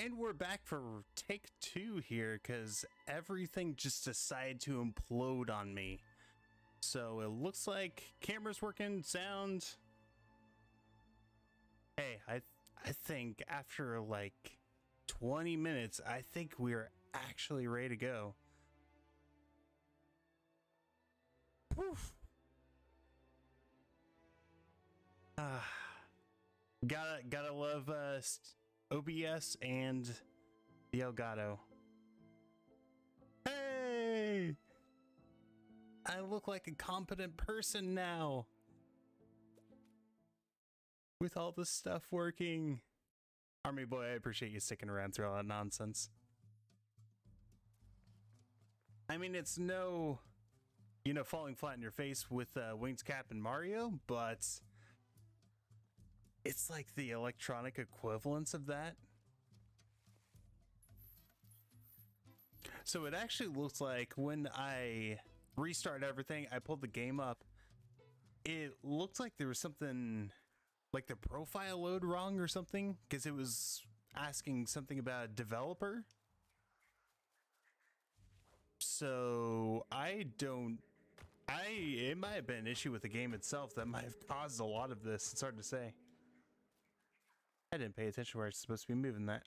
And we're back for take 2 here because everything just decided to implode on me. So it looks like camera's working, sound. Hey, I think after like 20 minutes, I think we're actually ready to go. Woof. Gotta love OBS and the Elgato. Hey! I look like a competent person now. With all the stuff working. Army boy, I appreciate you sticking around through all that nonsense. I mean, it's no, falling flat in your face with Wings Cap and Mario, but it's like the electronic equivalence of that. So it actually looks like when I restart everything, I pulled the game up, it looked like there was something like the profile load wrong or something, because it was asking something about a developer. So it might have been an issue with the game itself that might have caused a lot of this. It's hard to say. I didn't pay attention where it's supposed to be moving that.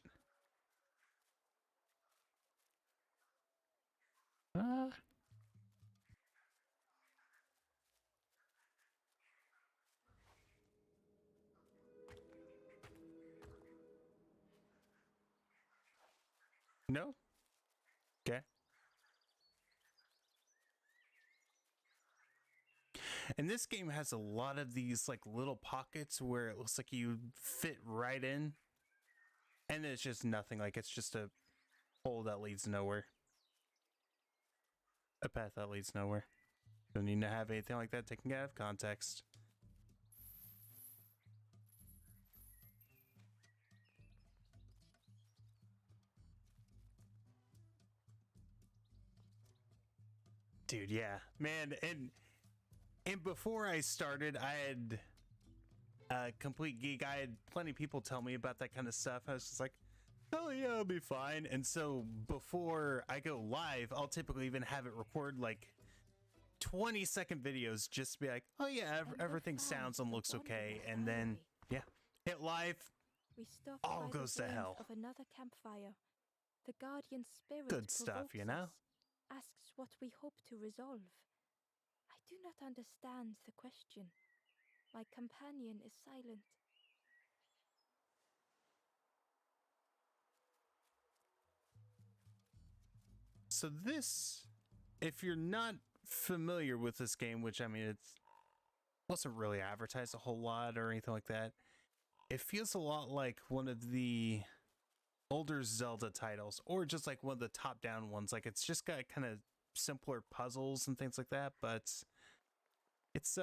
No? Okay. And this game has a lot of these like little pockets where it looks like you fit right in. And it's just nothing, like it's just a hole that leads nowhere. A path that leads nowhere. Don't need to have anything like that taken out of context. Dude, yeah. Man, and before I started, I had a complete geek. I had plenty of people tell me about that kind of stuff. I was just like, oh yeah, I'll be fine. And so before I go live, I'll typically even have it record like 20-second videos just to be like, oh yeah, everything sounds and looks okay. And then, yeah, hit live, all goes to hell. Of another campfire. The guardian spirit Good stuff, you know? Asks what we hope to resolve. I do not understand the question. My companion is silent. So this, if you're not familiar with this game, which I mean, it wasn't really advertised a whole lot or anything like that, it feels a lot like one of the older Zelda titles, or just like one of the top-down ones. Like it's just got kind of simpler puzzles and things like that, but it's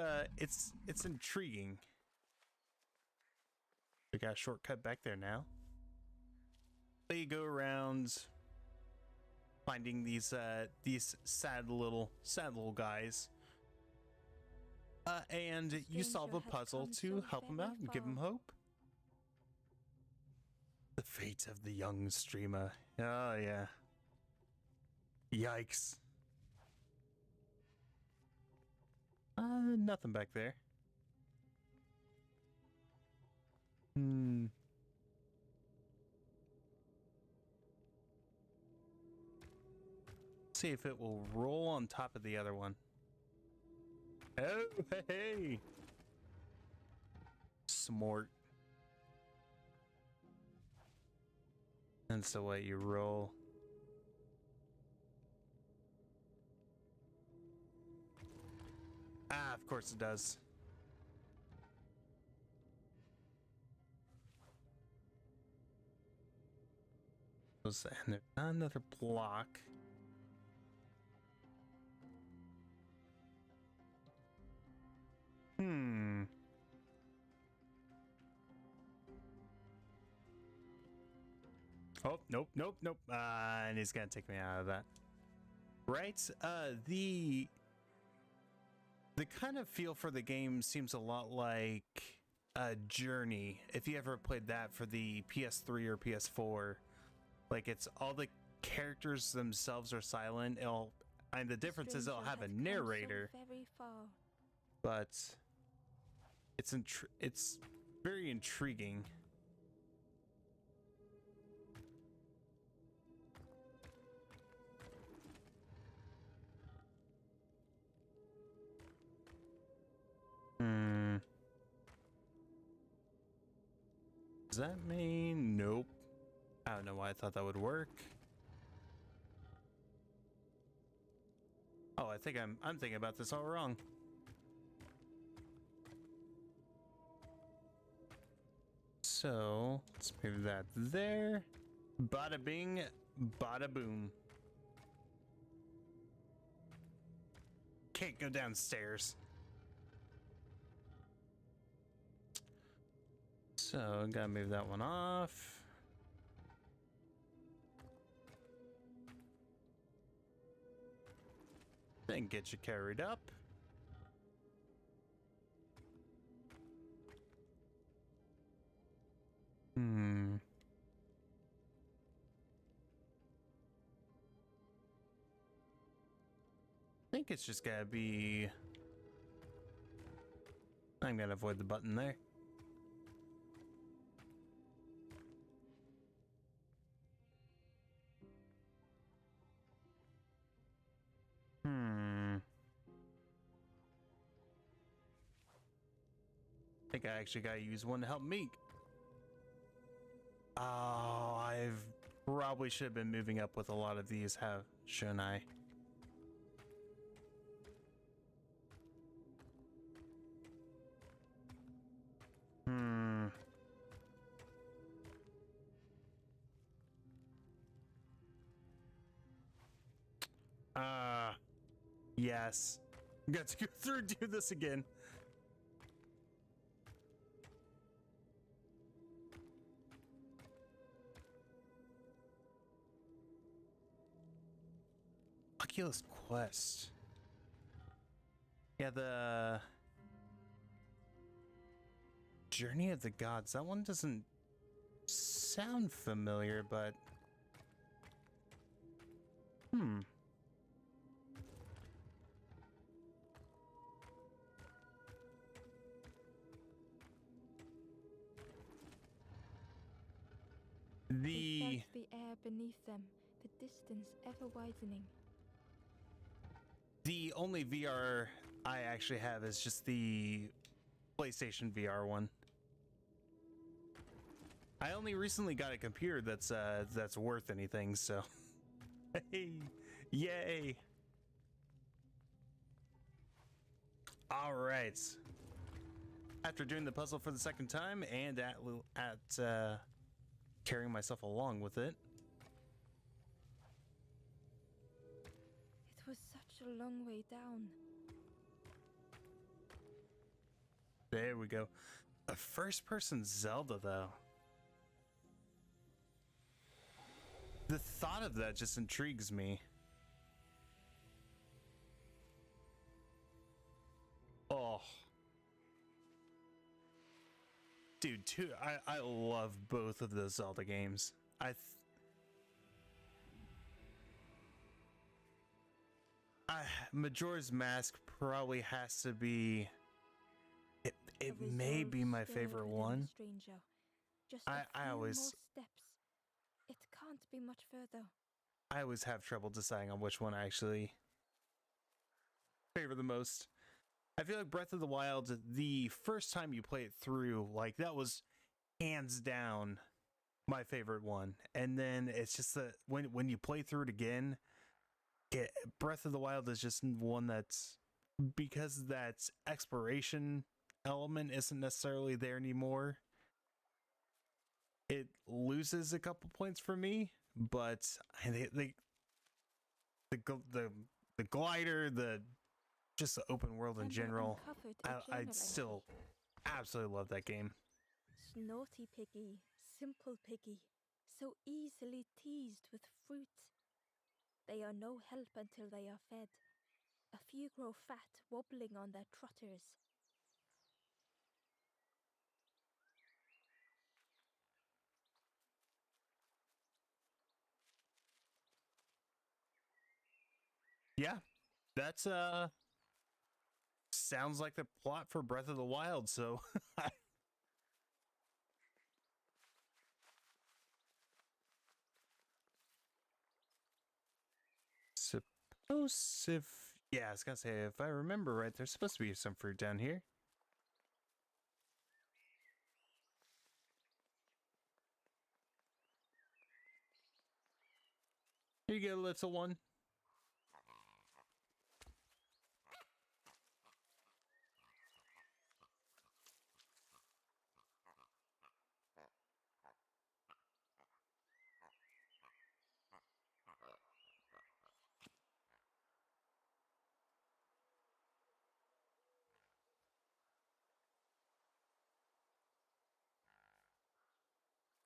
intriguing. We got a shortcut back there now. So you go around finding these sad little guys, and you solve a puzzle to help them out and give them hope. The fate of the young streamer. Oh yeah. Yikes. Nothing back there. See if it will roll on top of the other one. Oh, hey! Smart. That's the way you roll. Ah, of course it does. And there's another block. Oh, nope. And he's gonna take me out of that. Right? The kind of feel for the game seems a lot like Journey. If you ever played that for the PS3 or PS4, Like it's all the characters themselves are silent. And the difference is it'll have a narrator, so very far. but it's very intriguing. Does that mean nope? I don't know why I thought that would work. Oh, I think I'm thinking about this all wrong. So let's move that there. Bada bing, bada boom. Can't go downstairs. So gotta move that one off. Then get you carried up. I think it's just gotta be. I'm gonna avoid the button there. I think I actually gotta use one to help me. Oh, I've probably should have been moving up with a lot of these, shouldn't I? Yes. Got to go through and do this again. Oculus Quest. Yeah, the Journey of the Gods. That one doesn't sound familiar, but They felt the air beneath them, the distance ever widening. The only VR I actually have is just the PlayStation VR one. I only recently got a computer that's worth anything, so hey, yay! All right. After doing the puzzle for the second time and at carrying myself along with it. It was such a long way down. There we go. A first-person Zelda, though. The thought of that just intrigues me. Oh. Dude, I love both of those Zelda games. Majora's Mask probably has to be. It may be my favorite one. Stranger. Just a few more steps. It can't be much further. I always have trouble deciding on which one I actually favor the most. I feel like Breath of the Wild, the first time you play it through, like that was hands down my favorite one. And then it's just that when you play through it again, Breath of the Wild is just one that's, because that exploration element isn't necessarily there anymore, it loses a couple points for me. But the glider, just the open world in general, I still absolutely love that game. Naughty piggy, simple piggy, so easily teased with fruit. They are no help until they are fed. A few grow fat, wobbling on their trotters. yeah, that's sounds like the plot for Breath of the Wild. So suppose if yeah, I was gonna say if I remember right, there's supposed to be some fruit down here. Here you go, little one.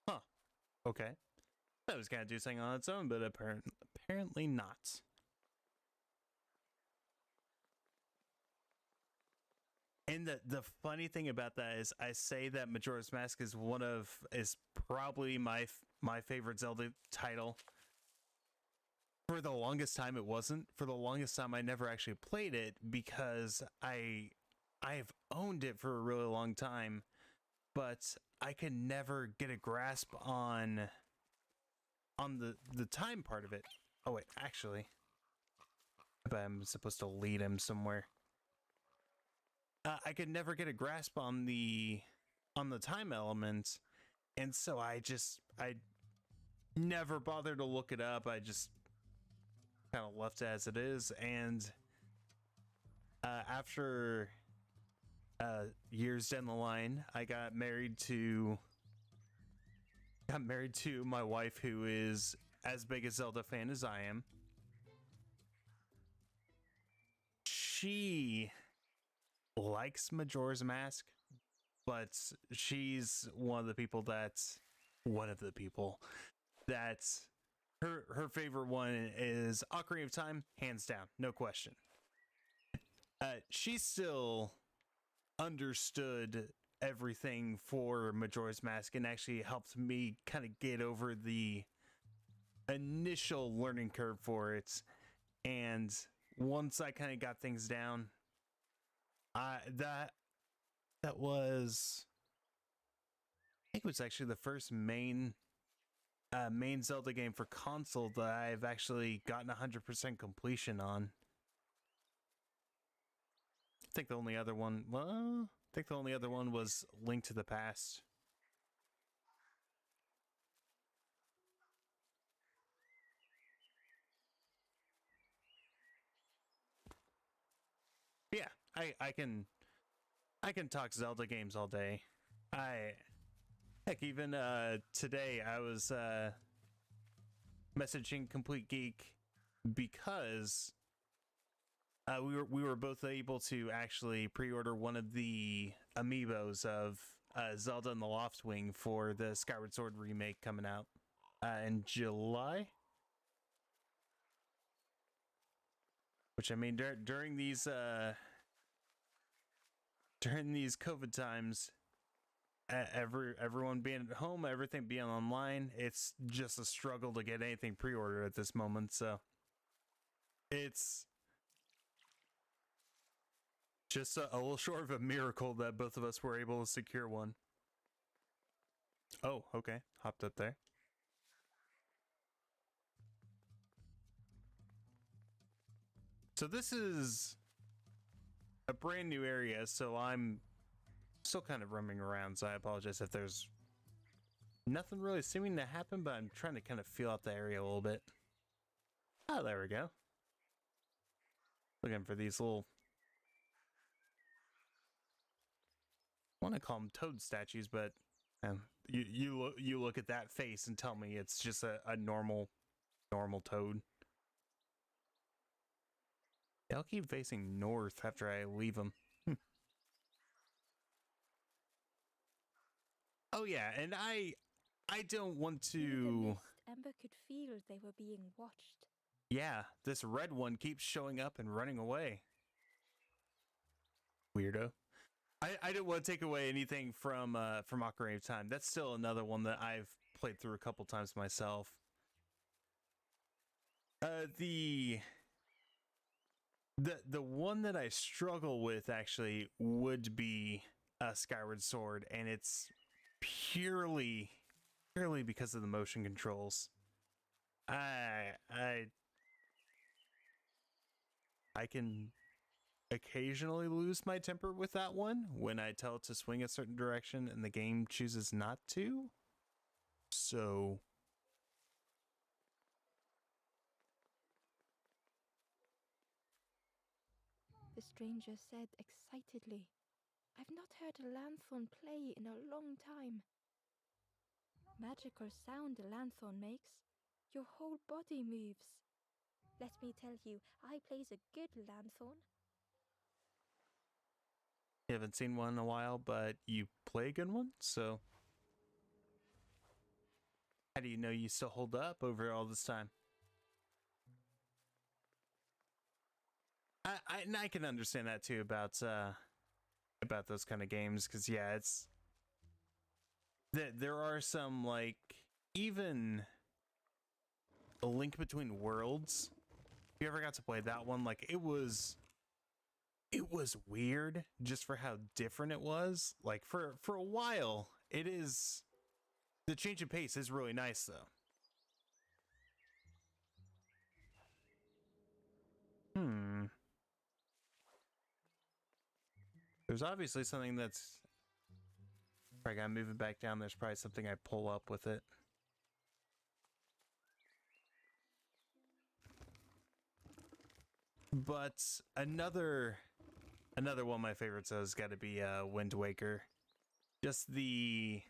Huh. Okay. That was gonna do something on its own, but apparently not. And the funny thing about that is, I say that Majora's Mask is probably my favorite Zelda title. For the longest time, it wasn't. For the longest time, I never actually played it because I've owned it for a really long time, but I could never get a grasp on the time part of it. Oh wait, actually, but I'm supposed to lead him somewhere. I could never get a grasp on the time element, and so I never bothered to look it up. I just kind of left it as it is, and after years down the line, I got married to my wife, who is as big a Zelda fan as I am. She likes Majora's Mask, but she's one of the people that her favorite one is Ocarina of Time, hands down, no question. She still understood everything for Majora's Mask and actually helped me kind of get over the initial learning curve for it. And once I kind of got things down, that was, I think it was actually the first main Zelda game for console that I've actually gotten 100% completion on. I think the only other one was Link to the Past. Yeah, I can talk Zelda games all day. Heck, even today I was messaging Complete Geek because we were both able to actually pre-order one of the amiibos of Zelda and the Loftwing for the Skyward Sword remake coming out in July. Which, I mean, during these COVID times, everyone being at home, everything being online, it's just a struggle to get anything pre-ordered at this moment. So it's just a little short of a miracle that both of us were able to secure one. Oh, okay. Hopped up there. So this is a brand new area, so I'm still kind of roaming around, so I apologize if there's nothing really seeming to happen, but I'm trying to kind of feel out the area a little bit. Oh, there we go. Looking for these little, I want to call them toad statues, but you look at that face and tell me it's just a normal toad. I'll keep facing north after I leave them. Oh yeah, and I don't want to. In the mist, Ember could feel they were being watched. Yeah, this red one keeps showing up and running away. Weirdo. I don't want to take away anything from Ocarina of Time. That's still another one that I've played through a couple times myself. The The one that I struggle with actually would be Skyward Sword, and it's purely because of the motion controls. I can occasionally lose my temper with that one when I tell it to swing a certain direction and the game chooses not to. So The stranger said excitedly. I've not heard a lanthorn play in a long time. Magical sound a lanthorn makes. Your whole body moves. Let me tell you, I plays a good lanthorn. you haven't seen one in a while, but you play a good one, so how do you know you still hold up over all this time? I can understand that too about those kind of games, because yeah, it's there are some, like, even A Link Between Worlds. If you ever got to play that one, like, it was weird just for how different it was. Like, for a while, the change of pace is really nice though. There's obviously something that's, I gotta move it back down. There's probably something I pull up with it. But another one of my favorites has got to be Wind Waker. Just the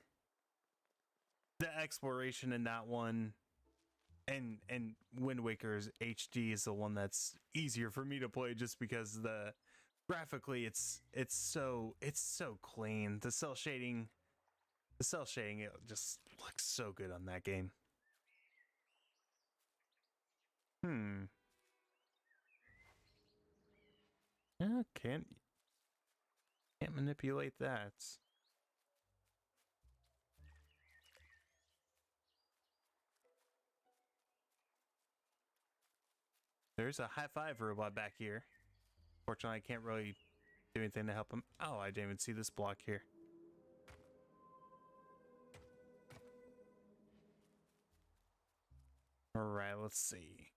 exploration in that one, and Wind Waker's HD is the one that's easier for me to play, just because graphically it's so clean. The cell shading it just looks so good on that game. Yeah, can't manipulate that. There's a high five robot back here. Fortunately, I can't really do anything to help him. Oh, I didn't even see this block here. All right, let's see.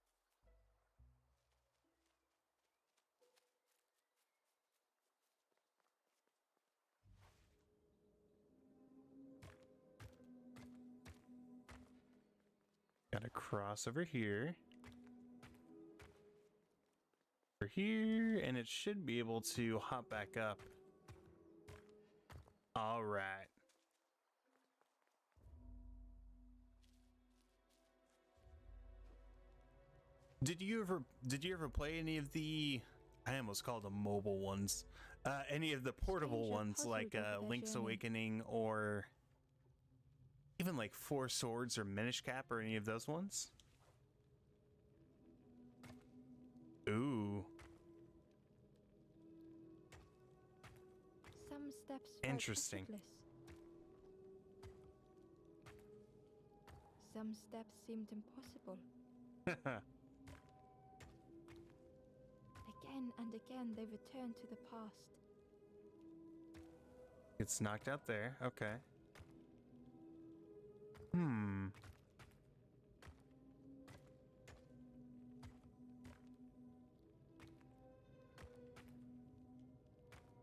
Gotta cross over here. Over here, and it should be able to hop back up. All right. Did you ever play any of the, I almost called them mobile ones, any of the portable ones like Link's Awakening, or even like Four Swords or Minish Cap, or any of those ones? Ooh. Some steps Interesting. Some steps seemed impossible. Again and again they returned to the past. It's knocked out there. Okay.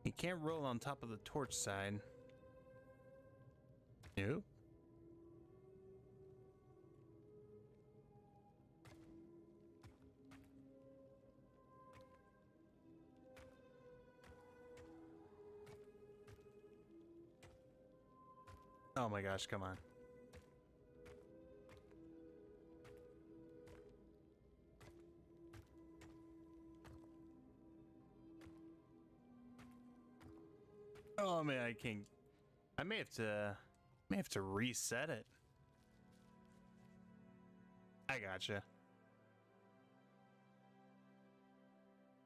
You can't roll on top of the torch side. Nope. Oh my gosh, come on. Oh man, I can't. I may have to reset it. I gotcha.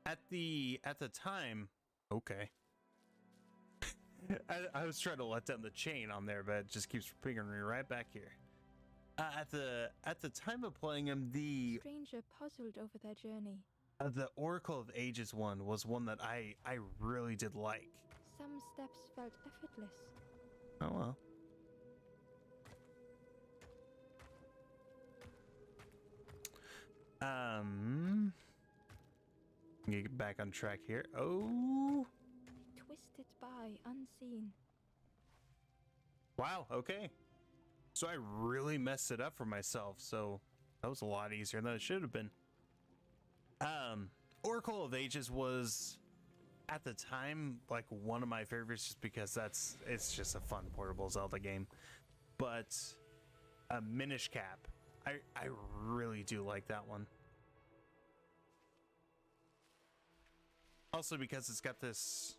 At the time, okay. I was trying to let down the chain on there, but it just keeps bringing me right back here. At the time of playing him, the stranger puzzled over their journey. The Oracle of Ages one was one that I really did like. Some steps felt effortless. Oh well. Get back on track here. Oh. Twisted by unseen. Wow, okay. So I really messed it up for myself, so that was a lot easier than it should have been. Oracle of Ages was at the time like one of my favorites just because it's just a fun portable Zelda game. But Minish Cap, I really do like that one. Also because it's got this,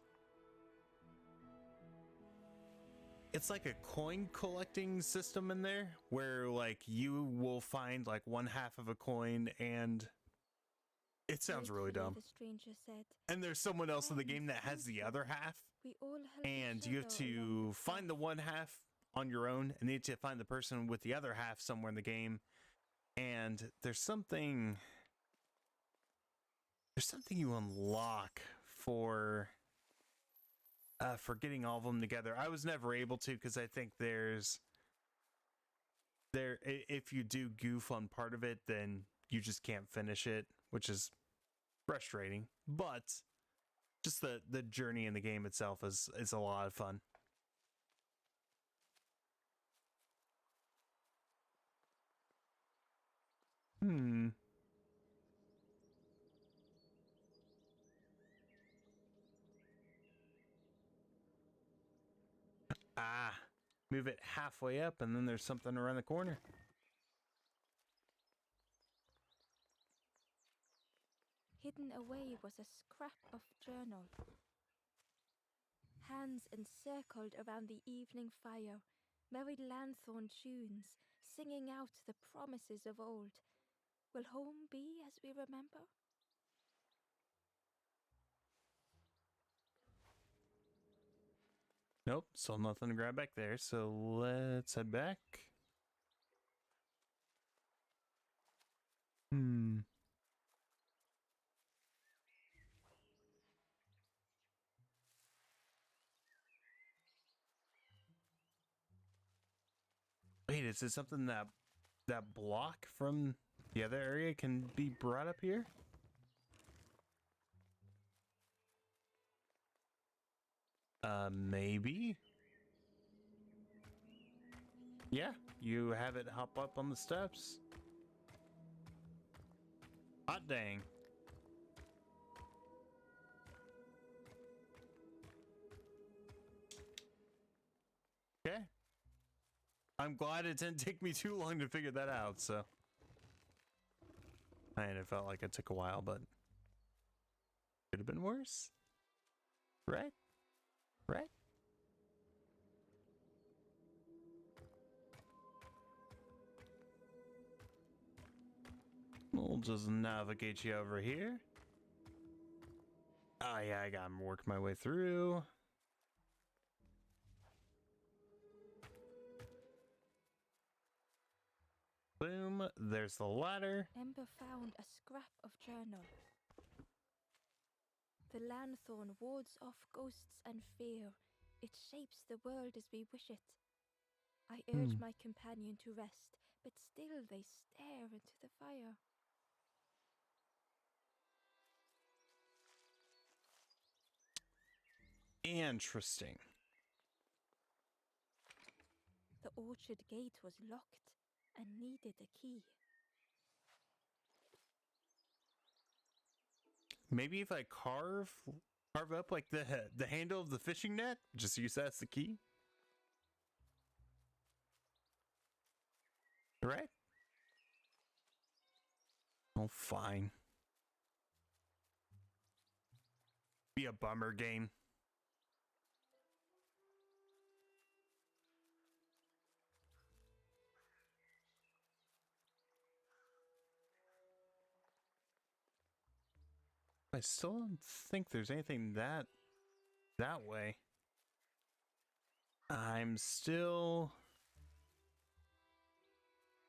it's like a coin collecting system in there where like you will find like one half of a coin and it sounds really dumb. The stranger said, and there's someone else in the game that has the other half. We all help And each you have other to along the find the path. one half on your own and need to find the person with the other half somewhere in the game. And there's something you unlock for getting all of them together. I was never able to because I think if you do goof on part of it, then you just can't finish it, which is frustrating. But just the journey in the game itself is a lot of fun. Move it halfway up and then there's something around the corner. Hidden away was a scrap of journal. Hands encircled around the evening fire, merry lanthorn tunes, singing out the promises of old. Will home be as we remember? Nope, still nothing to grab back there, so let's head back. Wait, is it something that block from the other area can be brought up here? Maybe. Yeah, you have it hop up on the steps. Hot dang. Okay. I'm glad it didn't take me too long to figure that out, so. And it felt like it took a while, but could have been worse. Right? Right? We'll just navigate you over here. Oh yeah, I gotta work my way through. Boom, there's the ladder. Ember found a scrap of journal. The lanthorn wards off ghosts and fear. It shapes the world as we wish it. I urge my companion to rest, but still they stare into the fire. Interesting. The orchard gate was locked and needed a key. Maybe if I carve up like the handle of the fishing net, just use that as the key. Right? Oh, fine. Be a bummer game. I still don't think there's anything that way. I'm still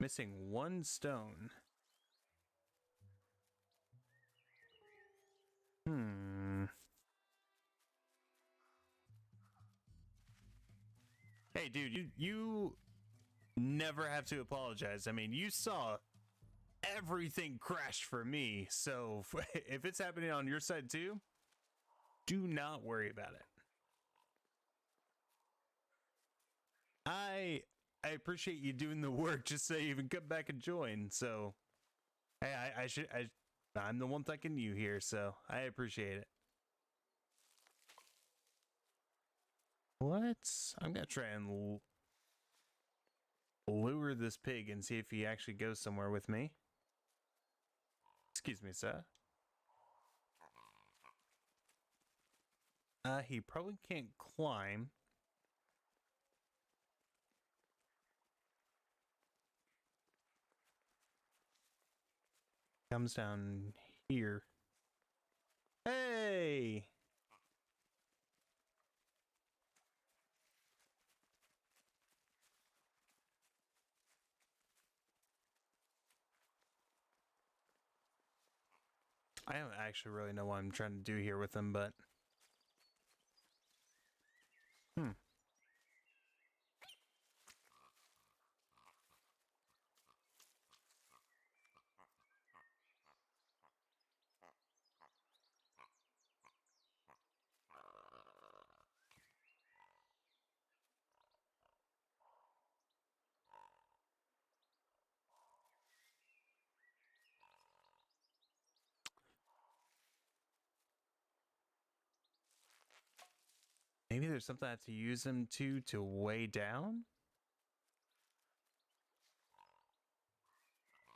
missing one stone. Hmm. Hey, dude, you never have to apologize. I mean, you saw everything crash for me, so if it's happening on your side too, do not worry about it. I appreciate you doing the work just so you even come back and join. So, hey, I'm the one thanking you here, so I appreciate it. What? I'm gonna try and lure this pig and see if he actually goes somewhere with me. Excuse me, sir. He probably can't climb. Comes down here. Hey! I don't actually really know what I'm trying to do here with him, but... Maybe there's something I have to use him to weigh down?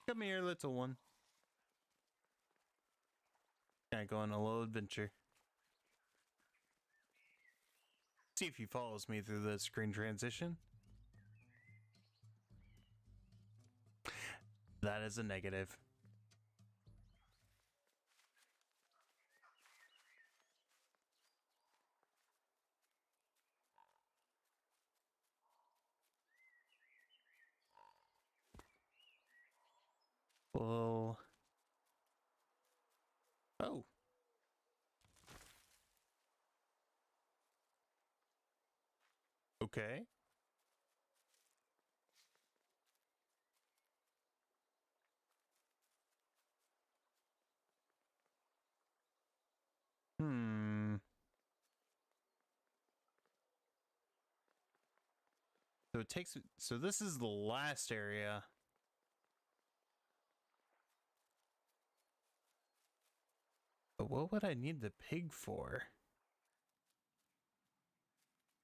Come here, little one. Can I go on a little adventure? See if he follows me through the screen transition. That is a negative. Well... Oh. Okay. Hmm. So it takes... So this is the last area. But what would I need the pig for?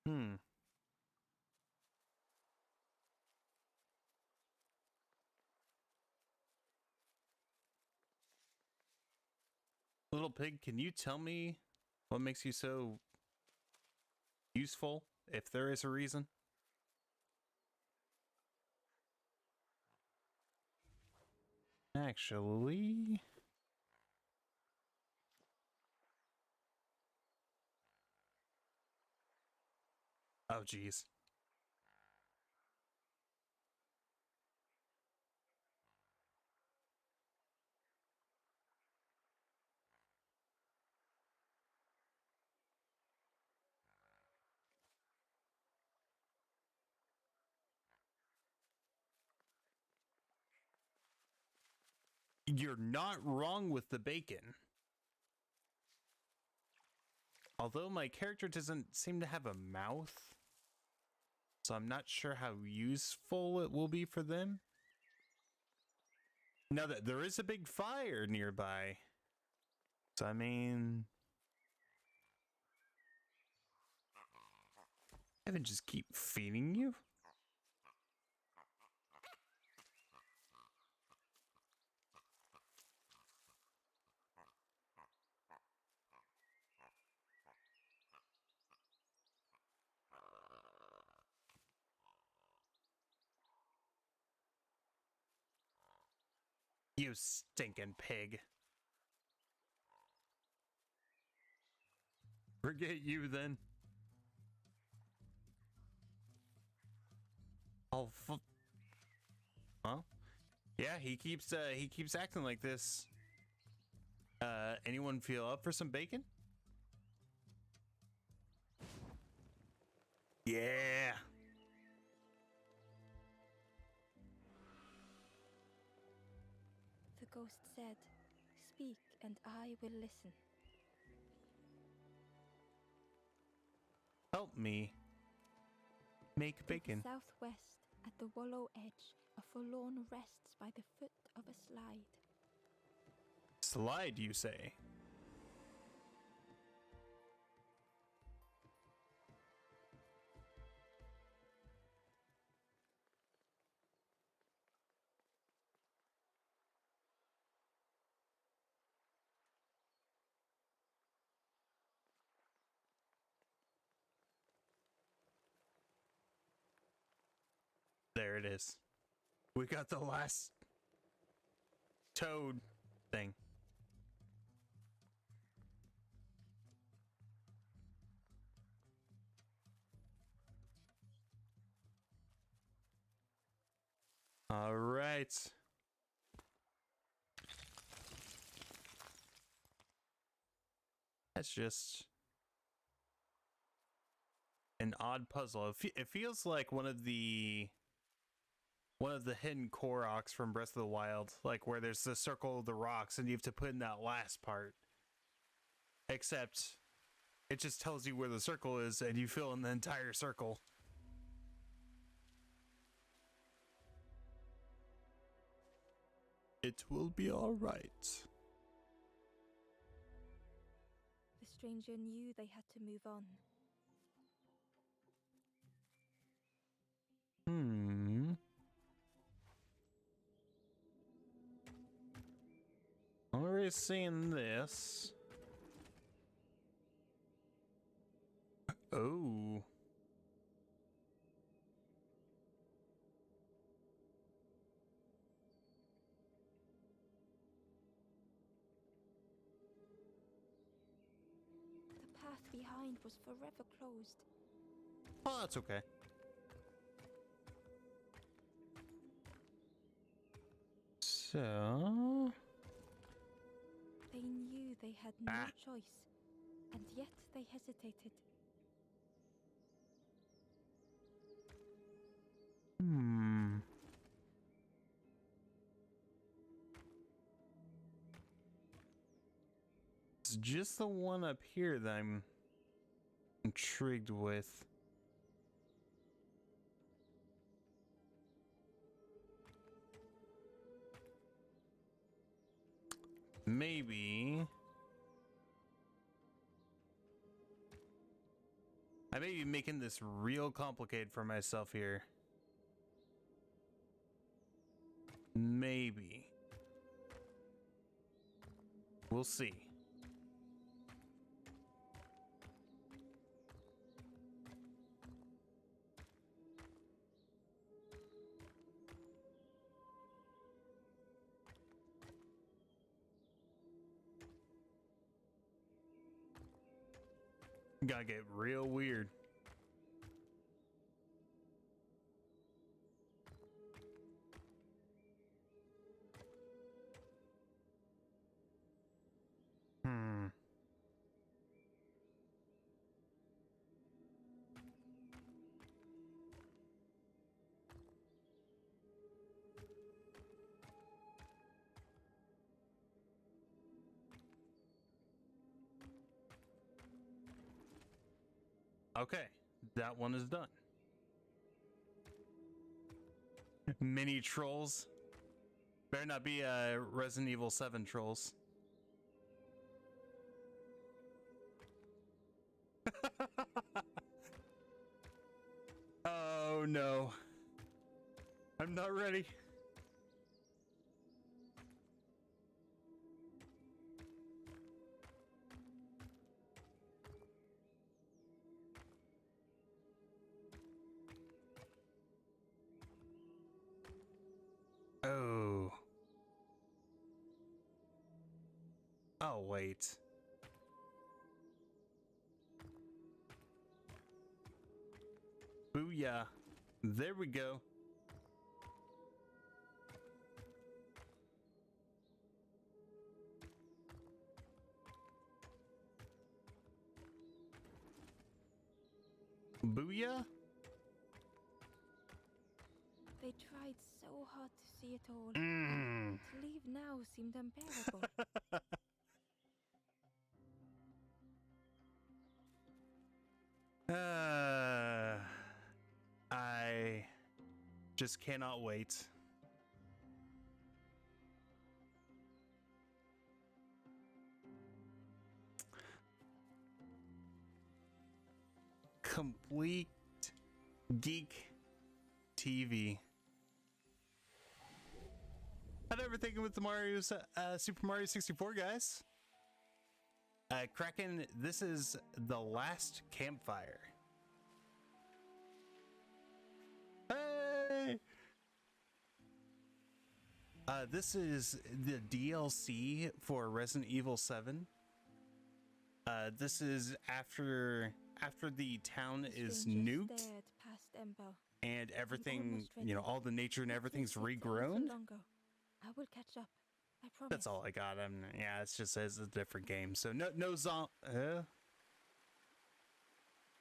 Hmm. Little pig, can you tell me what makes you so useful, if there is a reason? Actually... Oh, geez. You're not wrong with the bacon. Although my character doesn't seem to have a mouth, so I'm not sure how useful it will be for them. Now that there is a big fire nearby. So I mean... I can just keep feeding you? You stinking pig. Forget you then. Oh, well, yeah, he keeps acting like this. Anyone feel up for some bacon? Yeah. The ghost said, "Speak, and I will listen." Help me make To bacon. the southwest, at the wallow edge, a forlorn rests by the foot of a slide. Slide, you say? There it is. We got the last toad thing. All right. That's just an odd puzzle. It feels like one of the hidden Koroks from Breath of the Wild, like where there's the circle of the rocks and you have to put in that last part. Except it just tells you where the circle is and you fill in the entire circle. It will be all right. The stranger knew they had to move on. Already seen this. Oh. The path behind was forever closed. Oh, that's okay. So... They knew they had no choice, and yet they hesitated. It's just the one up here that I'm intrigued with. Maybe I may be making this real complicated for myself here. Maybe. We'll see. Gotta get real weird. Okay, that one is done. Mini trolls. Better not be Resident Evil 7 trolls. Oh no. I'm not ready. Oh. Oh, wait. Booyah. There we go. Booyah? They tried so hard to see it all. Mm. To leave now seemed unbearable. I just cannot wait. Complete Geek TV. How'd everything with the Super Mario 64, guys? Kraken, this is the last Campfire. Hey! This is the DLC for Resident Evil 7. This is after the town is nuked Past Ember. and everything, you know, all the nature and everything's regrown. I will catch up. I promise. That's all I got. Yeah, it's just as a different game. So no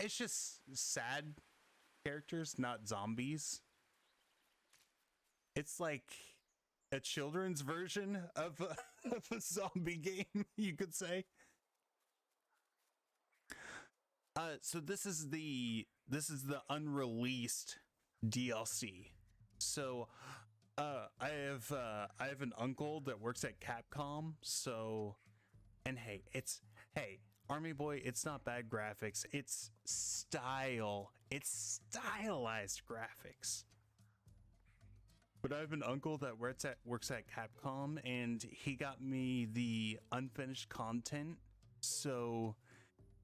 it's just sad characters, not zombies. It's like a children's version of a zombie game, you could say. So this is the unreleased DLC. So I have an uncle that works at Capcom. So, and hey, Army Boy, it's not bad graphics. It's style. It's stylized graphics. But I have an uncle that works at Capcom, and he got me the unfinished content. So,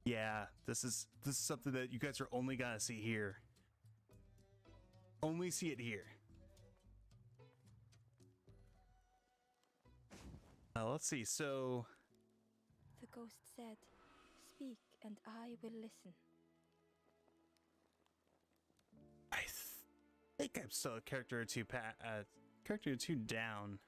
yeah, this is something that you guys are only gonna see here. Only see it here. Let's see. So, the ghost said, "Speak, and I will listen." I think I'm still a character or two down.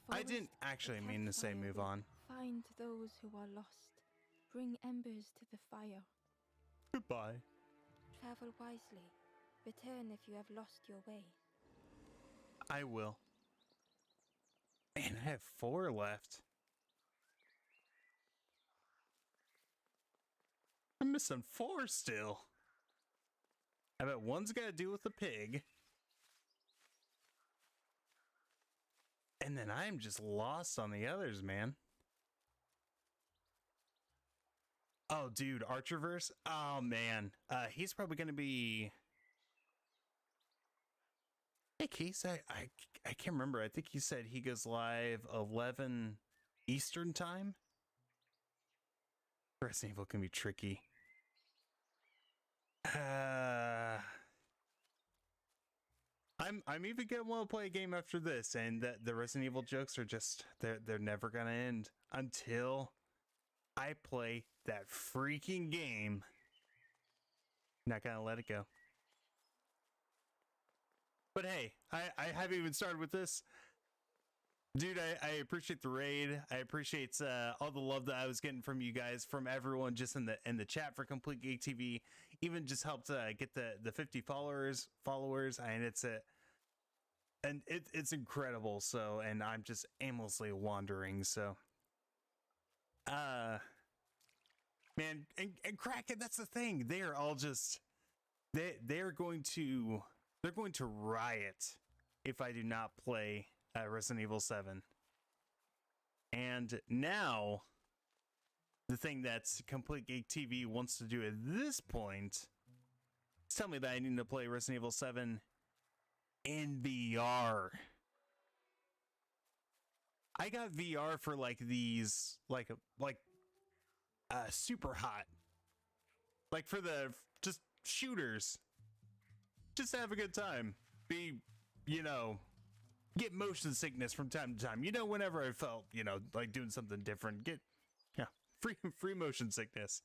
I didn't actually mean to say move on. Find those who are lost. Bring embers to the fire. Goodbye. Travel wisely. Return if you have lost your way. I will. Man, I have 4 left. I'm missing 4 still. I bet one's got to do with the pig. And then I'm just lost on the others, man. Oh, dude, Archerverse? Oh, man. He's probably going to be... I think he said... I can't remember. I think he said he goes live 11 Eastern time. Resident Evil can be tricky. I'm even gonna want to play a game after this, and the Resident Evil jokes are just they're never gonna end until I play that freaking game. Not gonna let it go. But hey, I haven't even started with this. Dude, I appreciate the raid. I appreciate all the love that I was getting from you guys, from everyone just in the chat for Complete Geek TV. Even just helped get the 50 followers, and it's incredible. So, and I'm just aimlessly wandering. So, man, and Kraken, that's the thing. They are all just they're going to riot if I do not play Resident Evil 7. And now, the thing that's Complete Geek TV wants to do at this point is tell me that I need to play Resident Evil 7 in VR. I got VR for like these, like super hot, like for the just shooters, just to have a good time. Get motion sickness from time to time. Whenever I felt, like doing something different, get free motion sickness.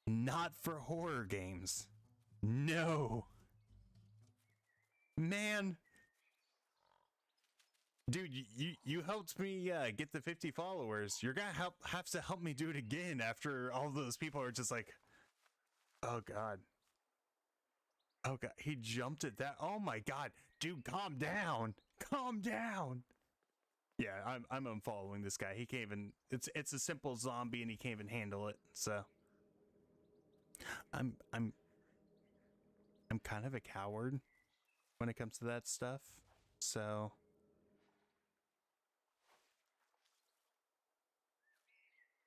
Not for horror games. No. Man. Dude, you helped me get the 50 followers. You're gonna have to help me do it again after all those people are just like, oh god. Oh god, he jumped at that. Oh my god. Dude, calm down. Calm down. Yeah, I'm unfollowing this guy. He can't even it's a simple zombie and he can't even handle it. So I'm kind of a coward when it comes to that stuff. So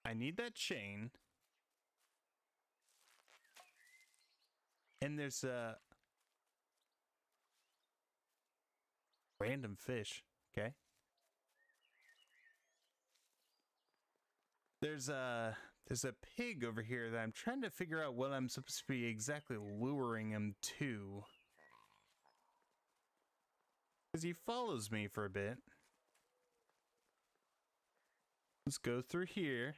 I need that chain. And there's a random fish. Okay. There's a pig over here that I'm trying to figure out what I'm supposed to be exactly luring him to. Because he follows me for a bit. Let's go through here.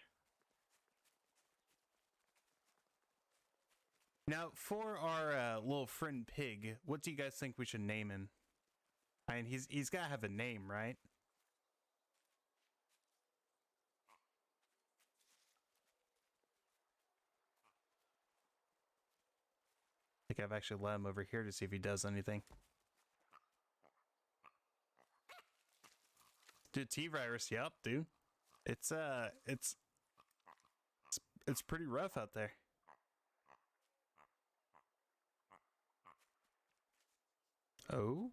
Now, for our little friend pig, what do you guys think we should name him? I mean, he's got to have a name, right? I think I've actually let him over here to see if he does anything. Dude, T-Virus, yep, dude. It's pretty rough out there. Oh?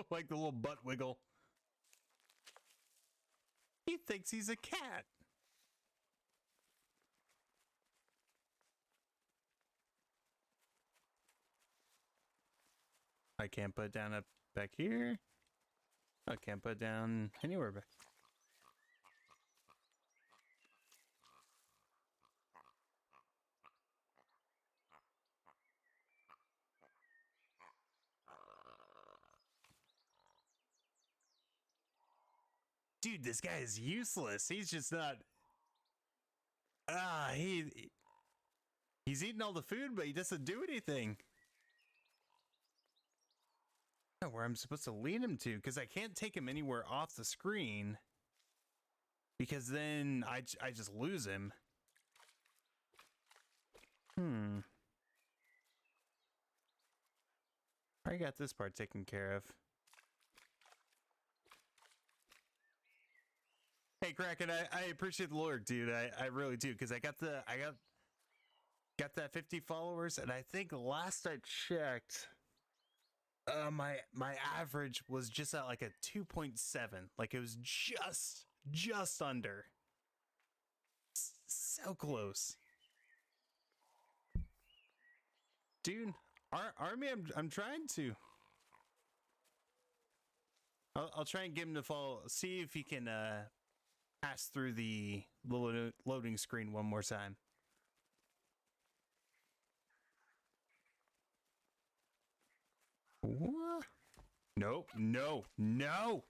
Like the little butt wiggle. He thinks he's a cat. I can't put it down up back here. I can't put it down anywhere back. Dude, this guy is useless. He's just not. He's eating all the food, but he doesn't do anything. I don't know where I'm supposed to lead him to, because I can't take him anywhere off the screen, because then I just lose him. I got this part taken care of. Hey Kraken, I appreciate the lure, dude. I really do, because I got that 50 followers, and I think last I checked, my average was just at like a 2.7. Like it was just under. So close. Dude, army, I'm trying to. I'll try and get him to follow. See if he can pass through the loading screen one more time. What? Nope, no.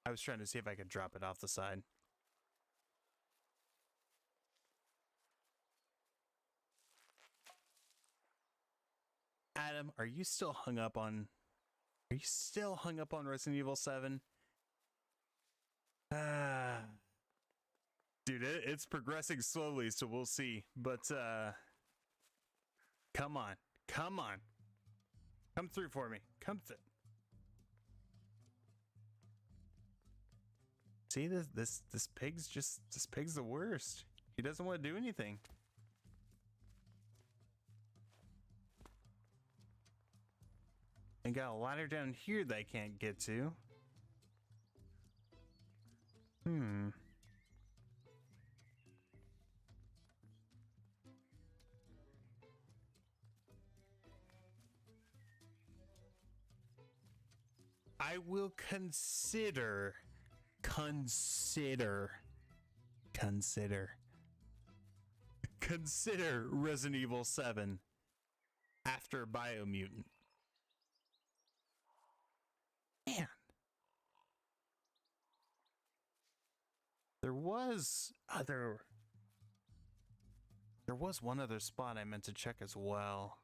I was trying to see if I could drop it off the side. Adam, are you still hung up on Resident Evil 7? Dude, it's progressing slowly, so we'll see. But come on. Come through for me. See, this pig's the worst. He doesn't want to do anything. And got a ladder down here that I can't get to. I will consider Resident Evil 7 after Biomutant. Man. There was one other spot I meant to check as well.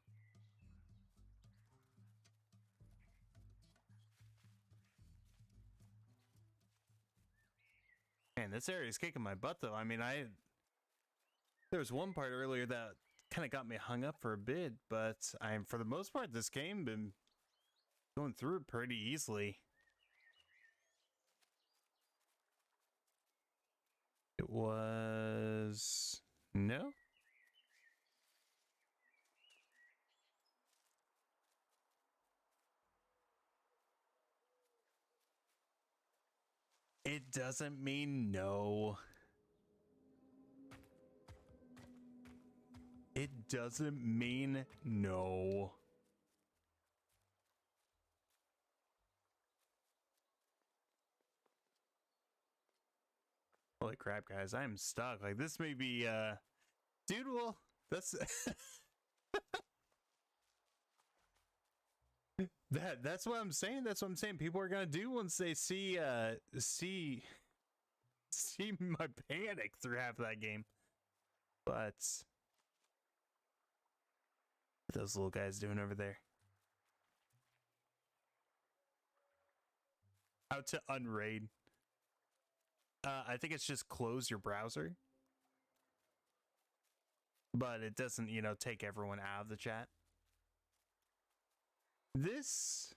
this area is kicking my butt, though. I mean, there was one part earlier that kind of got me hung up for a bit, but for the most part, this game been going through it pretty easily. It was... No? It doesn't mean no. It doesn't mean no. Holy crap, guys. I'm stuck. Like, this may be, dude, well, that's... That's what I'm saying. That's what I'm saying. People are gonna do once they see my panic through half of that game. But what are those little guys doing over there? How to unraid. I think it's just close your browser. But it doesn't, take everyone out of the chat. This...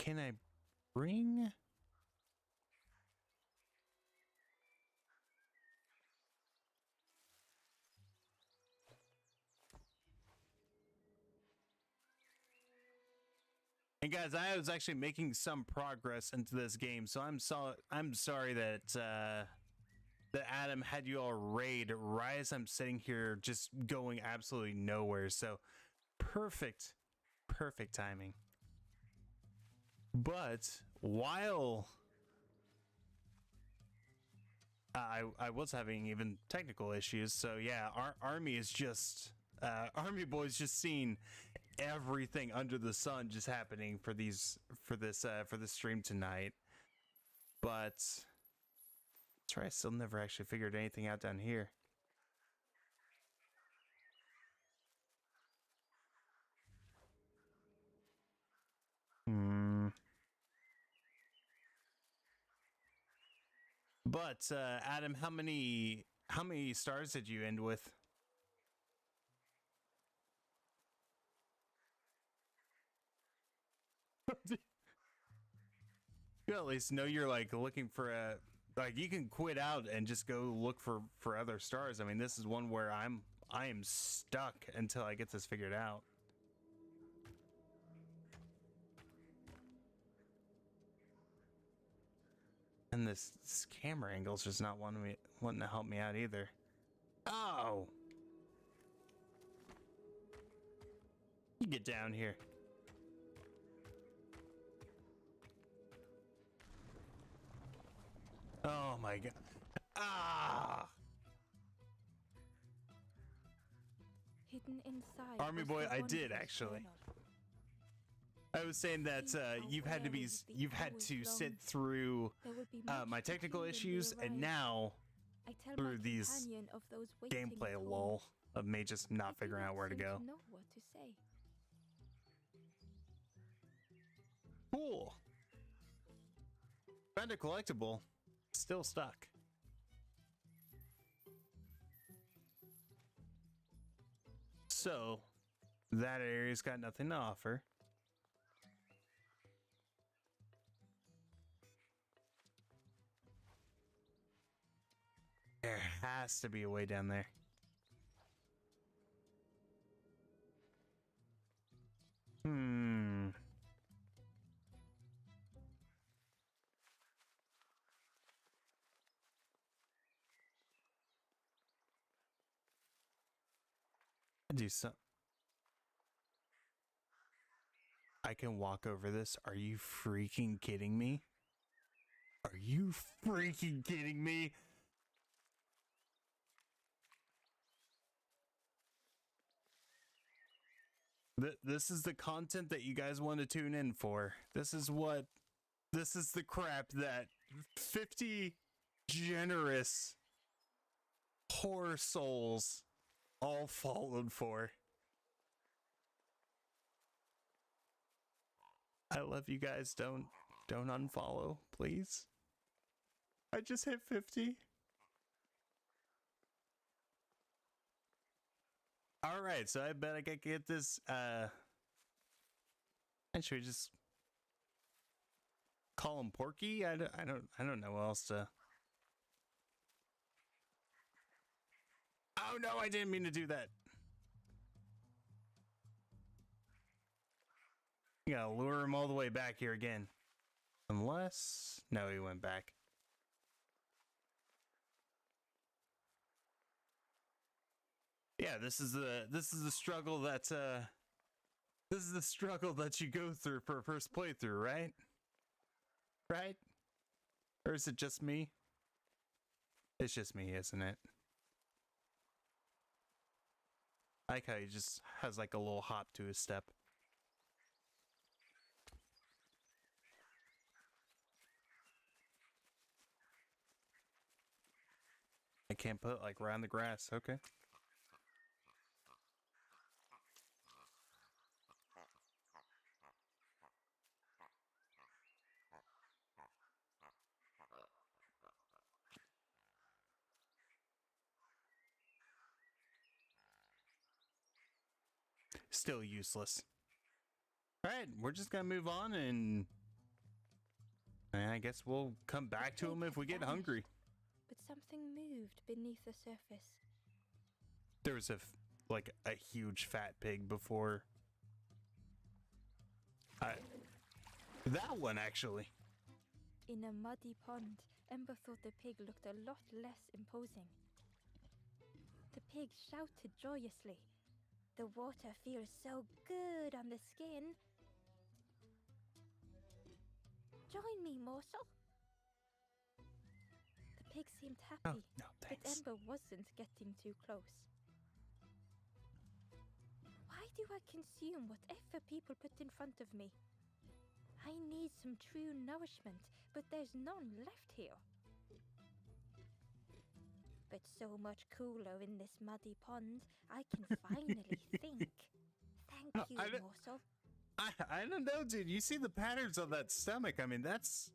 Can I bring... And guys, I was actually making some progress into this game, so I'm sorry that that Adam had you all raid right as I'm sitting here just going absolutely nowhere. So perfect timing. But while I was having even technical issues, so yeah, our army is just Army Boy's just seen everything under the sun just happening for this stream tonight. But that's right, I still never actually figured anything out down here. But Adam, how many stars did you end with? You at least know you're like looking for you can quit out and just go look for other stars. I mean, this is one where I am stuck until I get this figured out. And this camera angle's just not wanting to help me out either. Oh! You get down here. Oh my god. Ah! Hidden inside. Army Boy, I did actually. I was saying that you've had to sit through my technical issues, and now through these gameplay lull of me just not figuring out where to go. Cool. Found a collectible. Still stuck. So that area's got nothing to offer. There has to be a way down there. Do some. I can walk over this. Are you freaking kidding me? Are you freaking kidding me? This is the content that you guys want to tune in for. This is the crap that 50 generous poor souls all followed for. I love you guys. Don't unfollow, please. I just hit 50. All right, so I bet I could get this. And should we just call him Porky? I don't know what else to. Oh no, I didn't mean to do that. You gotta lure him all the way back here again. Unless no, he went back. Yeah, this is the struggle that you go through for a first playthrough, right? Right? Or is it just me? It's just me, isn't it? I like how he just has like a little hop to his step. I can't put like around the grass, okay. Still useless. Alright, we're just gonna move on and I guess we'll come back to him if we get hungry. But something moved beneath the surface. There was like a huge fat pig before. That one actually. In a muddy pond, Ember thought the pig looked a lot less imposing. The pig shouted joyously. The water feels so good on the skin. Join me, morsel. The pig seemed happy, Oh, no, but thanks. Ember wasn't getting too close. Why do I consume whatever people put in front of me? I need some true nourishment, but there's none left here. But so much cooler in this muddy pond, I can finally think. Thank you, morsel. I don't know, dude. You see the patterns on that stomach? I mean, that's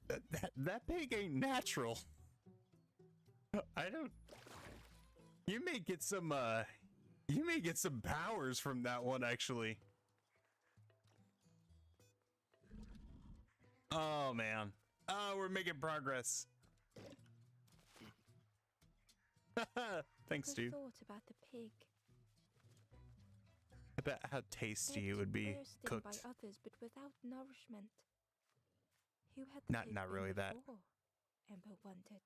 that pig ain't natural. I don't. You may get some powers from that one, actually. Oh man. Oh, we're making progress. Thanks, dude. Thought about the pig. I bet how tasty it would be cooked. By others, but without nourishment. Who had the pig Not been really that. before? Ember wondered.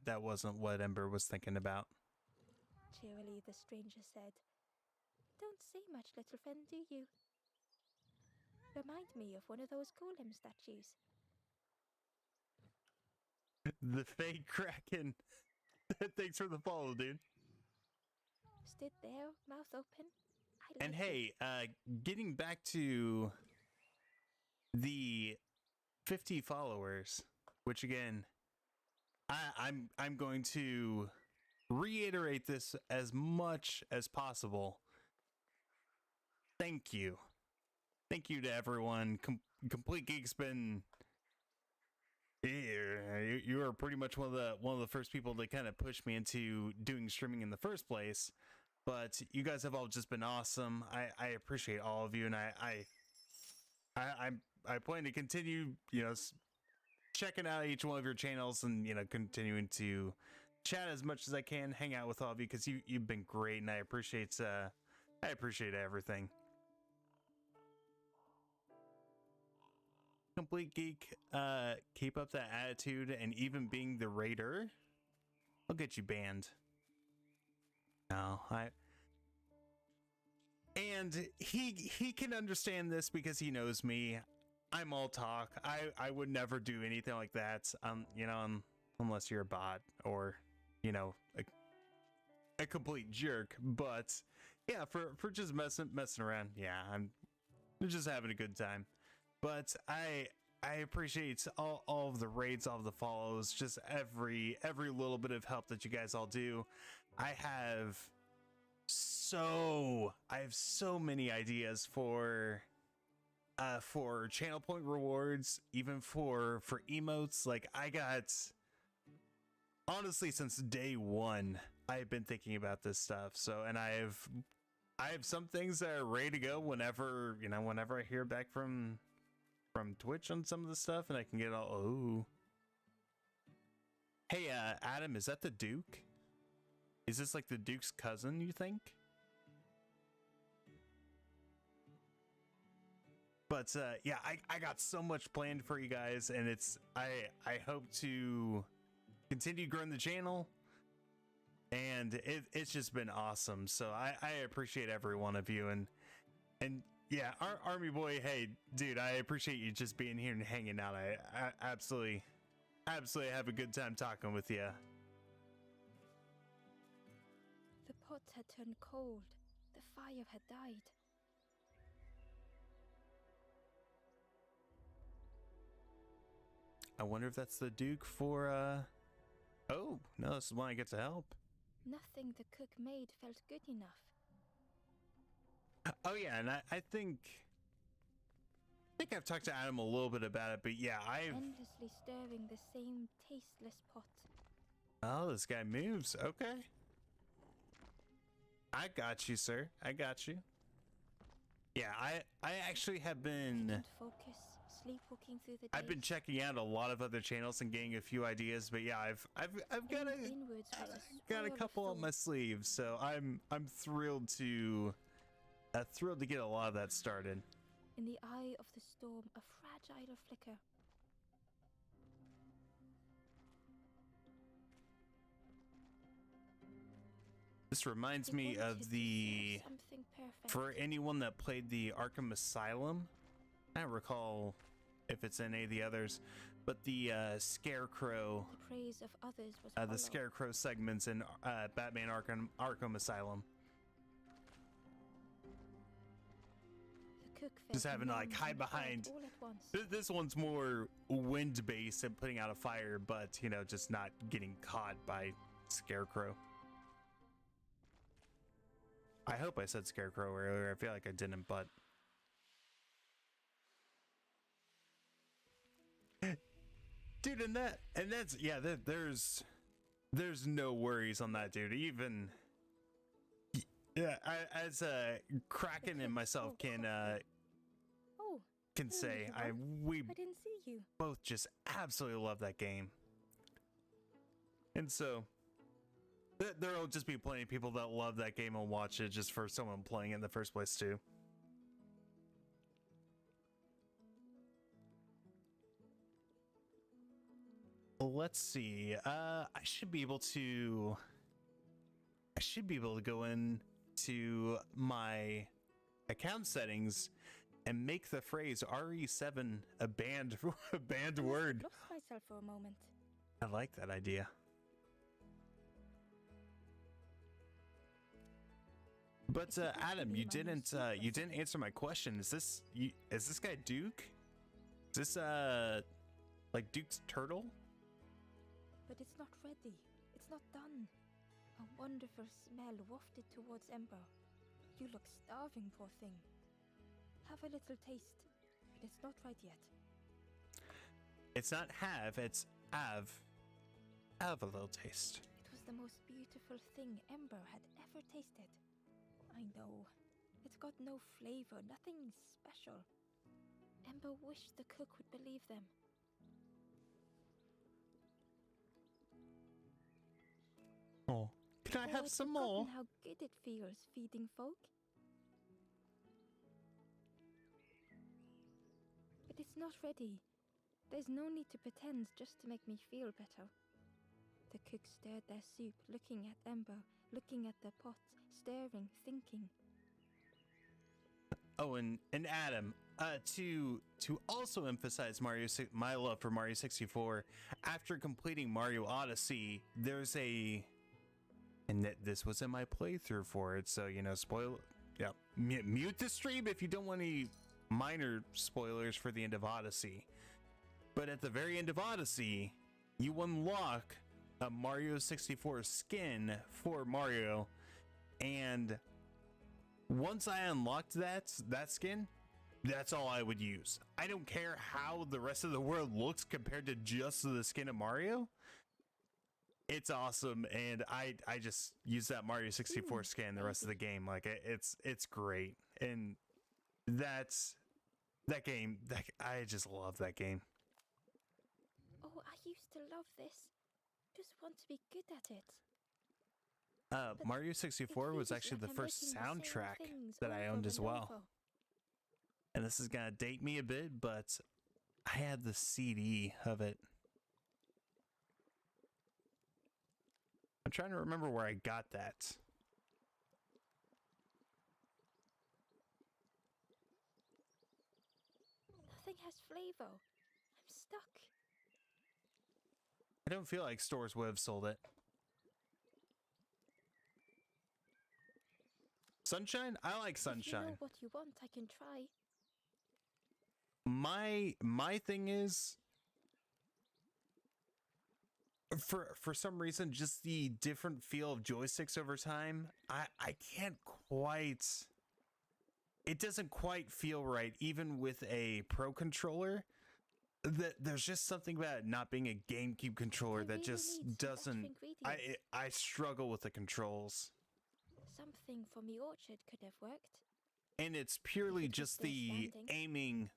That wasn't what Ember was thinking about. Cheerily, the stranger said, "Don't say much, little friend, do you? Remind me of one of those golem statues." The fake Kraken. Thanks for the follow, dude. Stood there, mouth open. And hey, getting back to the 50 followers, which again, I'm going to reiterate this as much as possible. Thank you to everyone. Complete Geek's been. You are pretty much one of the first people to kind of push me into doing streaming in the first place. But you guys have all just been awesome. I appreciate all of you, and I plan to continue, checking out each one of your channels and continuing to chat as much as I can, hang out with all of you because you've been great, and I appreciate everything. Complete Geek, keep up that attitude, and even being the raider, I'll get you banned. No, and he can understand this because he knows me. I'm all talk. I would never do anything like that. Unless you're a bot or, a complete jerk. But yeah, for just messing around. Yeah, I'm just having a good time. But I appreciate all of the raids, all of the follows, just every little bit of help that you guys all do. I have So I have so many ideas for channel point rewards, even for emotes. Like I got, honestly, since day one, I've been thinking about this stuff. So, and I have some things that are ready to go whenever, whenever I hear back from Twitch on some of the stuff, and I can get all, oh. Hey, Adam, is that the Duke? Is this like the Duke's cousin, you think? But yeah, I got so much planned for you guys, and I hope to continue growing the channel, and it's just been awesome. So I appreciate every one of you, and yeah, our Army Boy, hey dude, I appreciate you just being here and hanging out. I absolutely have a good time talking with you. The pot had turned cold. The fire had died. I wonder if that's the Duke for oh no, this is when I get to help. Nothing the cook made felt good enough. Oh yeah, and I think I've talked to Adam a little bit about it, but yeah, endlessly stirring the same tasteless pot. Oh, this guy moves. Okay. I got you, sir. I got you. Yeah, I actually have been focus, sleepwalking through the days. I've been checking out a lot of other channels and getting a few ideas, but yeah, I've got a couple up my sleeve, so I'm thrilled to get a lot of that started. In the eye of the storm, a fragile flicker. This reminds me of the, for anyone that played the Arkham Asylum, I don't recall if it's in any of the others, but the Scarecrow, the praise of others was the Scarecrow segments in Batman Arkham Asylum. Just having to like hide behind. This one's more wind based and putting out a fire, but just not getting caught by Scarecrow. I hope I said Scarecrow earlier. I feel like I didn't, but dude, and that's yeah. There's no worries on that, dude. Even yeah, as Kraken and myself can say, I didn't see you. Both just absolutely love that game, and so. There'll just be plenty of people that love that game and watch it just for someone playing it in the first place too. Let's see. I should be able to go into my account settings and make the phrase RE7 a banned word. I lost myself for a moment. I like that idea. But Adam, you didn't answer my question. Is this guy Duke? Is this like Duke's turtle? But it's not ready. It's not done. A wonderful smell wafted towards Ember. You look starving, poor thing. Have a little taste. But it's not right yet. It's not have, it's have. Have a little taste. It was the most beautiful thing Ember had ever tasted. I know. It's got no flavor, nothing special. Ember wished the cook would believe them. Oh, can I have some more? How good it feels feeding folk. But it's not ready. There's no need to pretend just to make me feel better. The cook stirred their soup, looking at Ember, looking at the pot, staring, thinking. Oh, and Adam, to also emphasize my love for Mario 64, after completing Mario Odyssey, there's and this was in my playthrough for it, so spoil, yeah, mute the stream if you don't want any minor spoilers for the end of Odyssey. But at the very end of Odyssey, you unlock a Mario 64 skin for Mario, And once I unlocked that skin, that's all I would use. I don't care how the rest of the world looks compared to just the skin of Mario. It's awesome, and I just use that Mario 64 skin the rest of the game. Like it's great, and that game. I just love that game. Oh, I used to love this. Just want to be good at it. Mario 64 was actually the first soundtrack that I owned as well. And this is gonna date me a bit, but I had the CD of it. I'm trying to remember where I got that. Nothing has flavor. I'm stuck. I don't feel like stores would have sold it. Sunshine? I like Sunshine. If you know what you want, I can try. My thing is, for some reason, just the different feel of joysticks over time, I can't quite, it doesn't quite feel right, even with a Pro controller. There's just something about it not being a GameCube controller that just doesn't, I struggle with the controls. Something from the orchard could have worked. And it's purely just the aiming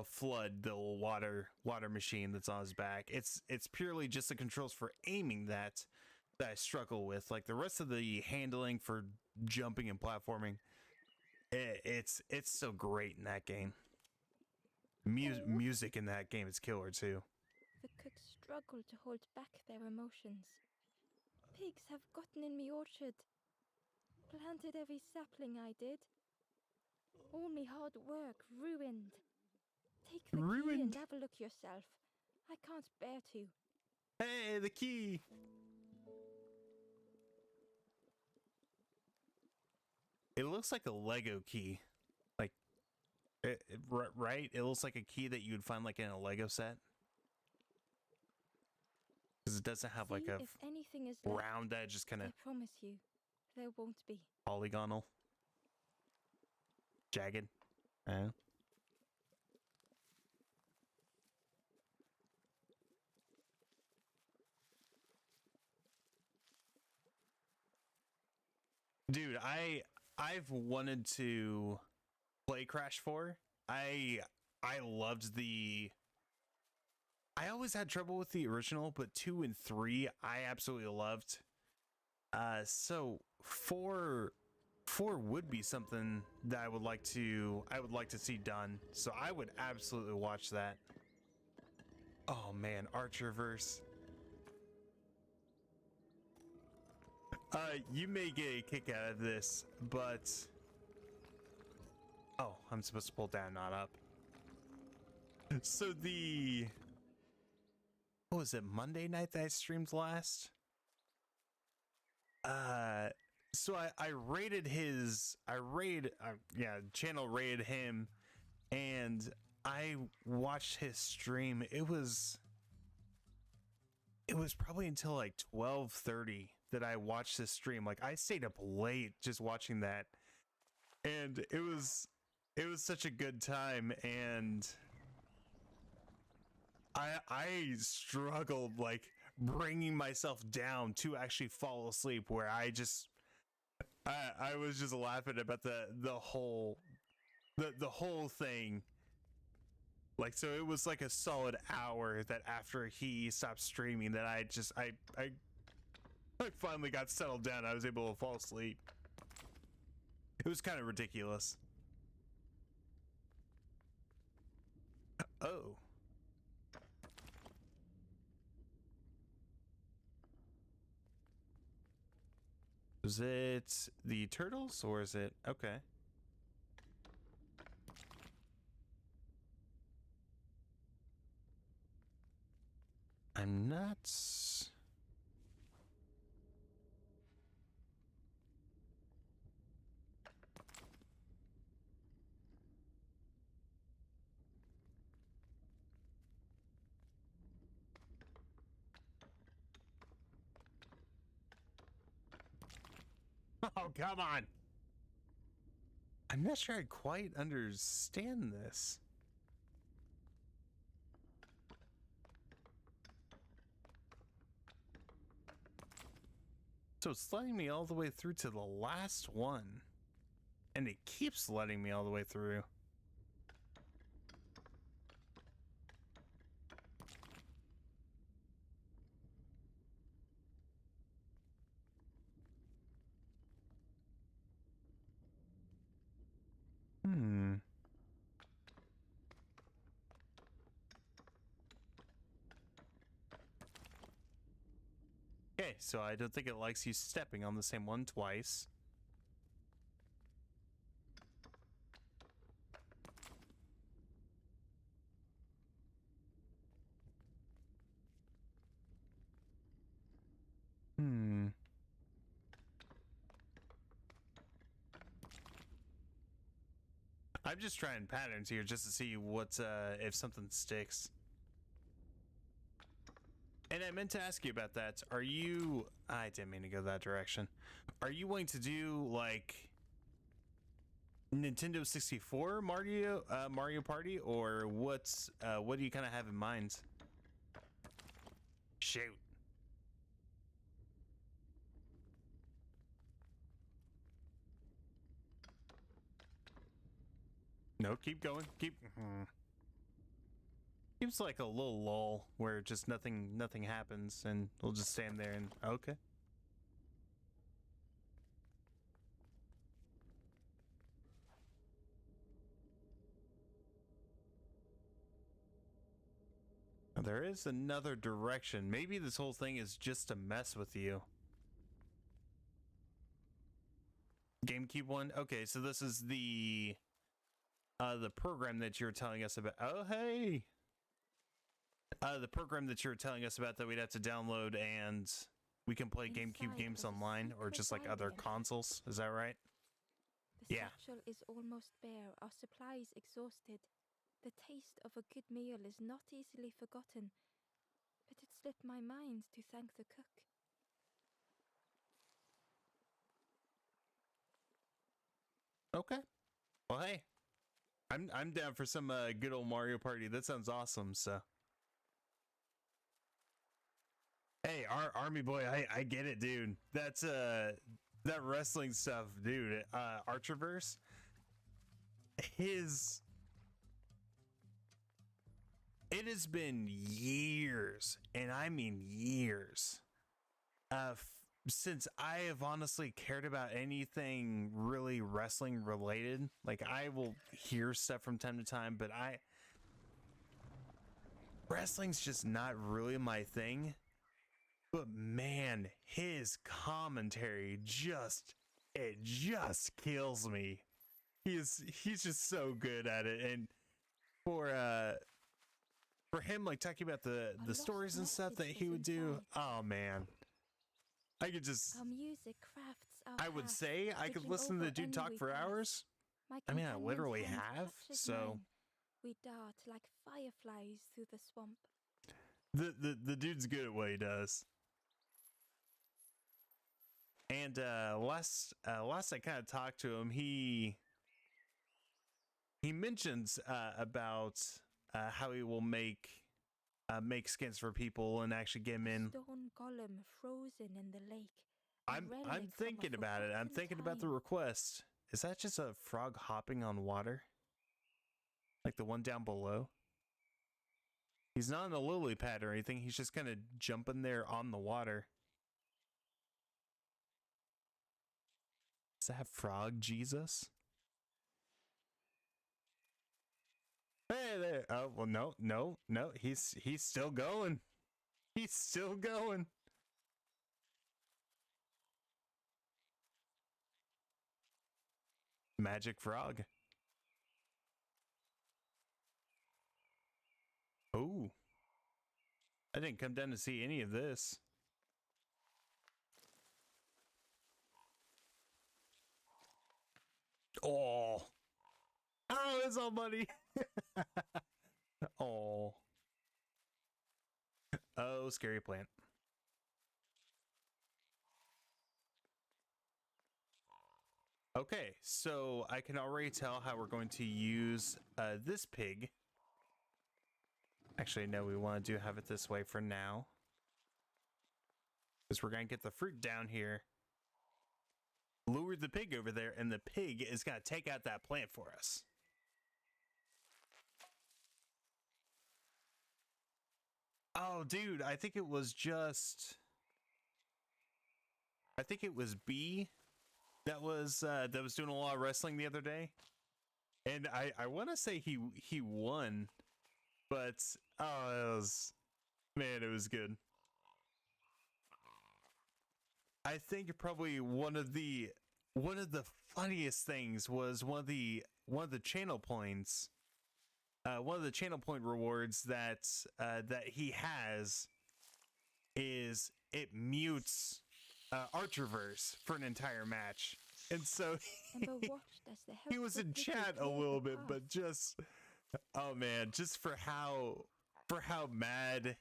Flood, the little water machine that's on his back. It's purely just the controls for aiming that I struggle with. Like the rest of the handling for jumping and platforming, it's so great in that game. Music in that game is killer too. The cooks struggle to hold back their emotions. Pigs have gotten in me orchard. Planted every sapling I did. All me hard work ruined. Take the key and have a look yourself. I can't bear to. Hey, the key! It looks like a Lego key. Like, right? It looks like a key that you would find like in a Lego set. Because it doesn't have like a if anything is round edge, just kind of. I promise you, there won't be. Polygonal. Jagged. Dude, I've wanted to play Crash 4. I loved the. I always had trouble with the original, but 2 and 3 I absolutely loved. So 4 would be something that I would like to see done. So I would absolutely watch that. Oh man, Archerverse. You may get a kick out of this, but oh, I'm supposed to pull down, not up. So what was it, Monday night that I streamed last? So I rated channel rated him, and I watched his stream. It was probably until like 12:30 that I watched this stream. Like I stayed up late just watching that, and it was such a good time. And I struggled like bringing myself down to actually fall asleep, where I was just laughing about the whole thing. Like, so it was like a solid hour that after he stopped streaming that I finally got settled down. I was able to fall asleep. It was kind of ridiculous. Oh. Is it the turtles or is it? Okay. I'm not. Oh, come on. I'm not sure I quite understand this. So it's letting me all the way through to the last one. And it keeps letting me all the way through. Okay, so I don't think it likes you stepping on the same one twice. I'm just trying patterns here just to see what's if something sticks. And I meant to ask you about that. Are you... I didn't mean to go that direction. Are you going to do, like, Nintendo 64 Mario Party? Or what do you kind of have in mind? Shoot. No, keep going. Keep... Seems like a little lull where just nothing happens and we'll just stand there and... Okay. There is another direction. Maybe this whole thing is just to mess with you. GameCube one? Okay, so this is the program that you're telling us about. Oh, hey! The program that you're telling us about that we'd have to download and we can play GameCube games online or just like other consoles. Is that right? The satchel is almost bare, our supplies exhausted. The taste of a good meal is not easily forgotten, but it slipped my mind to thank the cook. Okay. Well, hey, I'm down for some good old Mario Party. That sounds awesome. So, hey, our army boy, I get it, dude. That's that wrestling stuff, dude. Archerverse, it has been years, and I mean years, since I have honestly cared about anything really wrestling related. Like, I will hear stuff from time to time, but wrestling's just not really my thing. But man, his commentary just kills me. He's just so good at it. And for him, like, talking about the stories and stuff that he would do, oh man, I could just... Our music crafts our I would path, say I could listen to the dude talk for hours. I mean, I literally have, so... We dart like fireflies through the swamp. The dude's good at what he does. And last I kind of talked to him, he mentions about how he will make skins for people and actually get them in. Stone golem frozen in the lake. I'm thinking about it. I'm thinking about the request. Is that just a frog hopping on water? Like the one down below? He's not in a lily pad or anything. He's just kind of jumping there on the water. Is that Frog Jesus? Hey there. Oh, well, no. He's still going. He's still going. Magic frog. Oh. I didn't come down to see any of this. Oh. Oh, it's all muddy. Oh. Oh, scary plant. Okay, so I can already tell how we're going to use this pig. Actually, no, we want to have it this way for now. Because we're going to get the fruit down here, lure the pig over there, and the pig is going to take out that plant for us. Oh, dude, I think it was B that was doing a lot of wrestling the other day. And I want to say he won, but oh, it was good. I think probably one of the funniest things was one of the channel points. One of the channel point rewards that he has is it mutes Archerverse for an entire match, and so he was in chat a little bit, but just oh man, just for how mad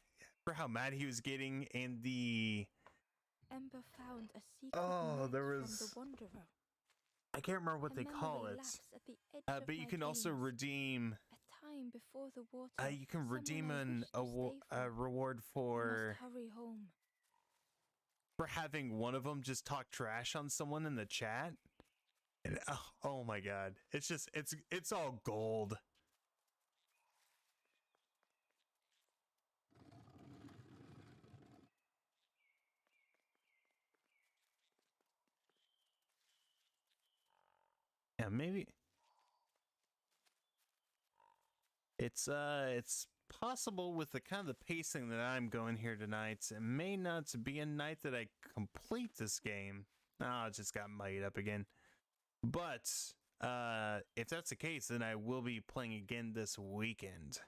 he was getting, and the Ember found a secret there from was the Wanderer. I can't remember what they call it, but you can also redeem. A time before the water. You can redeem a reward for hurry home. For having one of them just talk trash on someone in the chat. And oh my god, it's all gold. Yeah, maybe it's possible with the kind of the pacing that I'm going here tonight, it may not be a night that I complete this game. Oh, it just got muddied up again. But if that's the case, then I will be playing again this weekend.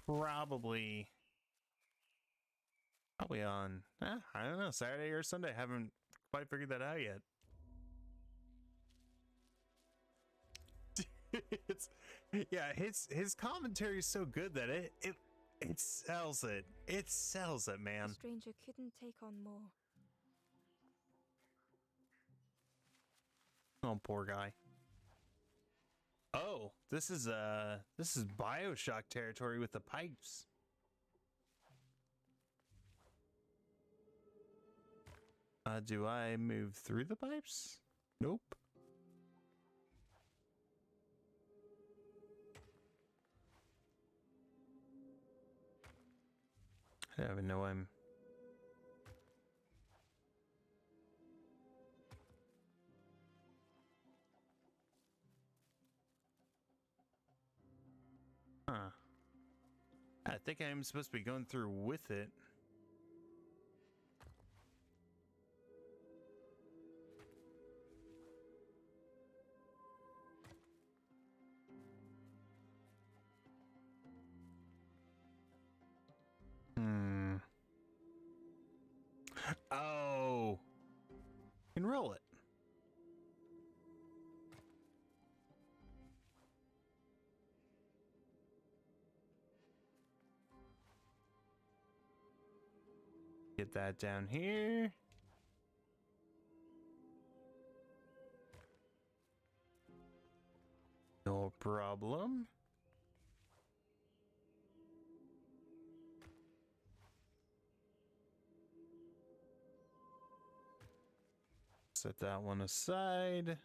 Probably on I don't know, Saturday or Sunday. I haven't quite figured that out yet. His commentary is so good that it sells it. It sells it, man. The stranger couldn't take on more. Oh, poor guy. Oh, this is BioShock territory with the pipes. Do I move through the pipes? Nope. I don't even know I'm... Huh. I think I'm supposed to be going through with it. Oh. Enroll it. Get that down here. No problem. Set that one aside.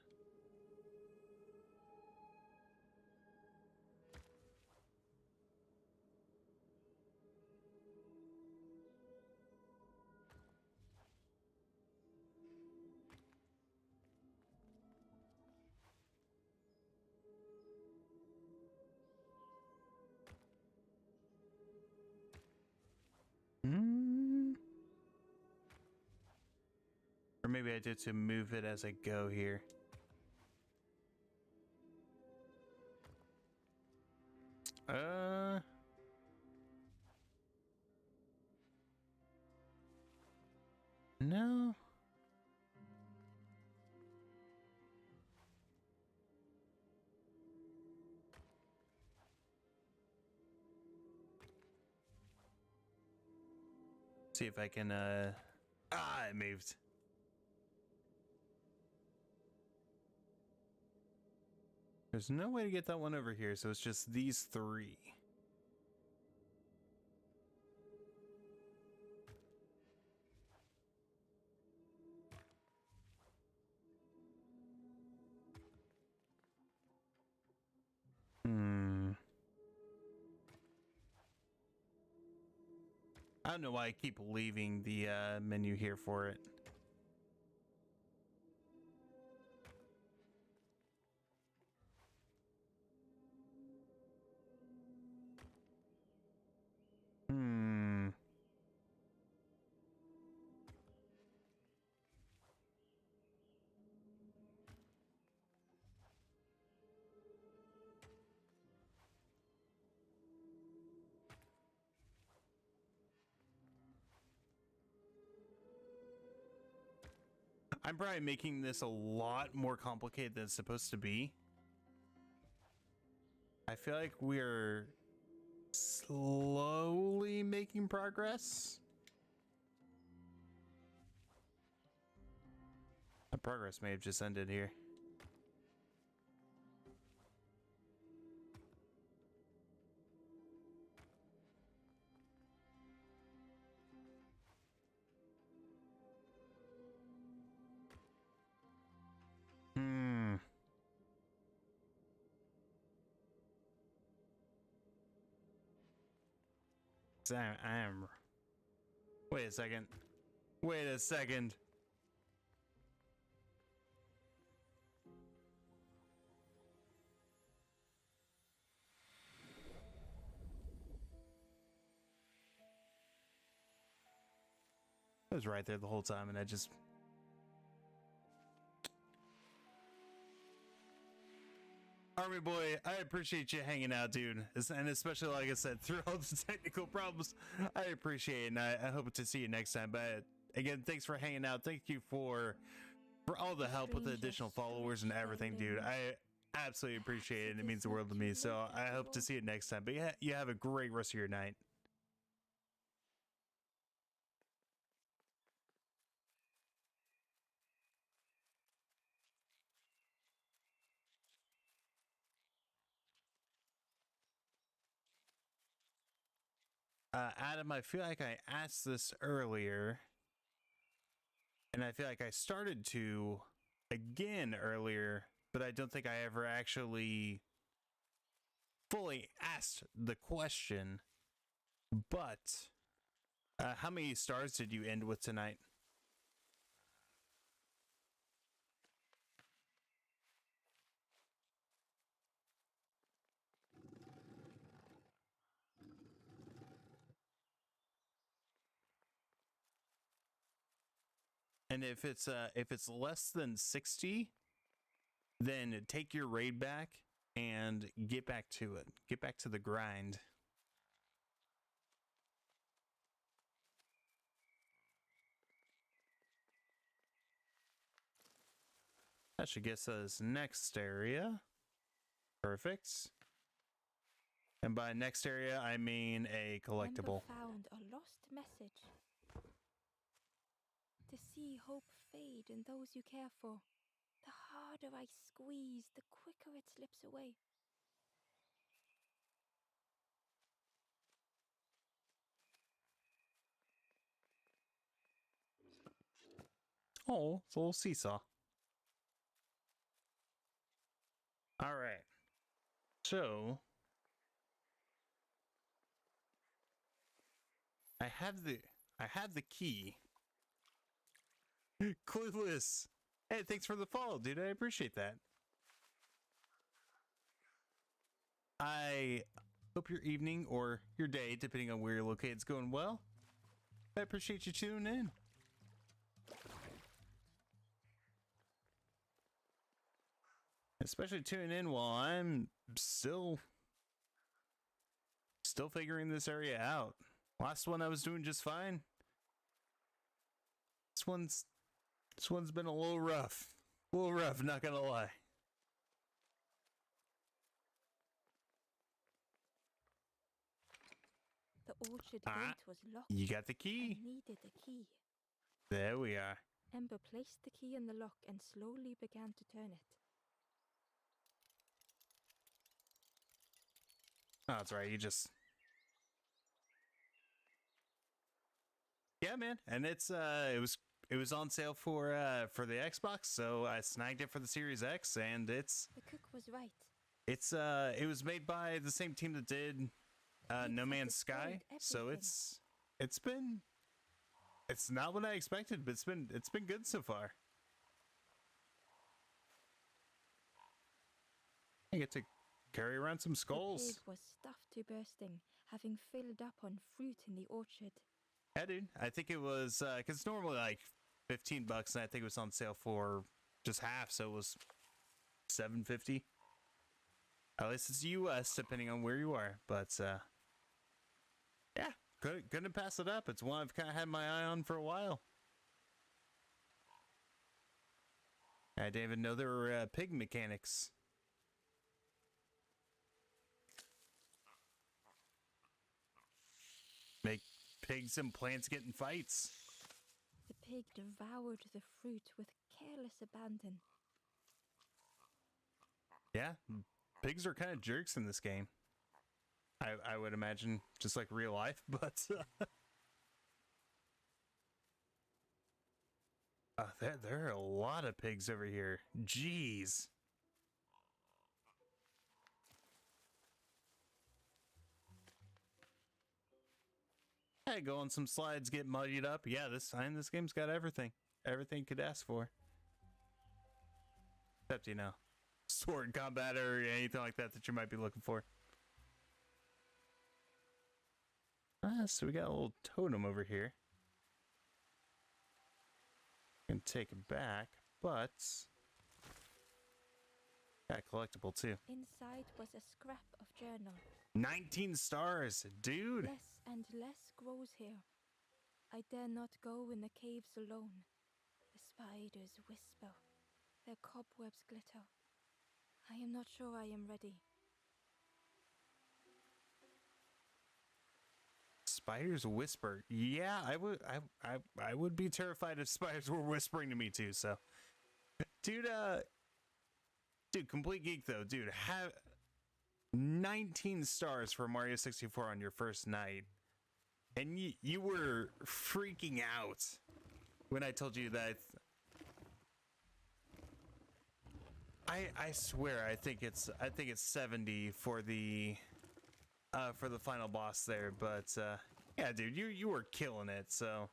Or maybe I did to move it as I go here. No. See if I can, it moved. There's no way to get that one over here, so it's just these three. I don't know why I keep leaving the menu here for it. I'm probably making this a lot more complicated than it's supposed to be. I feel like we're slowly making progress. My progress may have just ended here. I'm. Wait a second. Wait a second. I was right there the whole time, and I just. Army boy, I appreciate you hanging out, dude. And especially, like I said, through all the technical problems, I appreciate it, and I hope to see you next time. But again, thanks for hanging out. Thank you for all the help with the additional followers and everything, dude. I absolutely appreciate it, and it means the world to me. So I hope to see you next time. But yeah, you have a great rest of your night. Adam, I feel like I asked this earlier, and I feel like I started to again earlier, but I don't think I ever actually fully asked the question. But how many stars did you end with tonight? And if it's less than 60, then take your raid back and get back to it. Get back to the grind. That should get us next area. Perfect. And by next area, I mean a collectible. Ember found a lost message. To see hope fade in those you care for, the harder I squeeze, the quicker it slips away. Oh, it's a little seesaw. All right. So I have the key. Clueless. Hey, thanks for the follow, dude. I appreciate that. I hope your evening or your day, depending on where you're located, is going well. I appreciate you tuning in. Especially tuning in while I'm still figuring this area out. Last one I was doing just fine. This one's been a little rough. Not gonna lie. The orchard gate was locked. You got the key. I needed a key. There we are. Ember placed the key in the lock and slowly began to turn it. Oh, that's right. You just. Yeah, man. And it was on sale for the Xbox, so I snagged it for the Series X, and The cook was right. it was made by the same team that did No Man's Sky, so it's not what I expected, but it's been good so far. I get to carry around some skulls. The pig was stuffed to bursting, having filled up on fruit in the orchard. Yeah, dude. I think it was because it's normally like $15, and I think it was on sale for just half, so it was $7.50. At least it's US, depending on where you are. But yeah, couldn't pass it up. It's one I've kind of had my eye on for a while. I didn't even know there were pig mechanics. Make pigs and plants get in fights. The pig devoured the fruit with careless abandon. Yeah, pigs are kind of jerks in this game. I would imagine, just like real life, but there are a lot of pigs over here. Jeez. Hey, go on some slides, get muddied up. Yeah, this game's got everything. Everything you could ask for. Except, you know, sword combat or anything like that you might be looking for. So we got a little totem over here. Can take it back, but got a collectible too. Inside was a scrap of journal. 19 stars, dude. Less and less grows here. I dare not go in the caves alone. The spiders whisper. Their cobwebs glitter. I am not sure I am ready. Spiders whisper. Yeah, I would be terrified if spiders were whispering to me too, so. Dude, Complete Geek though, dude, have 19 stars for Mario 64 on your first night. And you were freaking out when I told you that. I swear I think it's 70 for the final boss there, but yeah, dude, you were killing it, so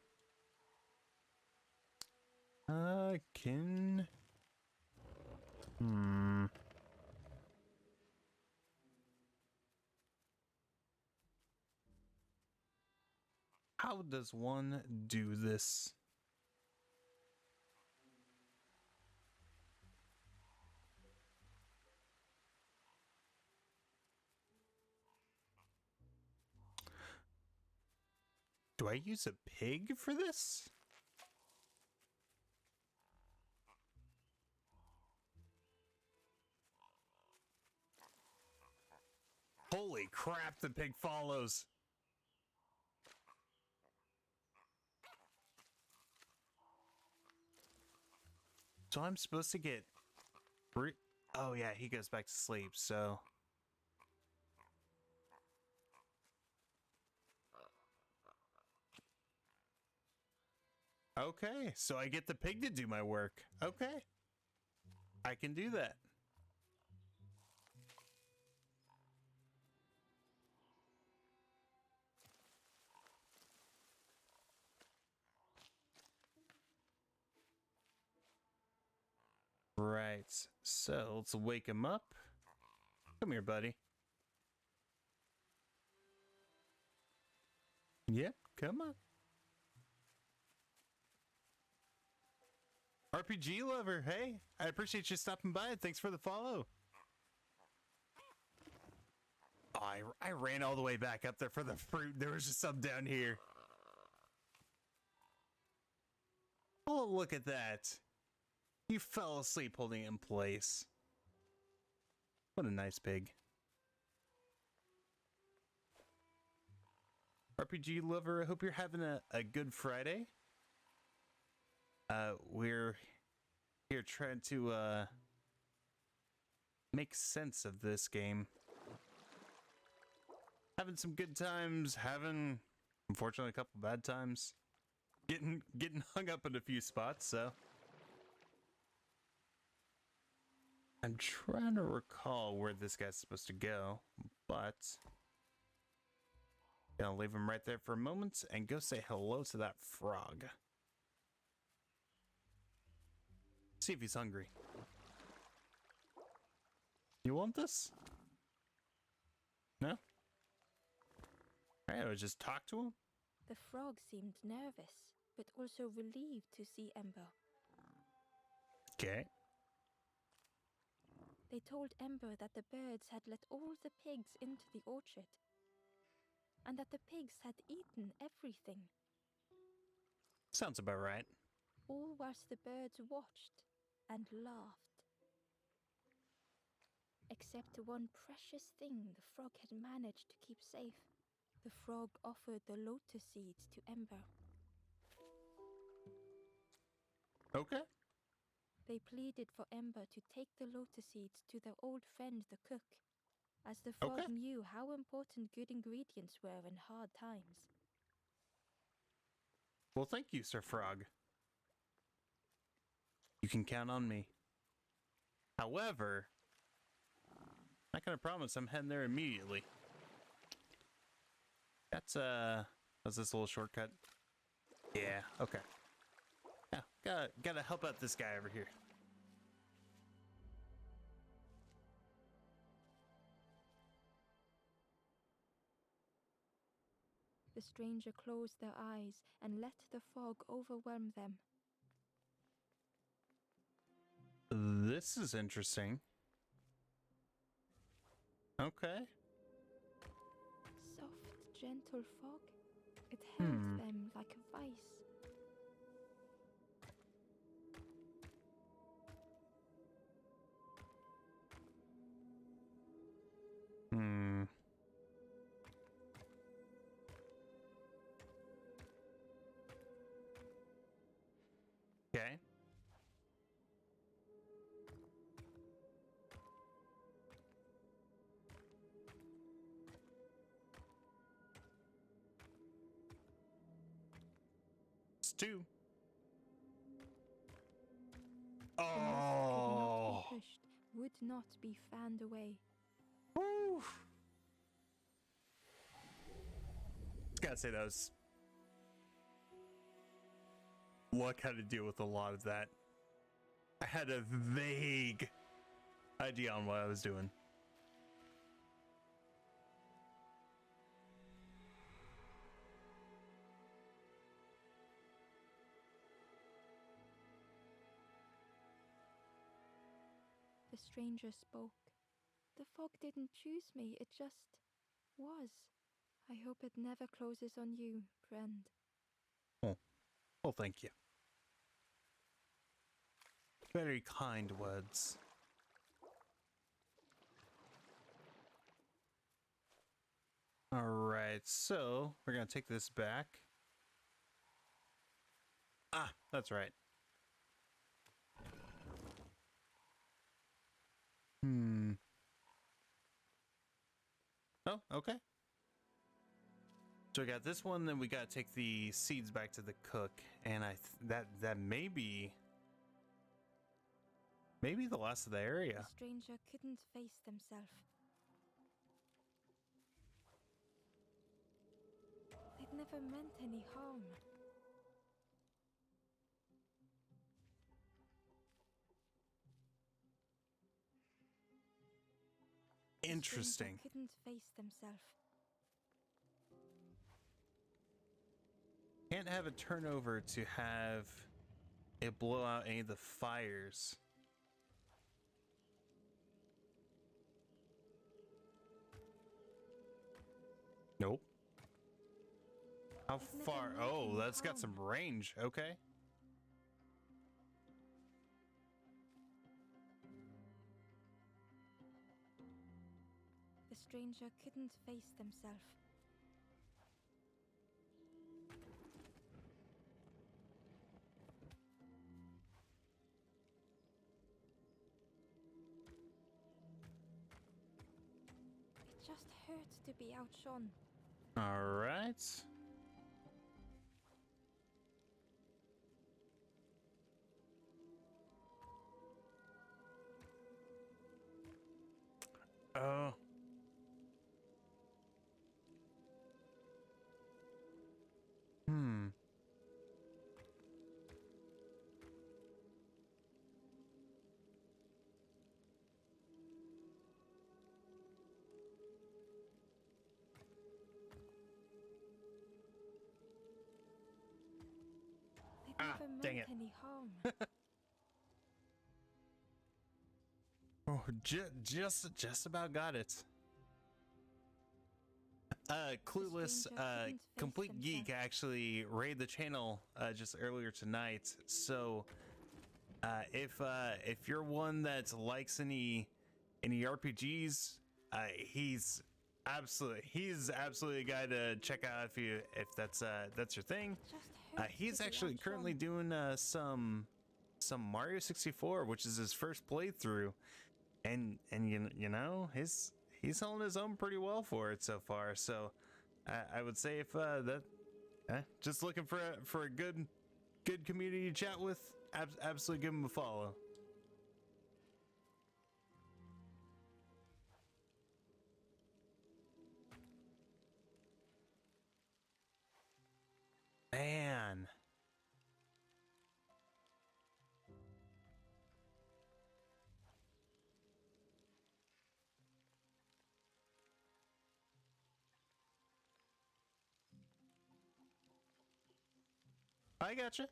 how does one do this? Do I use a pig for this? Holy crap, the pig follows. So I'm supposed to get... Oh yeah, he goes back to sleep, so... Okay, so I get the pig to do my work. Okay. I can do that. Right, so let's wake him up. Come here, buddy. Yep, come on. RPG lover, hey, I appreciate you stopping by. Thanks for the follow. Oh, I ran all the way back up there for the fruit. There was just some down here. Oh, look at that. You fell asleep holding it in place. What a nice pig. RPG lover, I hope you're having a good Friday. We're here trying to make sense of this game. having some good times, having, unfortunately, a couple bad times. Getting hung up in a few spots, so. I'm trying to recall where this guy's supposed to go, but gonna leave him right there for a moment and go say hello to that frog. See if he's hungry. You want this? No? Alright, I'll just talk to him. The frog seemed nervous, but also relieved to see Ember. Okay. They told Ember that the birds had let all the pigs into the orchard, and that the pigs had eaten everything. Sounds about right. All whilst the birds watched and laughed. Except one precious thing the frog had managed to keep safe. The frog offered the lotus seeds to Ember. Okay. They pleaded for Ember to take the lotus seeds to their old friend the cook, as the frog Okay. knew how important good ingredients were in hard times. Well, thank you, Sir Frog. You can count on me. However, I'm not gonna promise I'm heading there immediately. That's this little shortcut? Yeah, okay. Yeah, gotta help out this guy over here. The stranger closed their eyes and let the fog overwhelm them. This is interesting. Okay. Soft, gentle fog. It held them like a vice. Okay. Stew. The mist could Oh. not be pushed, would not be fanned away. Woo. Gotta say those. Luck had to deal with a lot of that. I had a vague idea on what I was doing. The stranger spoke. The fog didn't choose me, it just was. I hope it never closes on you, friend. Oh, well, thank you. Very kind words. All right, so we're gonna take this back. Ah, that's right. Oh, okay. So we got this one, then we gotta take the seeds back to the cook, and that may be the last of the area. The stranger couldn't face themselves. They'd never meant any harm. Interesting. The stranger couldn't face themselves. Can't have a turnover to have it blow out any of the fires. Nope. How I've never far? met Oh, any that's got harm. some range. Okay. The stranger couldn't face themselves. It just hurts to be outshone. All right. Oh. Hmm. They'd Ah, never dang meant it. any harm. Oh, just about got it. Clueless, stranger couldn't face Complete Geek themselves. actually raided the channel just earlier tonight. So, if you're one that likes any RPGs, he's absolutely a guy to check out if that's your thing. Just hurts He's to be actually currently outshone. doing some Mario 64, which is his first playthrough, and you know he's holding his own pretty well for it so far. So I would say if just looking for a good community to chat with, absolutely give him a follow. Man. I gotcha.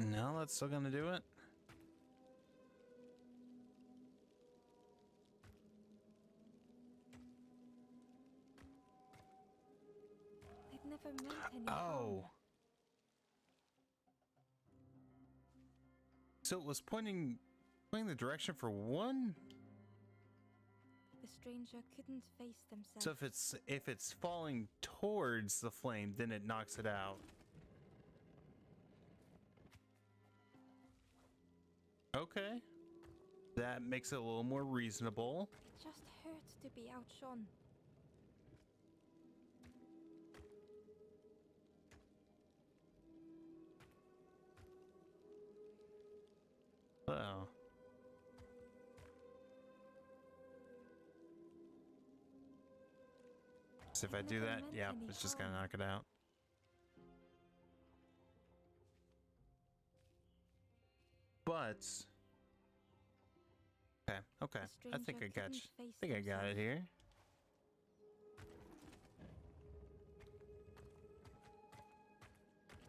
No, that's still gonna do it. They'd never meant any Oh. harm. So it was pointing the direction for one. The stranger couldn't face themselves. So if it's falling towards the flame, then it knocks it out. Okay. That makes it a little more reasonable. It just hurts to be outshone. Oh. So if I do that, yeah, it's just gonna knock it out. But okay. I think I got you. I think I got it here.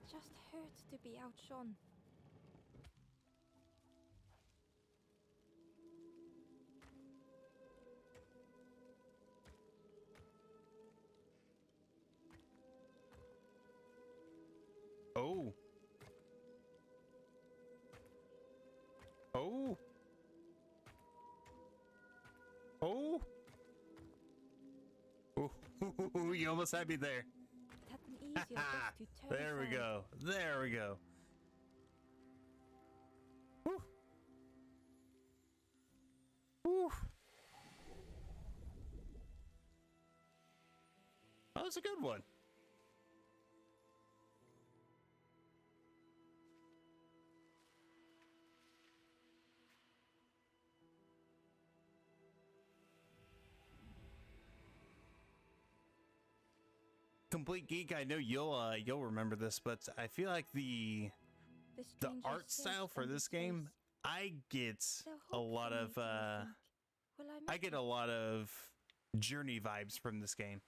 It just hurts to be outshone. Oh. Oh. Oh. Ooh, you almost had me there. It had been easier just to turn There we aside. go. There we go. Whew. Whew. That was a good one. Complete Geek, I know you'll remember this, but I feel like the stranger art says style for on his this game, face, I get "They'll a hope lot for of me, do you think? Will I I make get it?" a lot of Journey vibes from this game.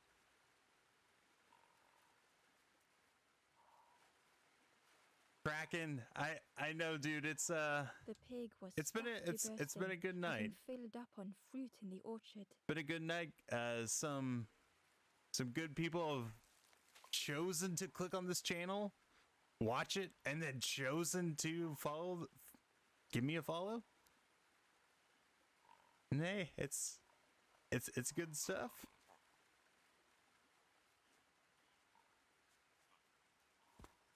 Kraken, I know, dude. It's The pig was it's been fast to been a good bursting, night. having filled up on fruit in the orchard. Been a good night. Some good people have chosen to click on this channel, watch it, and then chosen to follow. Give me a follow. And hey, it's good stuff.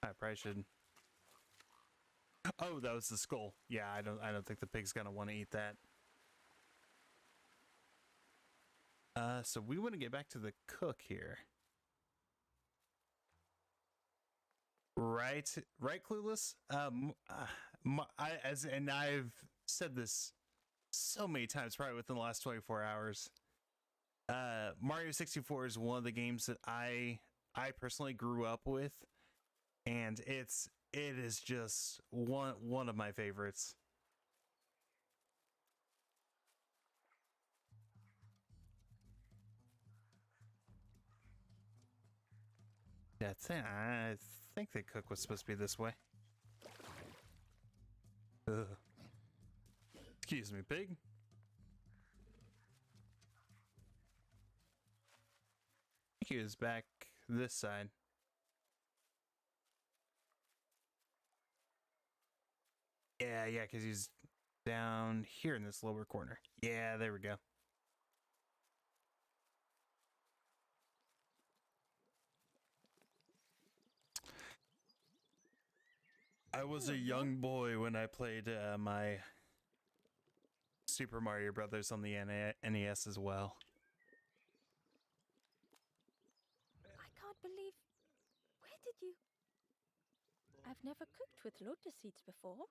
I probably should. Oh, that was the skull. Yeah, I don't think the pig's gonna want to eat that. So we want to get back to the cook here. Right, Clueless. And I've said this so many times, probably within the last 24 hours. Mario 64 is one of the games that I personally grew up with, and it is just one of my favorites. I think the cook was supposed to be this way. Ugh. Excuse me, pig. I think he was back this side. Yeah, because he's down here in this lower corner. Yeah, there we go. I was a young boy when I played my Super Mario Brothers on the NES as well. I can't believe... Where did you... I've never cooked with lotus seeds before.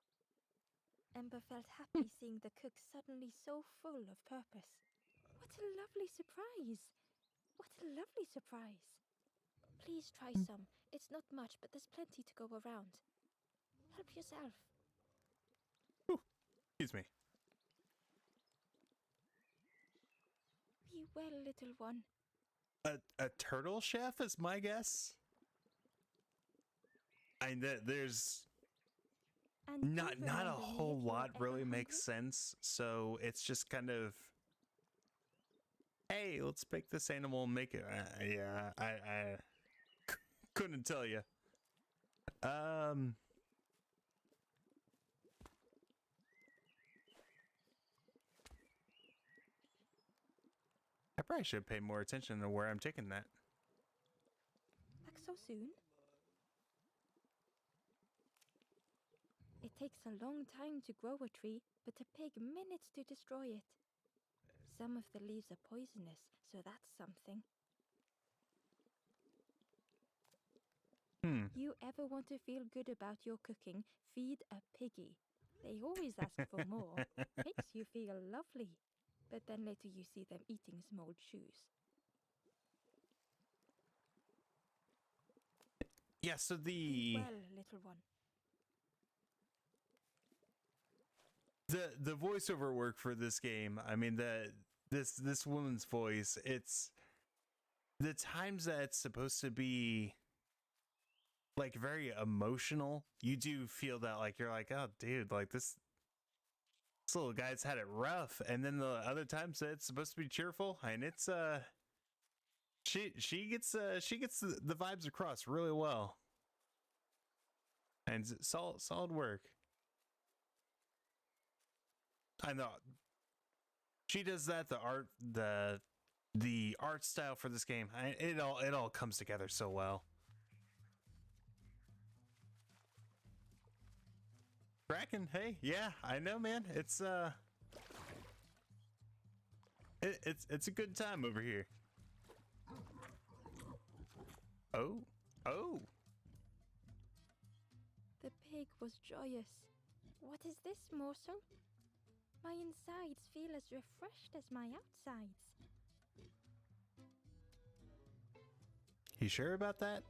Ember felt happy seeing the cook suddenly so full of purpose. What a lovely surprise! What a lovely surprise! Please try some. It's not much, but there's plenty to go around. Help yourself. Ooh, excuse me. Be well, little one. A turtle chef is my guess. There's not a whole lot really makes sense, so it's just kind of, hey, let's pick this animal and make it. Yeah, I couldn't tell you. I probably should pay more attention to where I'm taking that. Back so soon? It takes a long time to grow a tree, but a pig minutes to destroy it. Some of the leaves are poisonous, so that's something. You ever want to feel good about your cooking, feed a piggy. They always ask for more. Makes you feel lovely. But then later you see them eating small shoes. Yeah, so Well, little one. The voiceover work for this game, I mean, this woman's voice, it's the times that it's supposed to be like very emotional, you do feel that, like, you're like, oh dude, like this little guy's had it rough. And then the other times that it's supposed to be cheerful, and it's she gets the vibes across really well. And solid work. I know she does that. The art style for this game, it all comes together so well. Kraken, hey, yeah, I know, man. It's it's a good time over here. Oh. The pig was joyous. What is this, morsel? My insides feel as refreshed as my outsides. You sure about that?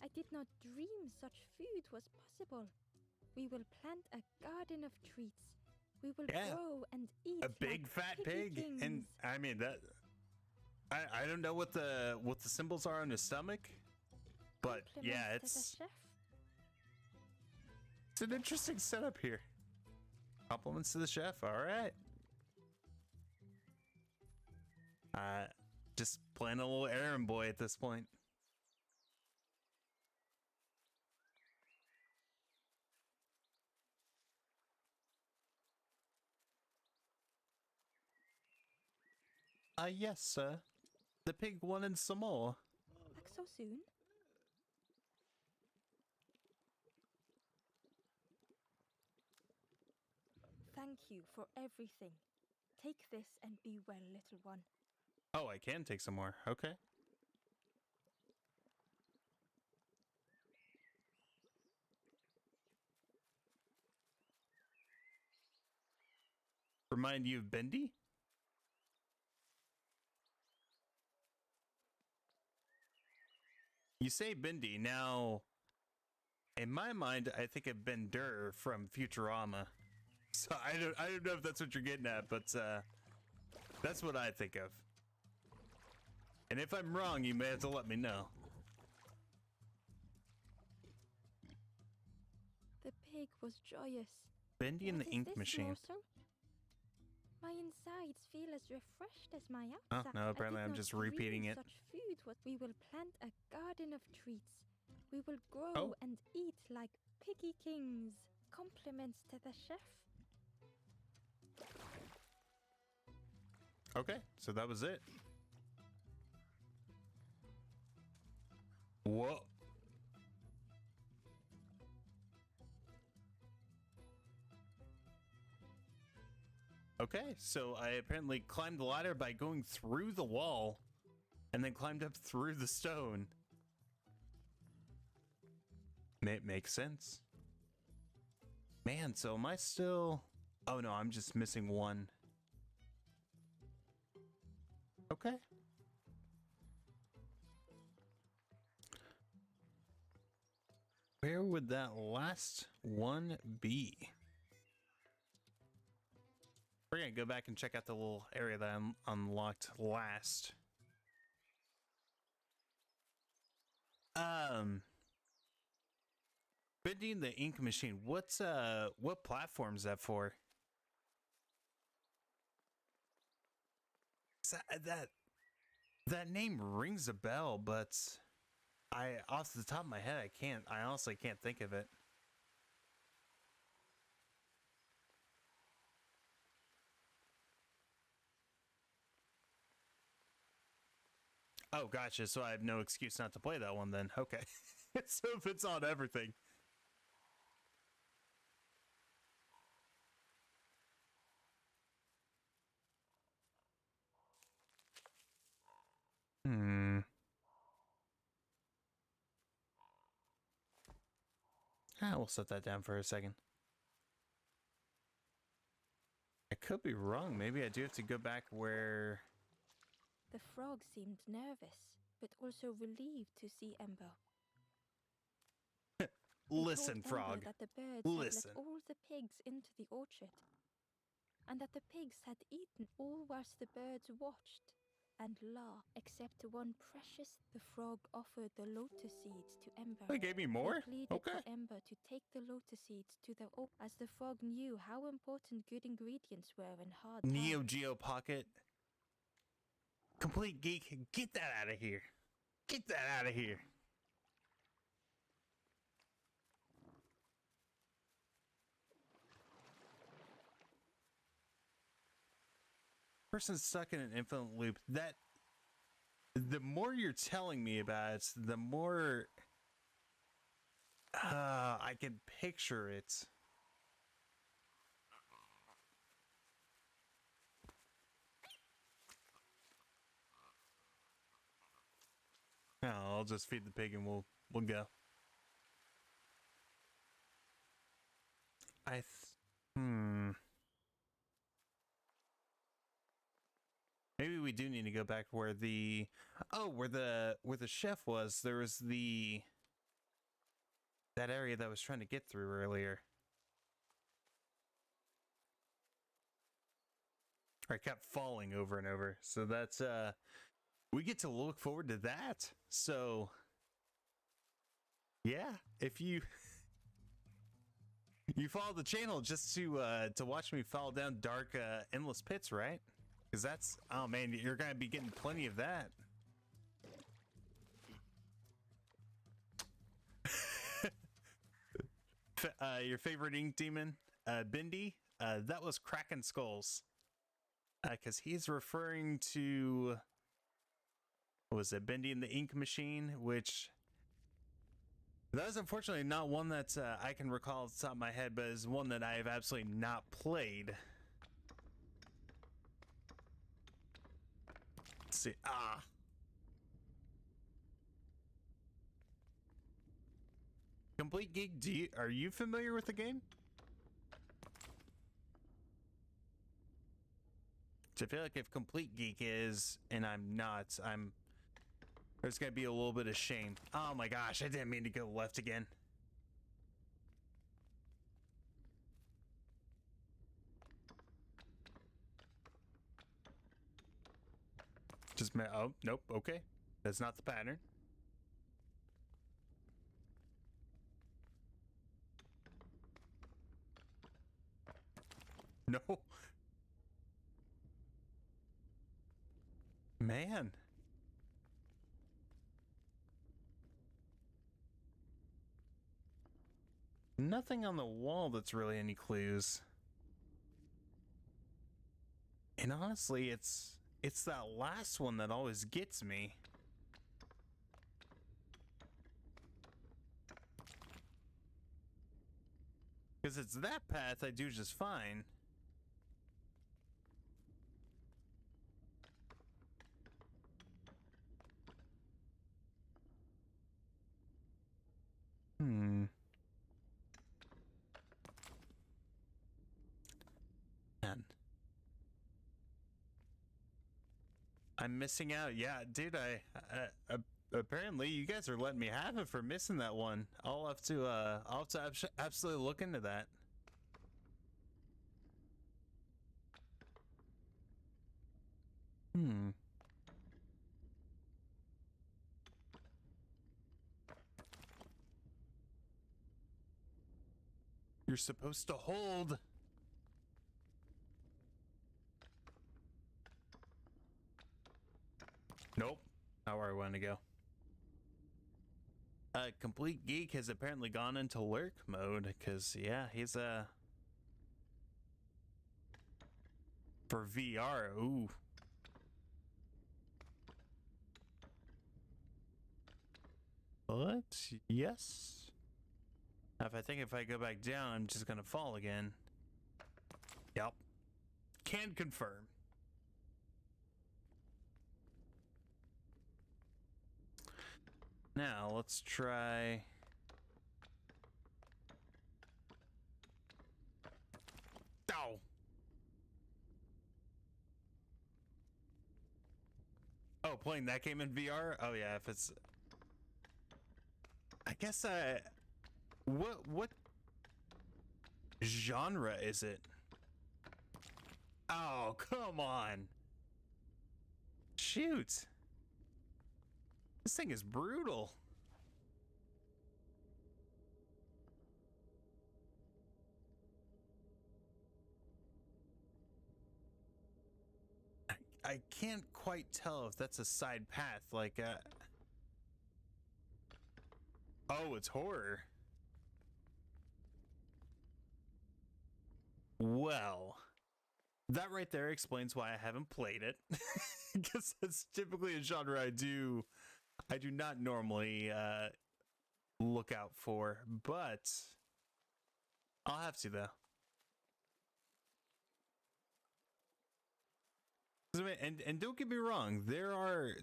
I did not dream such food was possible. We will plant a garden of treats. We will grow and eat a big like fat piggy pig. kings. And I mean that I don't know what the symbols are on his stomach, but yeah, it's an interesting setup here. Compliments to the chef. All right. Just playing a little errand boy at this point. Yes, sir. The pig wanted some more. Back so soon? Thank you for everything. Take this and be well, little one. Oh, I can take some more. Okay. Remind you of Bendy? You say Bendy. Now, in my mind, I think of Bender from Futurama. So I don't know if that's what you're getting at, but that's what I think of. And if I'm wrong, you may have to let me know. The pig was joyous. Bendy and the What is ink this, machine. morsel? My insides feel as refreshed as my Oh, outside. no, apparently I did I'm not just repeating dream it. Such food. What we will plant a garden of treats. We will grow Oh. and eat like piggy kings. Compliments to the chef. Okay, so that was it. Whoa. Okay, so I apparently climbed the ladder by going through the wall and then climbed up through the stone. Makes sense. Man, so am I still... Oh no, I'm just missing one. Okay. Where would that last one be? We're gonna go back and check out the little area that I unlocked last. Bending the ink machine. What platform is that for? That name rings a bell, but off the top of my head, I honestly can't think of it. Oh, gotcha. So I have no excuse not to play that one then. Okay. So if it's on everything. We'll set that down for a second. I could be wrong. Maybe I do have to go back where... The frog seemed nervous, but also relieved to see Ember. Listen, told Ember frog. that the birds Listen. had let all the pigs into the orchard, and that the pigs had eaten all whilst the birds watched and laughed, except one precious. The frog offered the lotus seeds to Ember. They gave me more? He pleaded Okay. for Ember to take the lotus seeds to the as the frog knew how important good ingredients were in hard times. Neo Geo Pocket. Complete geek. Get that out of here. Get that out of here. Person stuck in an infinite loop. That... The more you're telling me about it, the more... I can picture it. No, I'll just feed the pig and we'll go. Maybe we do need to go back where the where the chef was. There was that area that I was trying to get through earlier. I kept falling over and over. So that's we get to look forward to that. So yeah, if you follow the channel just to watch me fall down dark endless pits, right? Because that's, oh man, you're gonna be getting plenty of that. Your favorite ink demon, Bindi, that was cracking skulls. Because he's referring to, what was it, Bendy and the Ink Machine, which that is unfortunately not one that I can recall off the top of my head, but is one that I have absolutely not played. Let's see. Complete Geek, are you familiar with the game? So I feel like if Complete Geek is, and I'm not, there's gonna be a little bit of shame. Oh my gosh, I didn't mean to go left again. Oh, nope, okay. That's not the pattern. No. Man. Nothing on the wall that's really any clues. And honestly, it's that last one that always gets me. Because it's that path I do just fine. Man. I'm missing out. Yeah, dude, apparently you guys are letting me have it for missing that one. I'll have to absolutely look into that. You're supposed to hold. Nope. Not where I want to go. Complete Geek has apparently gone into lurk mode because, yeah, he's for VR. Ooh. But yes. If I go back down, I'm just gonna fall again. Yep. Can confirm. Now let's try. Oh. Oh, playing that game in VR? Oh yeah, if it's, I guess what genre is it? Oh, come on. Shoot. This thing is brutal. I can't quite tell if that's a side path, like oh, it's horror. Well, that right there explains why I haven't played it. Because that's typically a genre I do not normally look out for, but I'll have to though. And don't get me wrong, there are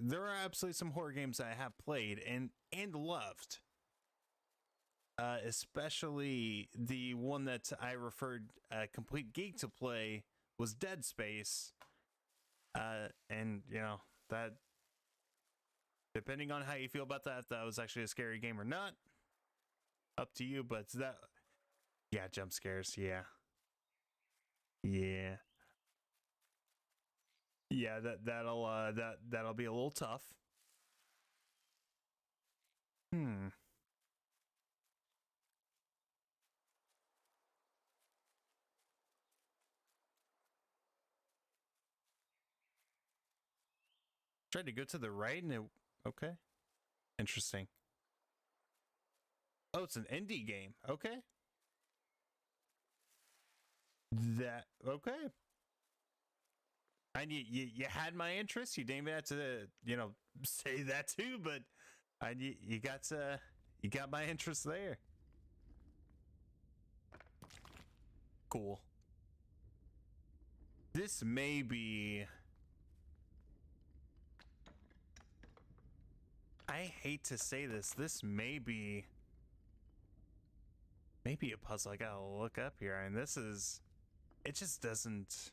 absolutely some horror games I have played and loved. Especially the one that I referred Complete Geek to play was Dead Space. And you know, that, depending on how you feel about that, if that was actually a scary game or not, up to you. But that, yeah, jump scares, yeah. That'll be a little tough. Tried to go to the right and it, okay. Interesting. Oh, it's an indie game. Okay. Okay. And you had my interest. You didn't even have to, say that too. But you got my interest there. Cool. This may be. I hate to say this. This may be. Maybe a puzzle I gotta look up here. And this is. It just doesn't.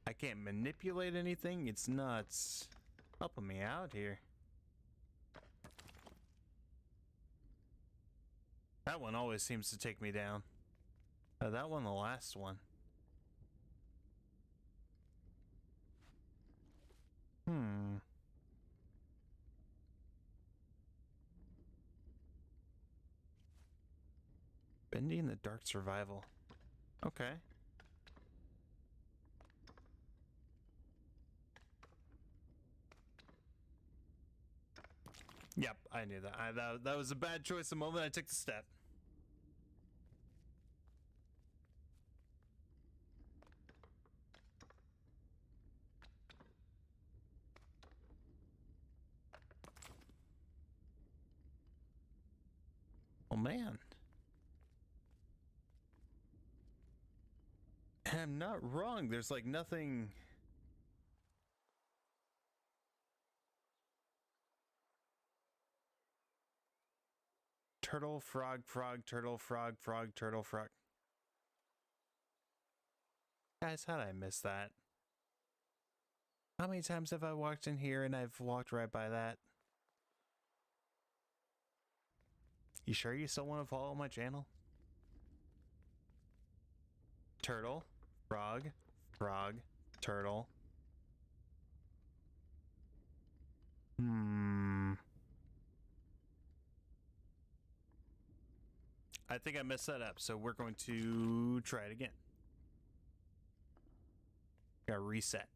I can't manipulate anything. It's not helping me out here. That one always seems to take me down. That one, the last one. Bendy in the Dark Survival. Okay. Yep, I knew that. That was a bad choice the moment I took the step. Oh man. I'm not wrong. There's like nothing. Turtle, frog, frog, turtle, frog, frog, turtle, frog. Guys, how did I miss that? How many times have I walked in here and I've walked right by that? You sure you still want to follow my channel? Turtle, frog, frog, turtle. I think I messed that up, so we're going to try it again. Gotta reset.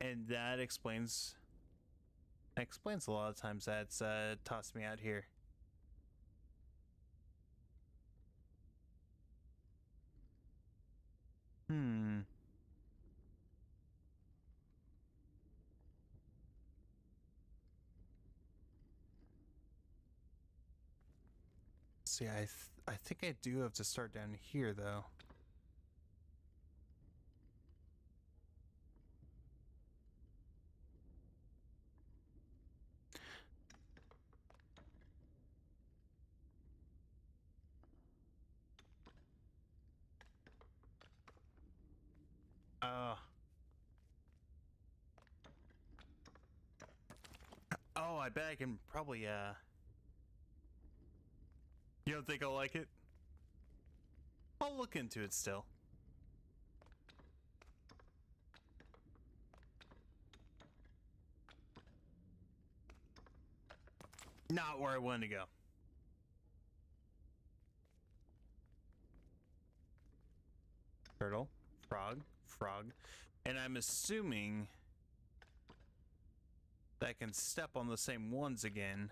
And that explains a lot of times that's tossed me out here. See, I think I do have to start down here though. Oh, I bet I can probably You don't think I'll like it? I'll look into it still. Not where I wanted to go. Turtle, frog, frog. And I'm assuming that I can step on the same ones again.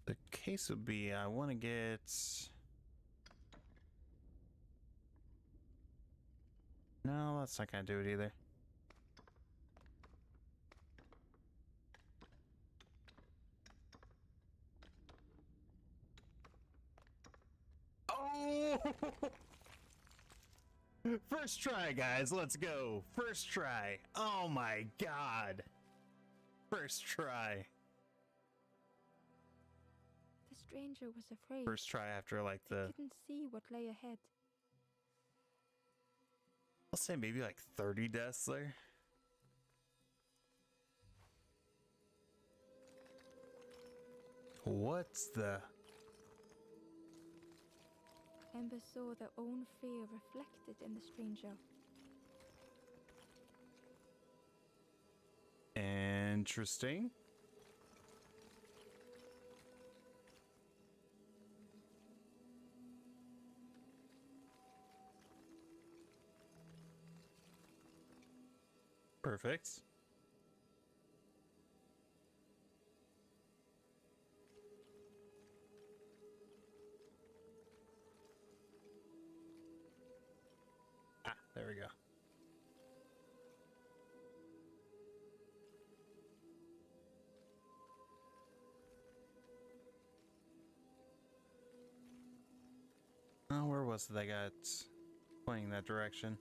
The case would be I want to get... No, that's not going to do it either. Oh! First try, guys. Let's go. First try. Oh my god. First try. The stranger was afraid. First try after like the... He couldn't see what lay ahead. I'll say maybe like 30 deaths there. What's the... Ember saw their own fear reflected in the stranger. Interesting. Perfect. Ah, there we go. Oh, where was it that got pointing that direction?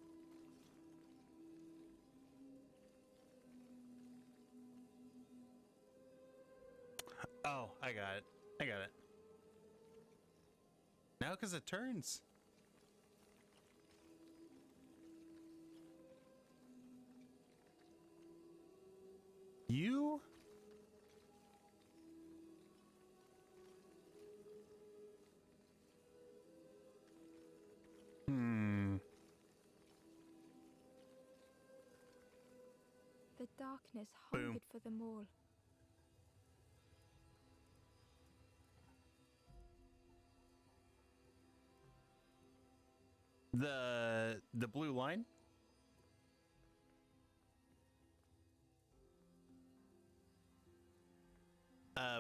Oh, I got it. I got it. Now, because it turns. You? The darkness Boom. hungered for them all. The blue line?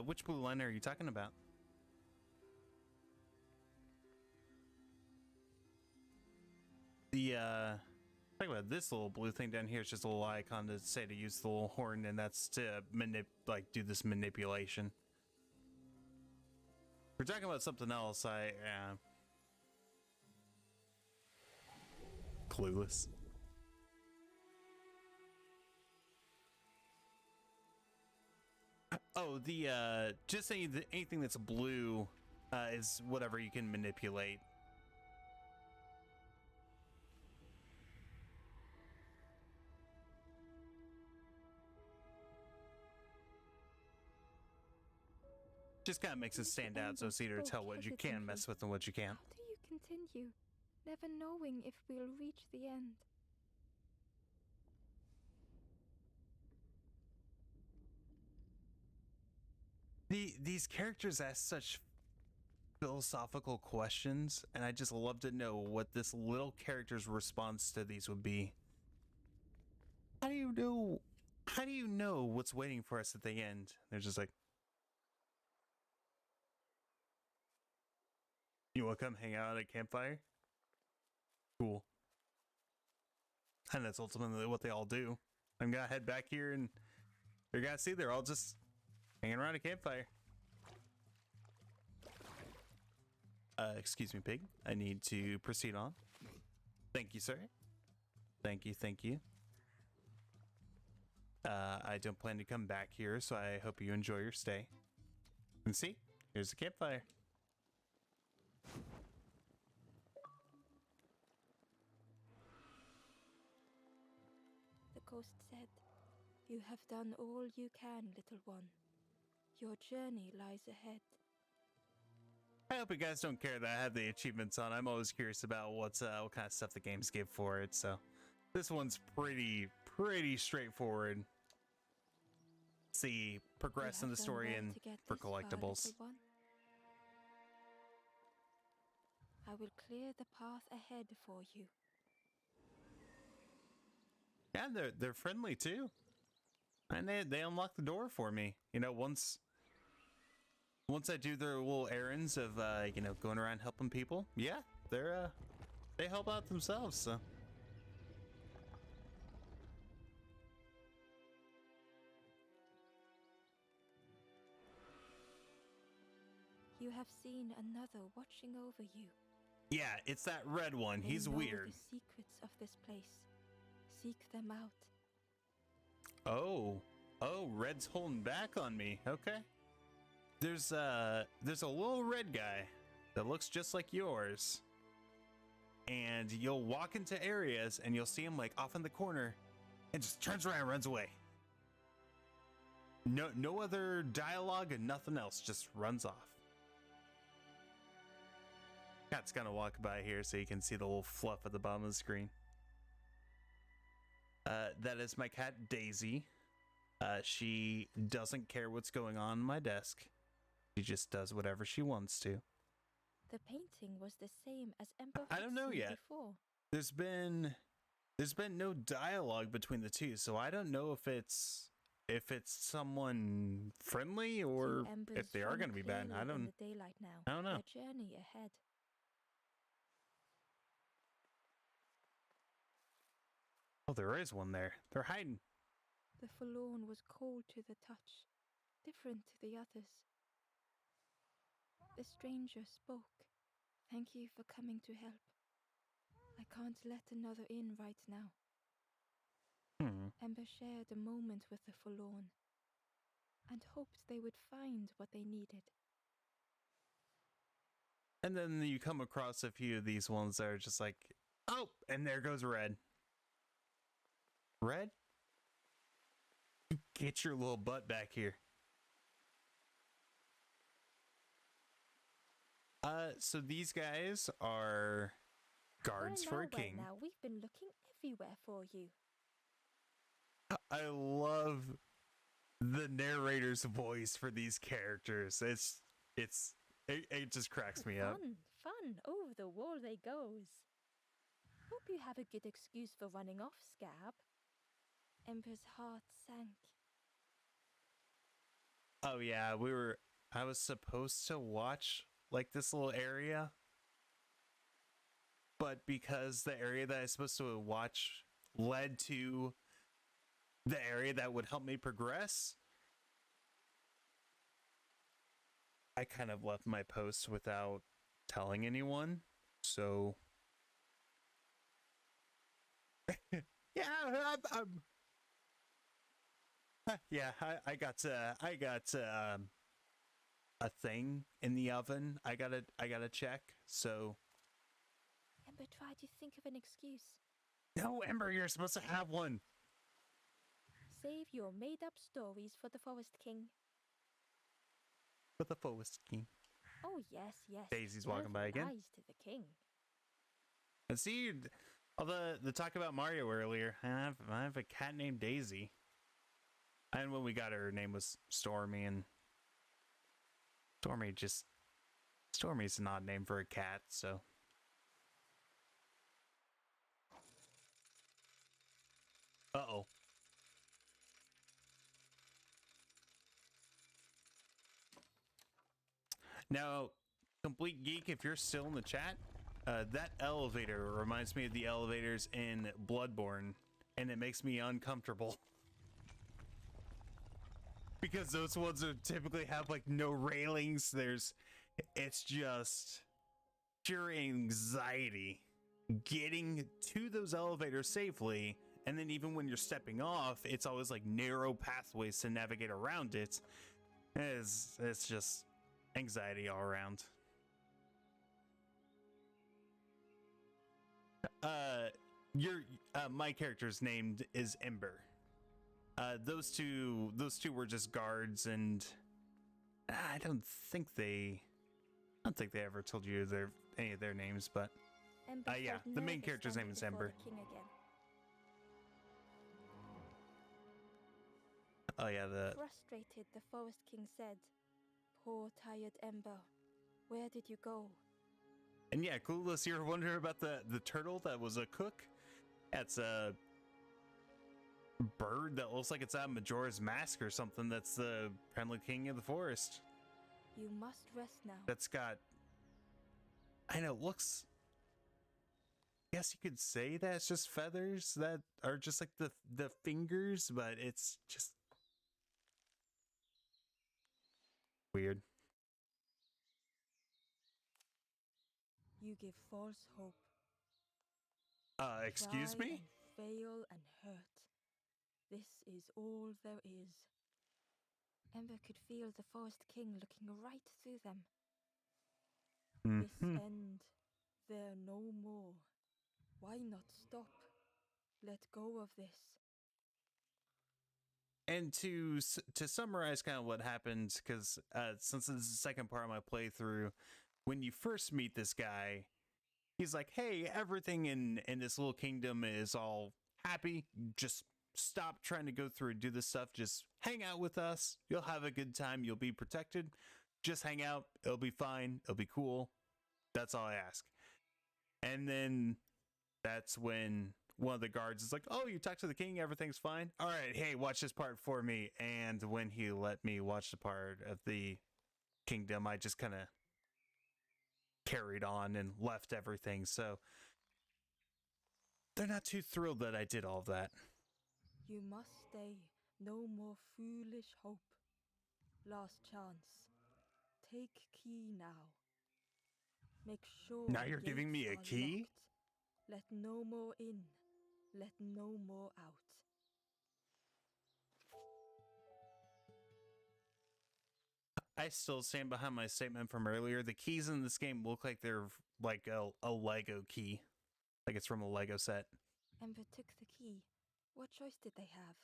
Which blue line are you talking about? The talk about this little blue thing down here is just a little icon to say to use the little horn, and that's to do this manipulation. We're talking about something else. Clueless. Oh, the just saying that anything that's blue is whatever you can manipulate. Just kind of makes it stand out, so it's easier to tell what you can mess with and what you can't. How do you continue, never knowing if we'll reach the end? These characters ask such philosophical questions, and I just love to know what this little character's response to these would be. How do you know? How do you know what's waiting for us at the end? They're just like, you want to come hang out at a campfire? Cool. And that's ultimately what they all do. I'm gonna head back here, and you're gonna see they're all just hanging around a campfire. Excuse me, pig. I need to proceed on. Thank you, sir. Thank you, thank you. I don't plan to come back here, so I hope you enjoy your stay. And see, here's the campfire. The ghost said, "You have done all you can, little one. Your journey lies ahead." I hope you guys don't care that I have the achievements on. I'm always curious about what kind of stuff the games give for it. So this one's pretty straightforward. See, progress in the story and for collectibles. I will clear the path ahead for you. Yeah, they're friendly too, and they unlock the door for me. You know, once I do their little errands of going around helping people. Yeah, they help out themselves. So. You have seen another watching over you. Yeah, it's that red one. They He's know weird. The secrets of this place. Seek them out. Oh, Red's holding back on me. Okay. There's a little red guy that looks just like yours. And you'll walk into areas and you'll see him like off in the corner and just turns around and runs away. No other dialogue and nothing else, just runs off. Cat's gonna walk by here so you can see the little fluff at the bottom of the screen. That is my cat Daisy. She doesn't care what's going on my desk. She just does whatever she wants to. The painting was the same as Emperor I don't know yet. Before. There's been there's been no dialogue between the two, so I don't know if it's someone friendly or if they are going to be bad. I don't know. Their journey ahead. Oh, there is one there. They're hiding. The forlorn was cold to the touch, different to the others. The stranger spoke. Thank you for coming to help. I can't let another in right now. Ember shared a moment with the forlorn and hoped they would find what they needed. And then you come across a few of these ones that are just like, oh, and there goes Red. Red? Get your little butt back here. So these guys are guards for a king. Now we've been looking everywhere for you. I love the narrator's voice for these characters. It just cracks me up. Fun, over the wall they goes. Hope you have a good excuse for running off, Scab. Ember's heart sank. Oh yeah, I was supposed to watch like this little area, but because the area that I was supposed to watch led to the area that would help me progress, I kind of left my post without telling anyone. So yeah, I got a thing in the oven. I gotta check. So Ember tried to think of an excuse. no, Ember, you're supposed to have one. Save your made-up stories for the Forest King. For the Forest King. Oh yes. Daisy's walking by again. Lies to the king. And see, all the talk about Mario earlier. I have a cat named Daisy. And when we got her name was Stormy, and Stormy's an odd name for a cat, so. Uh-oh. Now, Complete Geek, if you're still in the chat, that elevator reminds me of the elevators in Bloodborne, and it makes me uncomfortable. Because those ones are typically have like no railings. It's just pure anxiety getting to those elevators safely, and then even when you're stepping off, it's always like narrow pathways to navigate around it. It's just anxiety all around. My character's named is Ember. Those two were just guards, and I don't think they ever told you any of their names, but yeah, the main character's name is Ember. Oh yeah, Frustrated, the Forest King said, "Poor tired Ember, where did you go?" And yeah, Clueless, you're wondering about the turtle that was a cook? That's a bird that looks like it's out of Majora's Mask or something. That's the friendly king of the forest. You must rest now. That's got, I know, looks, I guess you could say that it's just feathers that are just like the fingers, but it's just weird. You give false hope. Excuse Try me? and fail and hurt. This is all there is. Ember could feel the Forest King looking right through them. This end, there no more. Why not stop? Let go of this. And to summarize kind of what happened, because since this is the second part of my playthrough, when you first meet this guy, he's like, hey, everything in this little kingdom is all happy. Just stop trying to go through and do this stuff. Just hang out with us. You'll have a good time. You'll be protected. Just hang out. It'll be fine. It'll be cool. That's all I ask. And then that's when one of the guards is like, "Oh, you talked to the king, everything's fine. All right, hey, watch this part for me." And when he let me watch the part of the kingdom, I just kind of carried on and left everything. So they're not too thrilled that I did all of that. You must stay. No more foolish hope. Last chance. Take key now. Make sure Now the you're giving me a gates are key? locked. Let no more in. Let no more out. I still stand behind my statement from earlier. The keys in this game look like they're like a Lego key. Like it's from a Lego set. Ember took the key. What choice did they have?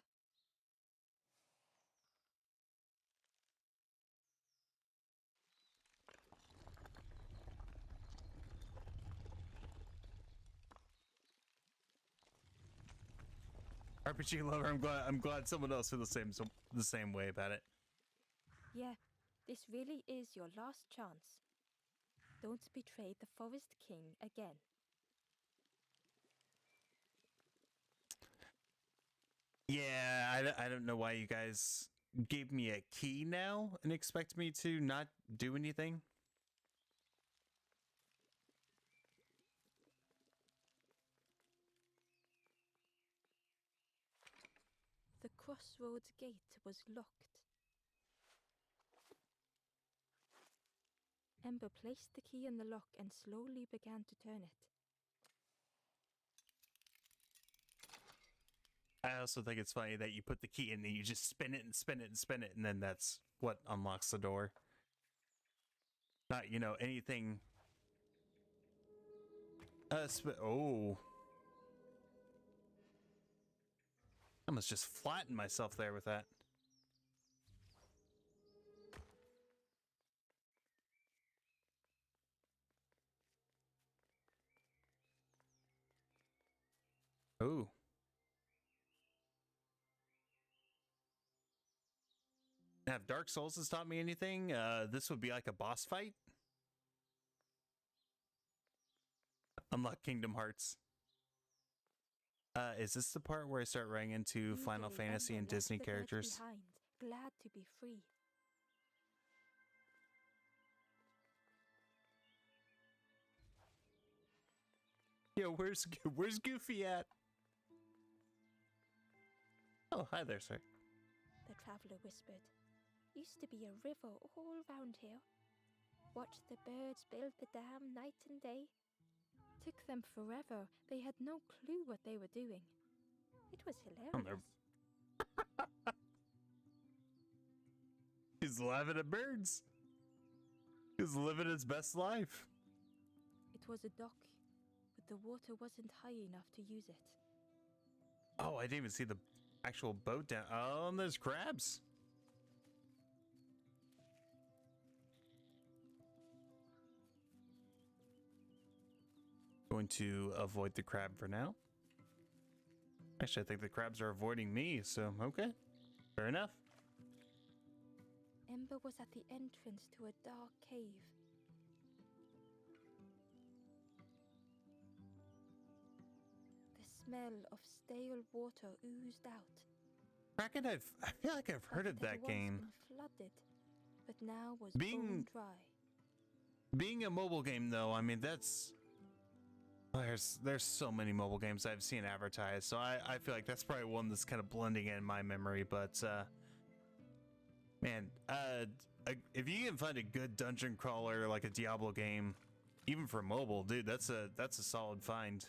RPG lover, I'm glad someone else feels the same way about it. Yeah, this really is your last chance. Don't betray the Forest King again. Yeah, I don't know why you guys gave me a key now and expect me to not do anything. The crossroads gate was locked. Ember placed the key in the lock and slowly began to turn it. I also think it's funny that you put the key in and you just spin it and spin it and spin it, and then that's what unlocks the door. Not, you know, anything. Oh. I almost just flattened myself there with that. Oh. Now, if Dark Souls has taught me anything, this would be like a boss fight. Unlock Kingdom Hearts. Is this the part where I start running into Final Easily, Fantasy Ember and left Disney the bed characters? behind, glad to be free. Yo, where's Goofy at? Oh, hi there, sir. The traveller whispered. Used to be a river all round here. Watched the birds build the dam night and day. Took them forever. They had no clue what they were doing. It was hilarious. He's laughing at birds. He's living his best life. It was a dock, but the water wasn't high enough to use it. Oh, I didn't even see the actual boat down. Oh, and there's crabs. Going to avoid the crab for now. Actually, I think the crabs are avoiding me, so okay. Fair enough. Ember was at the entrance to a dark cave. The smell of stale water oozed out. Kraken, I feel like I've heard of that game. Been flooded, but now was Being bone dry. Being a mobile game, though, I mean that's there's so many mobile games I've seen advertised, so I feel like that's probably one that's kind of blending in my memory. But man, if you can find a good dungeon crawler like a Diablo game, even for mobile, dude, that's a solid find.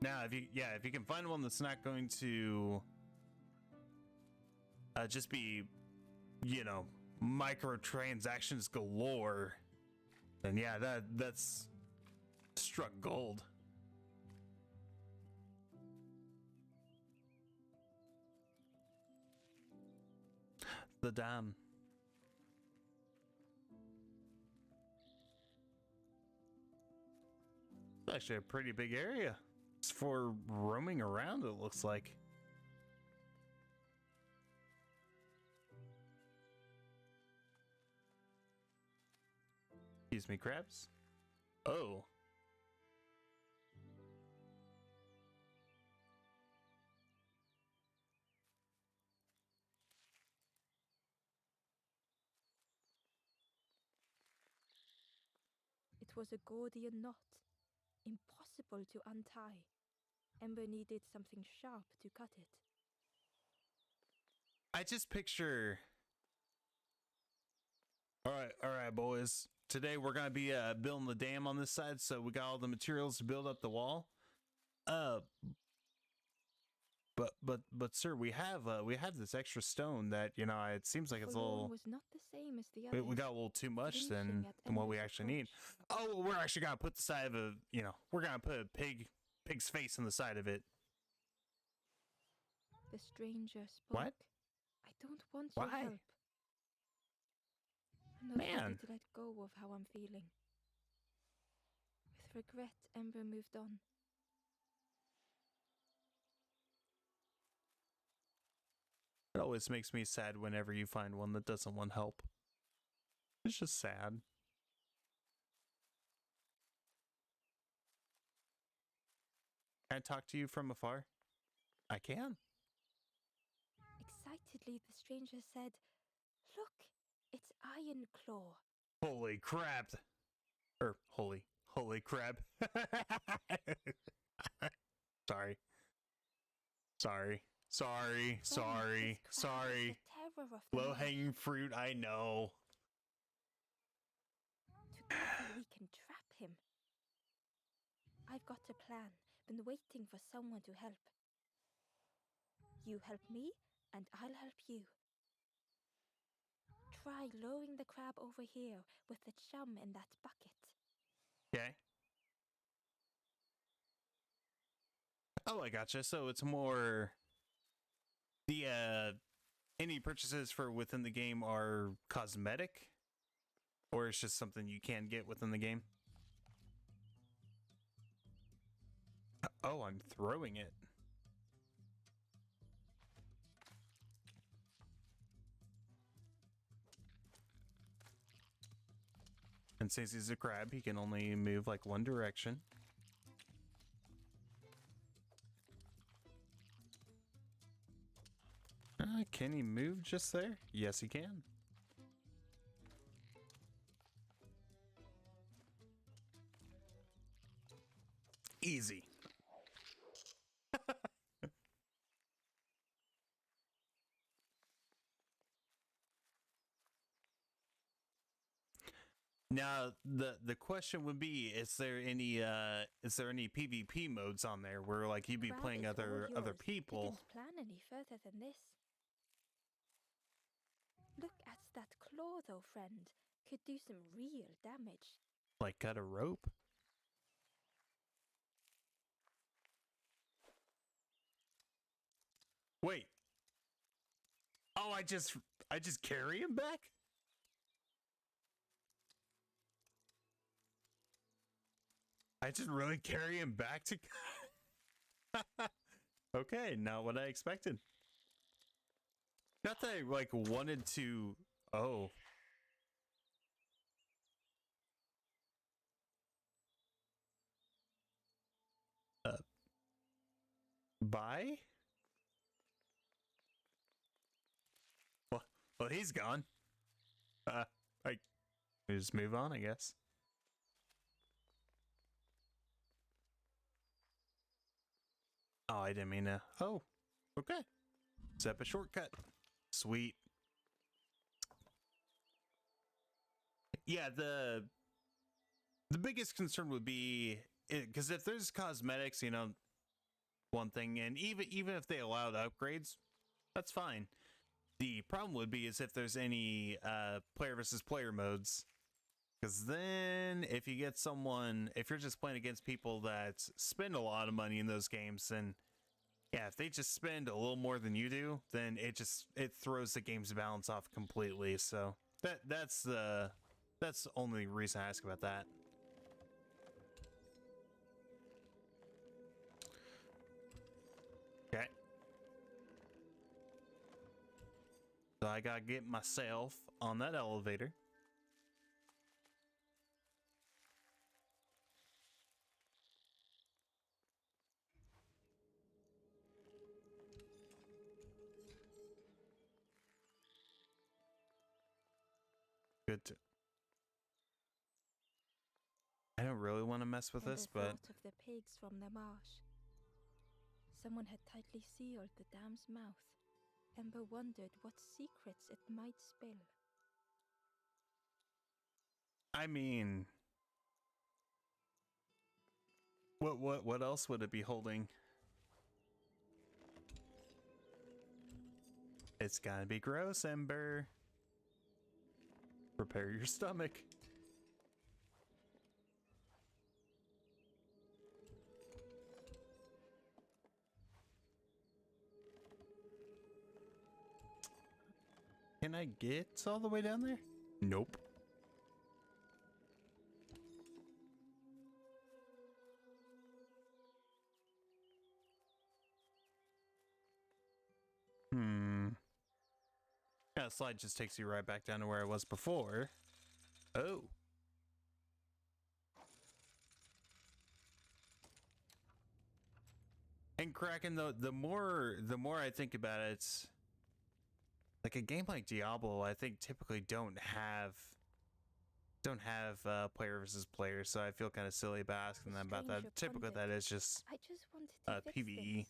Now, if you can find one that's not going to just be, you know, microtransactions galore, then yeah, that's struck gold. The dam. It's actually a pretty big area. It's for roaming around, it looks like. Excuse me, crabs. Oh. was a Gordian knot, impossible to untie. Ember needed something sharp to cut it. I just picture. All right, boys. Today we're gonna be building the dam on this side, so we got all the materials to build up the wall. But sir, we have this extra stone that, you know, it seems like it's a little. Was not the same as the others. We got a little too much than what we actually need. approach. Oh, well, we're actually gonna put the side of a, you know, we're gonna put a pig's face on the side of it. The stranger spoke. What? I don't want Why? your help. I'm not Man. ready to let go of how I'm feeling. With regret, Ember moved on. It always makes me sad whenever you find one that doesn't want help. It's just sad. Can I talk to you from afar? I can. Excitedly, the stranger said, "Look, it's Iron Claw." Holy crap. Holy crap. Sorry. Then his cry was the terror of the Low marsh. hanging fruit, I know. Together we can trap him. I've got a plan. Been waiting for someone to help. You help me, and I'll help you. Try lowering the crab over here with the chum in that bucket. Okay. Oh, I gotcha. So it's more the any purchases for within the game are cosmetic, or it's just something you can get within the game. Oh, I'm throwing it. And since he's a crab, he can only move like one direction. Can he move just there? Yes, he can. Easy. Now the question would be, is there any PvP modes on there where like you'd be Crab playing is other all yours. people? Didn't plan any further than this. Look at that claw though, friend. Could do some real damage. Like cut a rope? Wait. Oh, I just carry him back? I just really carry him back to. Okay, not what I expected. Not that I like wanted to. Oh. Bye? Well, he's gone. I just move on, I guess. Oh, I didn't mean to. Oh, okay. Step a shortcut. Sweet. Yeah, the biggest concern would be because if there's cosmetics, you know, one thing, and even if they allowed upgrades, that's fine. The problem would be is if there's any player versus player modes, because then if you get someone, if you're just playing against people that spend a lot of money in those games, then yeah, if they just spend a little more than you do, then it throws the game's balance off completely. So that's the only reason I ask about that. Okay. So I gotta get myself on that elevator. Good. I don't really want to mess with And this, the but thought of the pigs from the marsh. Someone had tightly sealed the dam's mouth. Ember wondered what secrets it might spill. I mean, what else would it be holding? It's gotta be gross, Ember. Prepare your stomach. Can I get all the way down there? Nope. That slide just takes you right back down to where I was before. Oh. And Kraken, the more I think about it, it's like a game like Diablo, I think typically don't have player versus player, so I feel kind of silly about asking them about that. Typically that is just I just wanted to fix PvE. things.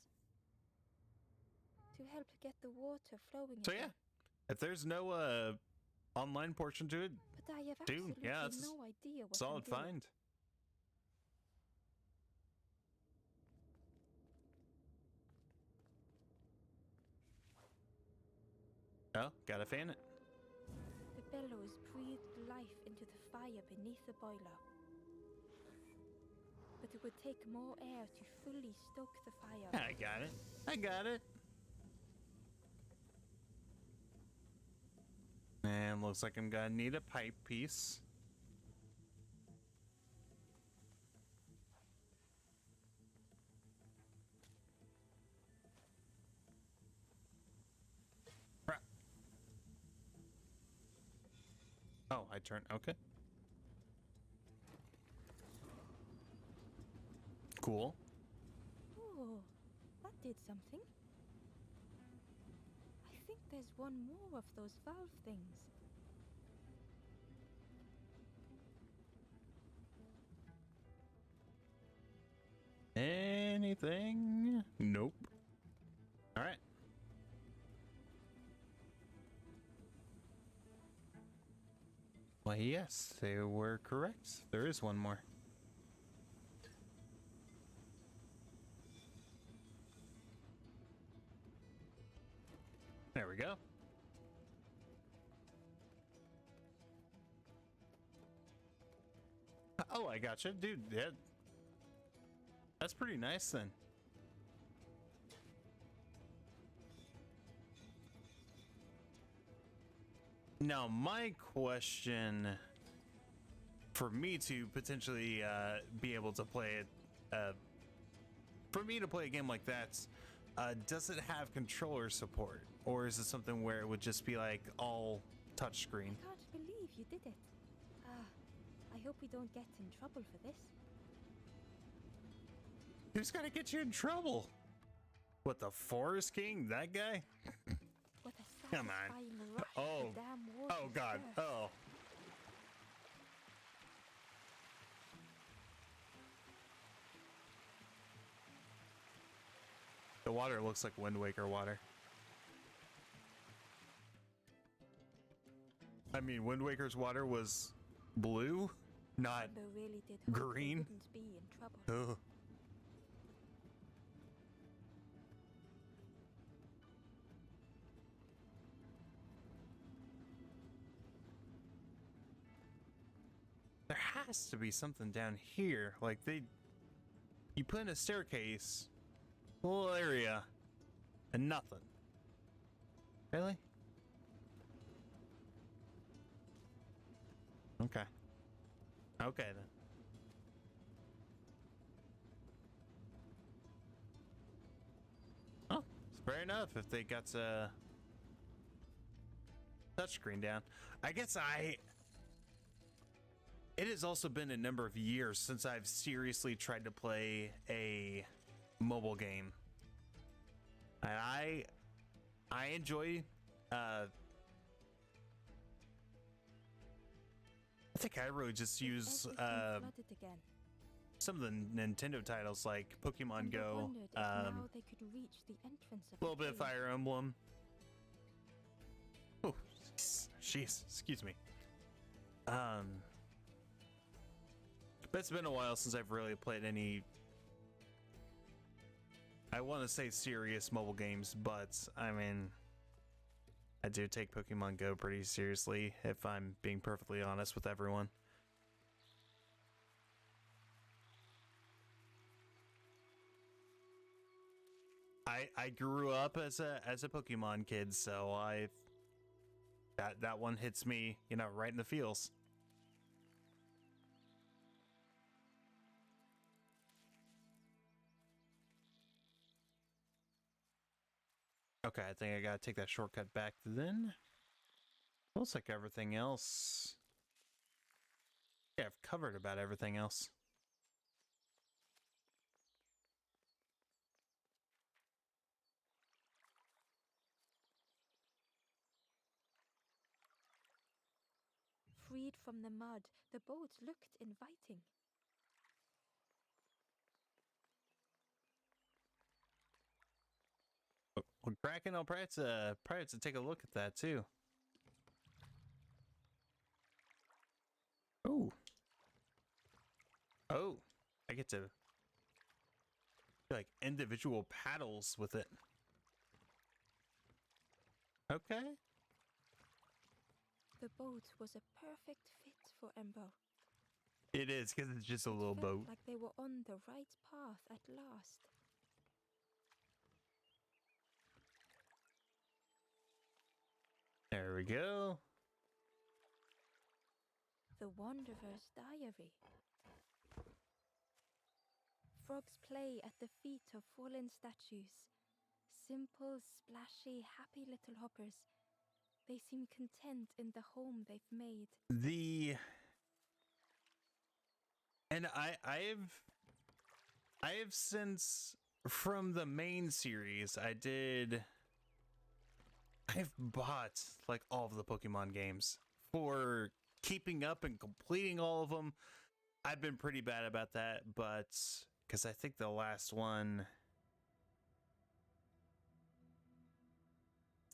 To help get the water flowing So again. yeah, if there's no online portion to it, But I have dude, absolutely yeah, that's no idea what solid I'm doing. find. Oh, gotta fan it. The bellows breathed life into the fire beneath the boiler. But it would take more air to fully stoke the fire. I got it. I got it. And looks like I'm gonna need a pipe piece. Crap. Oh, I turned. Okay. Cool. Oh, that did something. I think there's one more of those valve things. Anything? Nope. All right. Well, yes, they were correct. There is one more. There we go. Oh, I gotcha, dude. Yeah, that's pretty nice then. Now, my question for me to potentially be able to play it, for me to play a game like that, does it have controller support, or is it something where it would just be like all touchscreen? I can't believe you did it. I hope we don't get in trouble for this. Who's gonna get you in trouble? What, the Forest King? That guy? What a Come on. satisfying rush Oh. of damn water. Oh god. first. Oh. The water looks like Wind Waker water. I mean, Wind Waker's water was blue, not Amber really did hope green. they wouldn't be in trouble. Ugh. There has to be something down here. Like you put in a staircase, little area, and nothing. Really? Okay. Okay then. Oh, fair enough if they got a touchscreen down. I guess it has also been a number of years since I've seriously tried to play a mobile game. And I enjoy I think I really just use Everything flooded again. some of the Nintendo titles like Pokemon And I Go, wondered if now they could reach the entrance of a little the bit of cave. Fire Emblem. Oh, jeez, excuse me. But it's been a while since I've really played any, I want to say serious mobile games, but I mean, I do take Pokemon Go pretty seriously, if I'm being perfectly honest with everyone. I grew up as a Pokemon kid, so that one hits me, you know, right in the feels. Okay, I think I gotta take that shortcut back then. Looks like everything else. Yeah, I've covered about everything else. Freed from the mud, the boat looked inviting. Well, Kraken, I'll probably have to take a look at that too. Oh. Oh, I get to like individual paddles with it. Okay. The boat was a perfect fit for Ember. It is, because it's just a little It boat. felt like they were on the right path at last. There we go. The Wanderer's Diary. Frogs play at the feet of fallen statues. Simple, splashy, happy little hoppers. They seem content in the home they've made. And I have since, from the main series, I've bought like all of the Pokemon games. For keeping up and completing all of them, I've been pretty bad about that, but because I think the last one,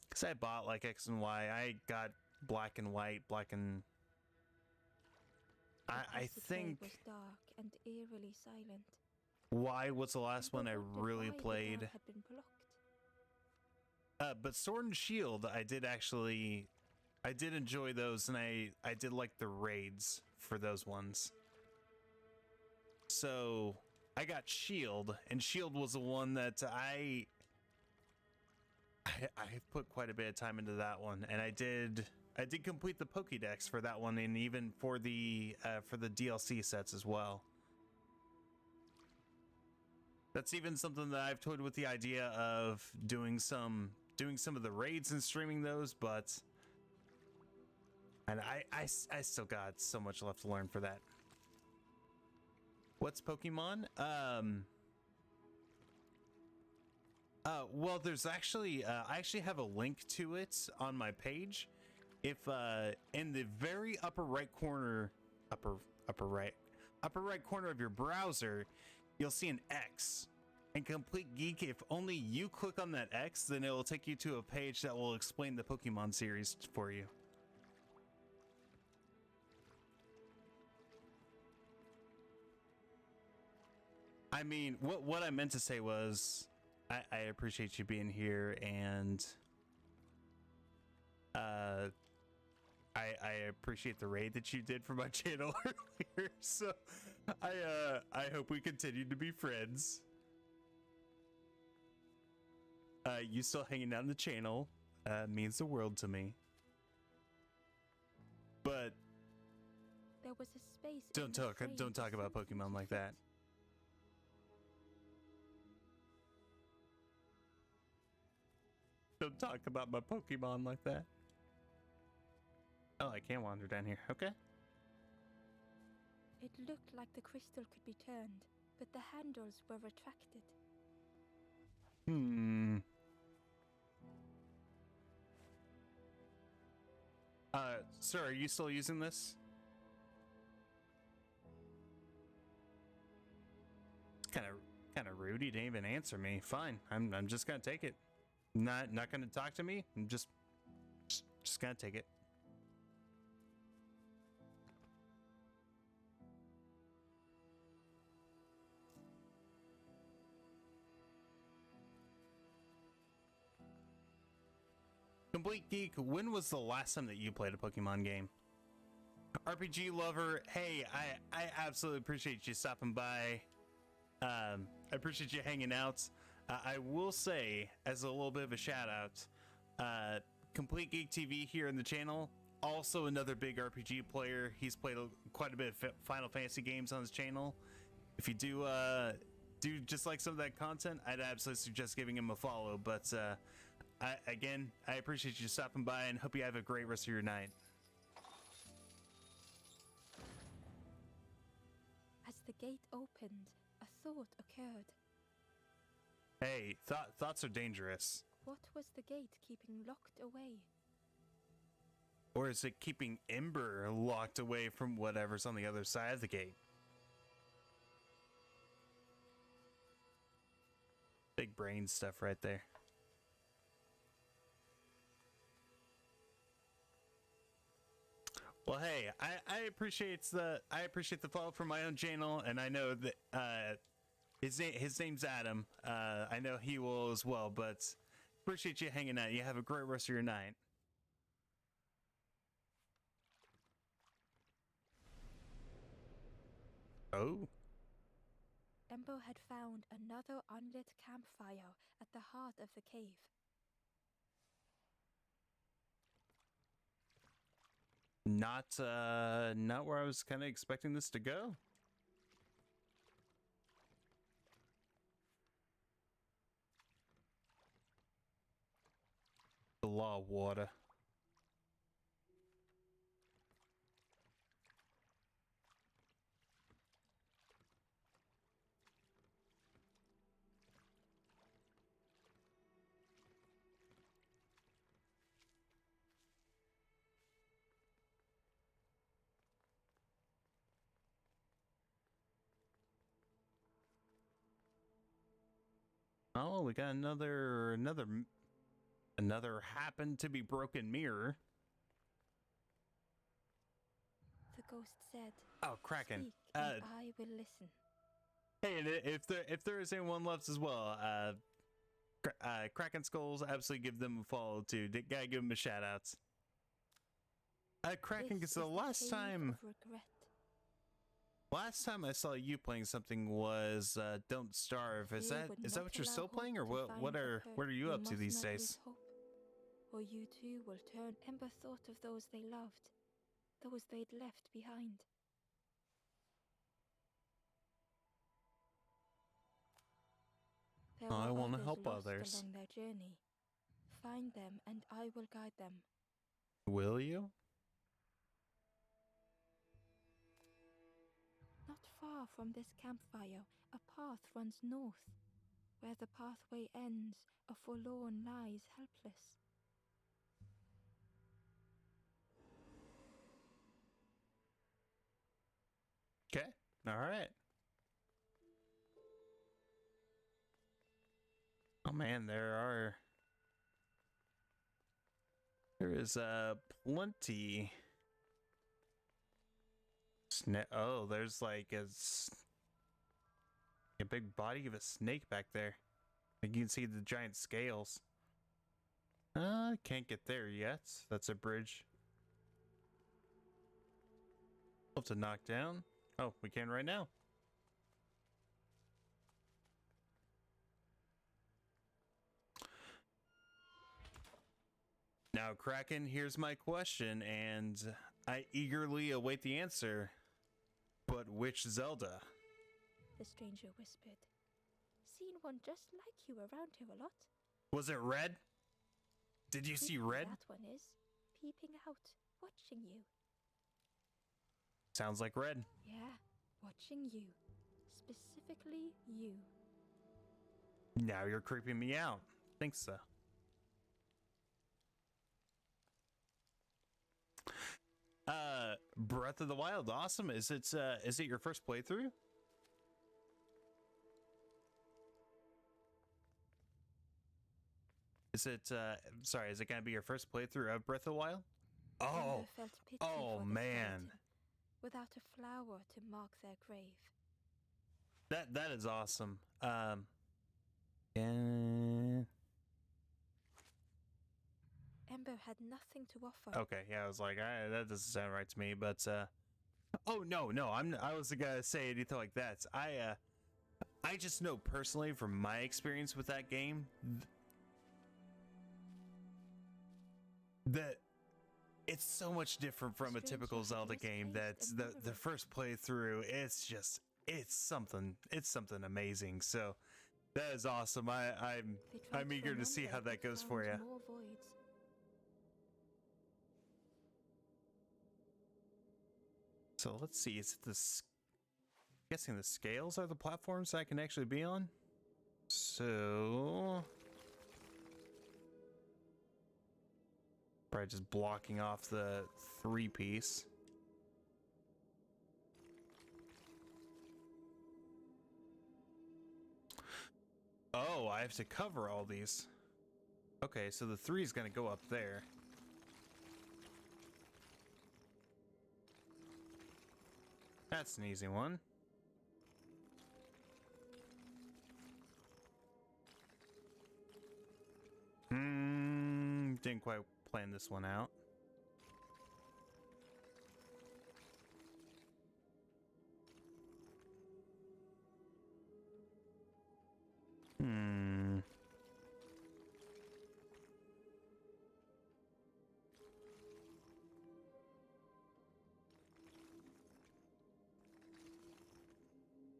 because I bought like X and Y, I got Black and White, The I passageway think was dark and eerily silent. Y was the last one I People wondered really why the played. path had been blocked. But Sword and Shield, I did enjoy those, and I did like the raids for those ones. So I got Shield, and Shield was the one that I put quite a bit of time into that one, and I did complete the Pokédex for that one, and even for the DLC sets as well. That's even something that I've toyed with the idea of doing some of the raids and streaming those, but and I still got so much left to learn for that. What's Pokemon? Well, there's actually I actually have a link to it on my page. If in the very upper right corner of your browser, you'll see an X. And Complete Geek, if only you click on that X, then it will take you to a page that will explain the Pokemon series for you. I mean, what I meant to say was, I appreciate you being here, and I appreciate the raid that you did for my channel earlier. So I hope we continue to be friends. You still hanging out in the channel means the world to me. But There was a space. don't talk about Pokemon like that. Don't talk about my Pokemon like that. Oh, I can't wander down here. Okay. It looked like the crystal could be turned, but the handles were retracted. Sir, are you still using this? Rudy didn't even answer me. Fine, I'm just gonna take it. Not gonna talk to me. I'm just gonna take it. Complete Geek, when was the last time that you played a Pokemon game? RPG lover, hey, I absolutely appreciate you stopping by. I appreciate you hanging out. I will say, as a little bit of a shout out, Complete Geek TV here in the channel, also another big RPG player. He's played quite a bit of Final Fantasy games on his channel. If you do just like some of that content, I'd absolutely suggest giving him a follow. But I appreciate you stopping by and hope you have a great rest of your night. As the gate opened, a thought occurred. Hey, thoughts are dangerous. What was the gate keeping locked away? Or is it keeping Ember locked away from whatever's on the other side of the gate? Big brain stuff right there. Well, hey, I appreciate the follow from my own channel, and I know that his name's Adam. I know he will as well, but appreciate you hanging out. You have a great rest of your night. Oh. Embo had found another unlit campfire at the heart of the cave. Not where I was kind of expecting this to go. The law of water. Oh, we got another happened to be broken mirror. The ghost said, "Oh, Kraken. Speak, and I will listen." Hey, and if there is anyone left as well, Kraken Skulls, absolutely give them a follow too. Gotta give them a shout out. Kraken, because the last time I saw you playing something was Don't Starve. Is that what you're still playing, or what are you up to these days? Or you too will turn. Ember thought of those they loved, those they'd left behind. There I were want to help lost others. along their journey. Find them, and I will guide them. Will you? Not far from this campfire, a path runs north. Where the pathway ends, a forlorn lies helpless. Okay. All right. Oh man, there is plenty. Oh, there's like a big body of a snake back there. You can see the giant scales. Can't get there yet. That's a bridge. We'll have to knock down. Oh, we can right now. Now, Kraken, here's my question, and I eagerly await the answer. But which Zelda? The stranger whispered. Seen one just like you around here a lot. Was it Red? Did you see Red? That one is. Peeping out, watching you. Sounds like Red. Yeah, watching you. Specifically you. Now you're creeping me out. Think so. Breath of the Wild, awesome. Is it your first playthrough? Is it, sorry, is it going to be your first playthrough of Breath of the Wild? Oh, Ember felt pity oh for the man. skeleton, without a flower to mark their grave. That is awesome. And Ember had nothing to offer. okay, yeah, I was like, that doesn't sound right to me, but oh no, I wasn't gonna say anything like that. I just know personally from my experience with that game that it's so much different from a Stranger typical had Zelda game. That's misplaced a the mirror. first playthrough. It's something amazing. So that is awesome. They tried I'm for eager to see wonder, how that but goes for found you. more voids. So let's see. Is it guessing the scales are the platforms I can actually be on? So probably just blocking off the 3-piece. Oh, I have to cover all these. Okay, so the 3 is going to go up there. That's an easy one. Didn't quite plan this one out.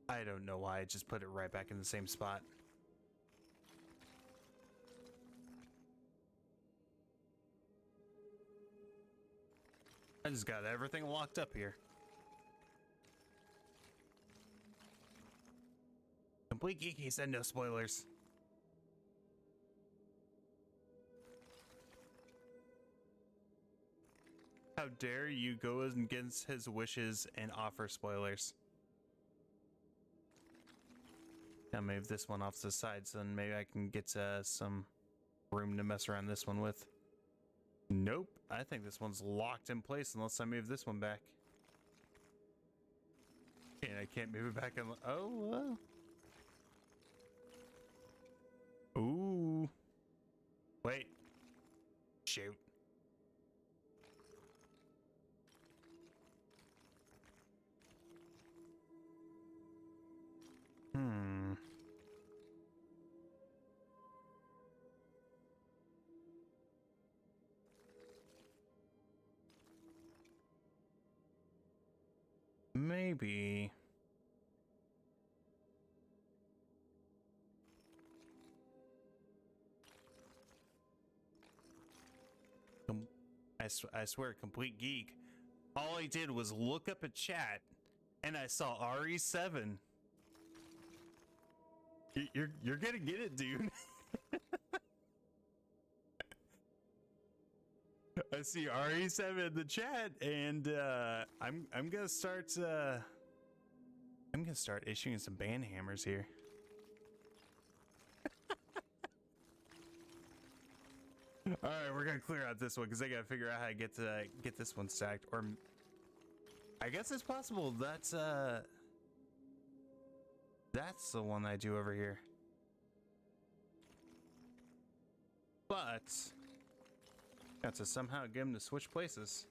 I don't know why I just put it right back in the same spot. I just got everything locked up here. Complete Geeky said no spoilers. How dare you go against his wishes and offer spoilers? I'll move this one off to the side so then maybe I can get some room to mess around this one with. Nope, I think this one's locked in place unless I move this one back. And I can't move it back. Oh, ooh. Wait. Shoot. Maybe. I swear, complete geek. All I did was look up a chat, and I saw RE7. You're gonna get it, dude. I see RE7 in the chat, and I'm gonna start. I'm gonna start issuing some ban hammers here. All right, we're gonna clear out this one because I gotta figure out how to get this one stacked. Or I guess it's possible that's the one I do over here. But got to somehow get him to switch places.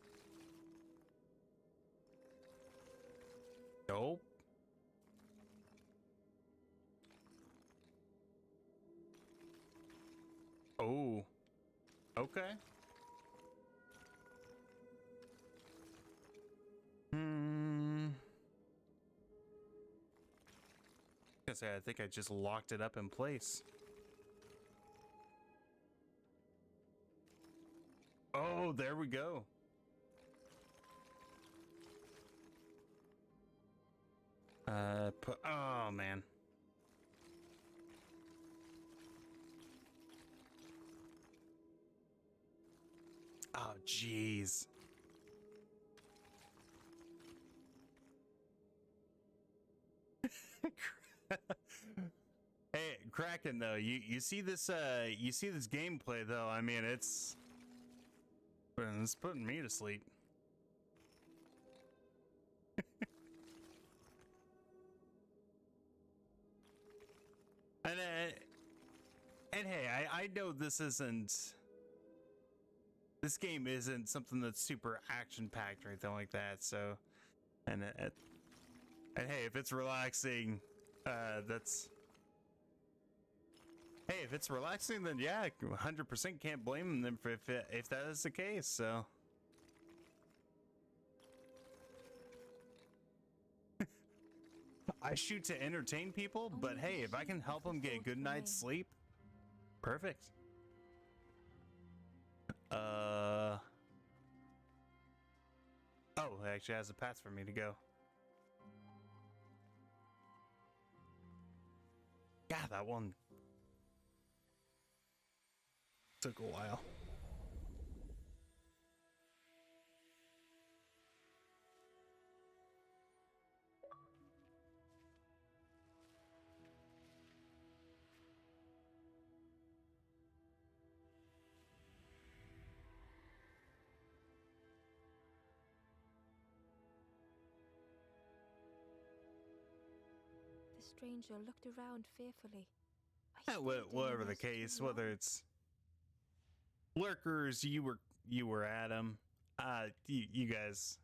Nope. Oh. Okay. I think I just locked it up in place. Oh, there we go. Oh man. Oh jeez. Hey, Kraken though, you see this gameplay though. I mean, it's putting me to sleep. And hey, I know this game isn't something that's super action packed or anything like that. So, and hey, if it's relaxing, if it's relaxing, then yeah, 100% can't blame them if that is the case. So. I shoot to entertain people, but hey, if I can help them get a good night's sleep, perfect. Oh, it actually has a path for me to go. Yeah, that one took a while. The stranger looked around fearfully. I Whatever the case, whether it's lurkers, you were Adam. You guys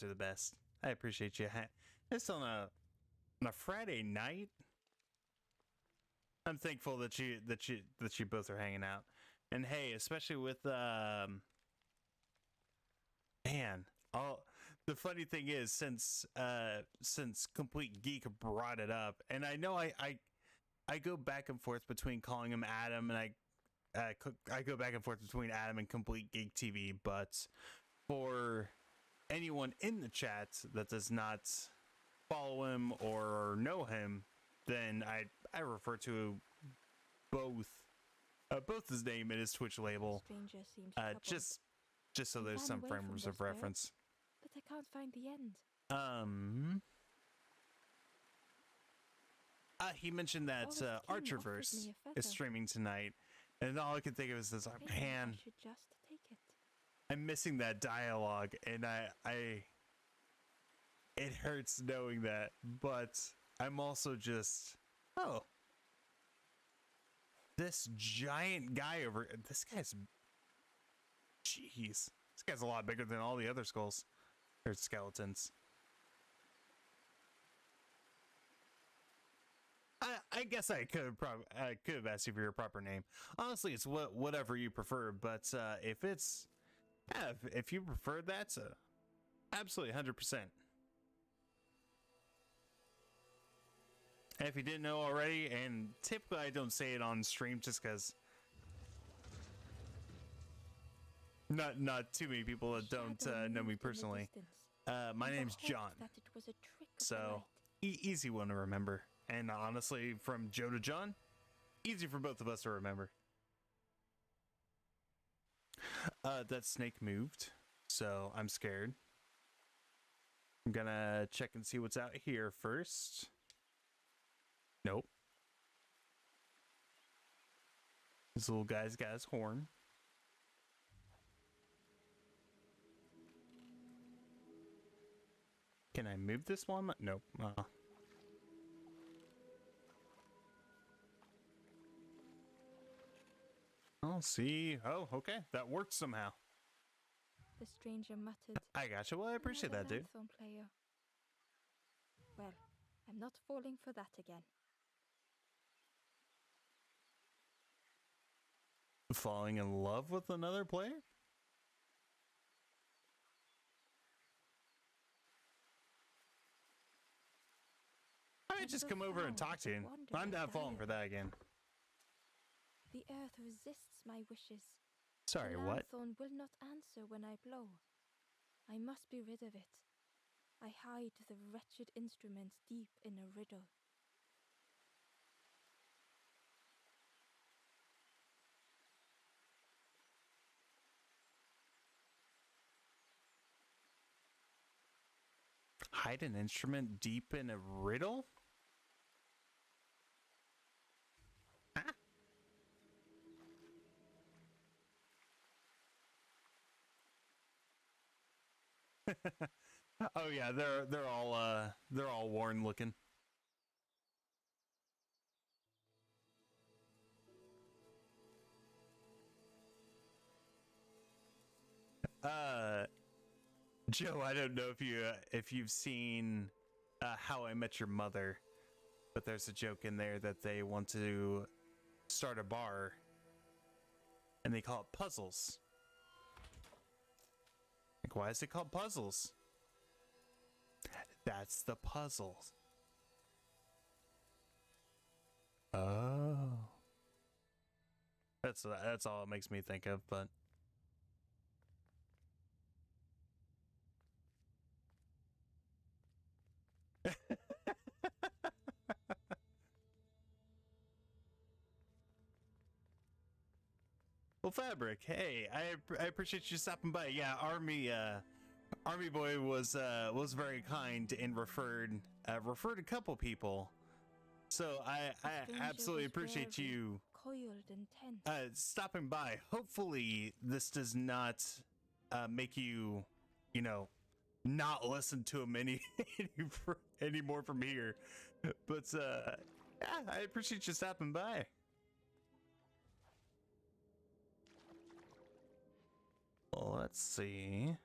are the best. I appreciate you. It's on a Friday night. I'm thankful that you both are hanging out, and hey, especially with man. The funny thing is, since Complete Geek brought it up, and I know I go back and forth between calling him Adam, and I go back and forth between Adam and Complete Geek TV, but for anyone in the chat that does not follow him or know him, then I refer to both his name and his Twitch label, just so there's some frames of reference. But I can't find the end. He mentioned that Archerverse is streaming tonight, and all I could think of is this, man, I should just take it. I'm missing that dialogue, and it hurts knowing that, but I'm also just, this giant guy this guy's a lot bigger than all the other skulls or skeletons. I guess I could have asked you for your proper name. Honestly, it's whatever you prefer, but if you prefer that, absolutely 100%. And if you didn't know already, and typically I don't say it on stream just because not too many people that don't know me personally. My name's John, so easy one to remember. And honestly, from Joe to John, easy for both of us to remember. That snake moved, so I'm scared. I'm gonna check and see what's out here first. Nope. This little guy's got his horn. Can I move this one? Nope. I'll see. Oh, okay. That worked somehow. The stranger muttered. I gotcha. Well, I appreciate that, dude. Player. Well, I'm not falling for that again. Falling in love with another player? I might just come over and talk to you. I'm not falling for that again. The earth resists my wishes. Sorry, the what? lanthorn will not answer when I blow. I must be rid of it. I hide the wretched instrument deep in a riddle. Hide an instrument deep in a riddle? Oh yeah, they're all worn looking. Joe, I don't know if you've seen How I Met Your Mother, but there's a joke in there that they want to start a bar and they call it Puzzles. Like, why is it called Puzzles? That's the puzzles. Oh. That's all it makes me think of, but well, Fabric, hey, I appreciate you stopping by. Yeah, Army Boy was very kind and referred a couple people. So I absolutely appreciate you coiled and tense. stopping by. Hopefully this does not make you, you know, not listen to him anymore from here. But yeah, I appreciate you stopping by. Well, let's see.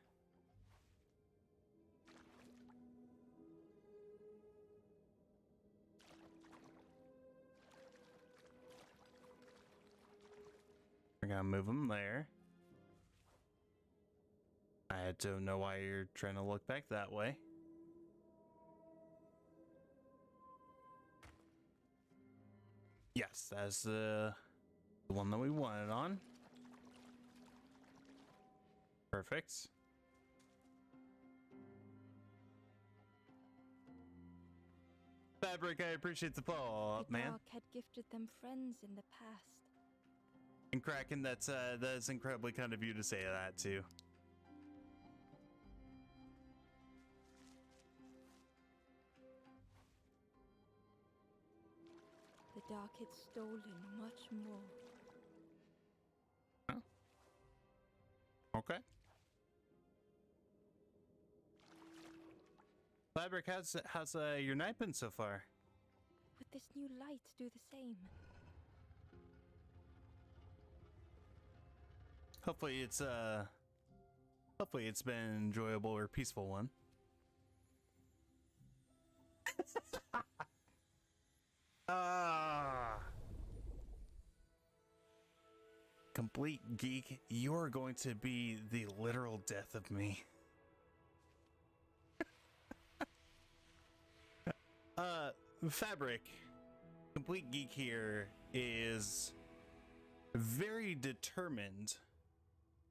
We're gonna move him there. I don't know why you're trying to look back that way. Yes, that's the one that we wanted on. Perfect. Fabric, I appreciate the follow-up, man. The dark had gifted them friends in the past. And Kraken, that's incredibly kind of you to say that too. The dark had stolen much more. Huh? Okay. Fabric, how's your night been so far? Would this new light do the same? Hopefully it's been an enjoyable or peaceful one. Complete geek, you're going to be the literal death of me. Fabric, complete geek here is very determined.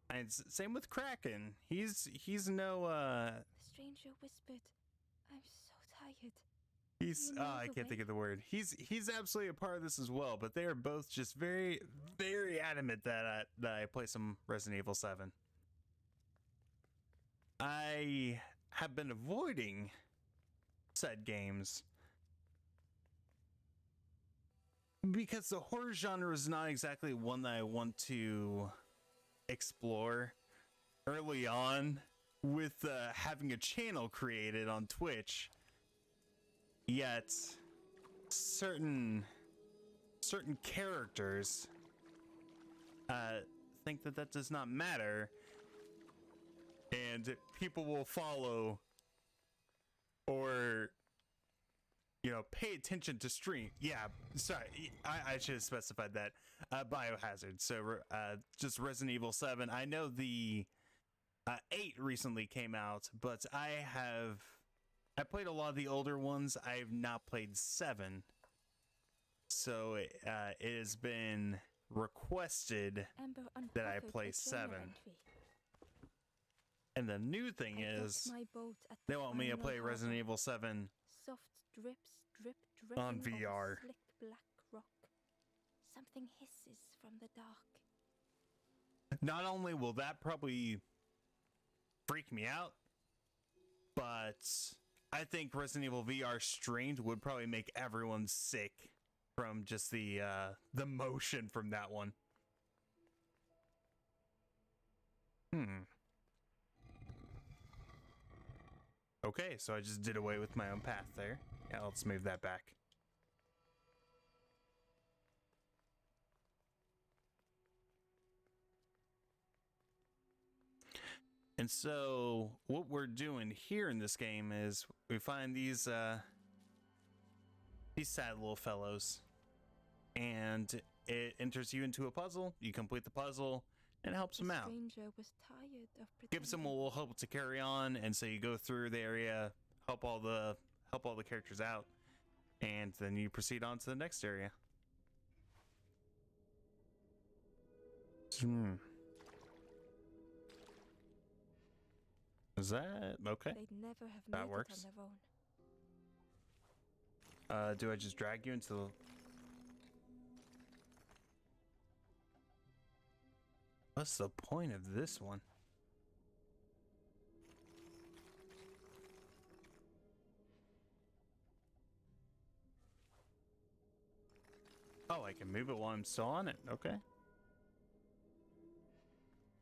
And same with Kraken. He's no The stranger whispered, "I'm so tired." he's I can't think of the word. He's absolutely a part of this as well, but they are both just very, very adamant that I play some Resident Evil 7. I have been avoiding said games because the horror genre is not exactly one that I want to explore early on with having a channel created on Twitch. Yet certain characters think that does not matter, and people will follow or pay attention to stream. Yeah, sorry, I should have specified that. Biohazard. So just Resident Evil 7. I know the 8 recently came out, but I played a lot of the older ones. I have not played 7. So it has been requested that I play 7. And the new thing is they want me to play Resident Evil 7 soft drips, drip, on dripping VR. over slick black rock. Something hisses from the dark. Not only will that probably freak me out, but I think Resident Evil VR streamed would probably make everyone sick from just the motion from that one. Okay, so I just did away with my own path there. Yeah, let's move that back. And so what we're doing here in this game is we find these sad little fellows, and it enters you into a puzzle. You complete the puzzle and it helps them out. Stranger was tired of Gives them a pretending. little hope to carry on, and so you go through the area, help all the characters out, and then you proceed on to the next area. Is that okay? They'd never have That made works. it on their own. Do I just drag you into the... What's the point of this one? Oh, I can move it while I'm still on it. Okay.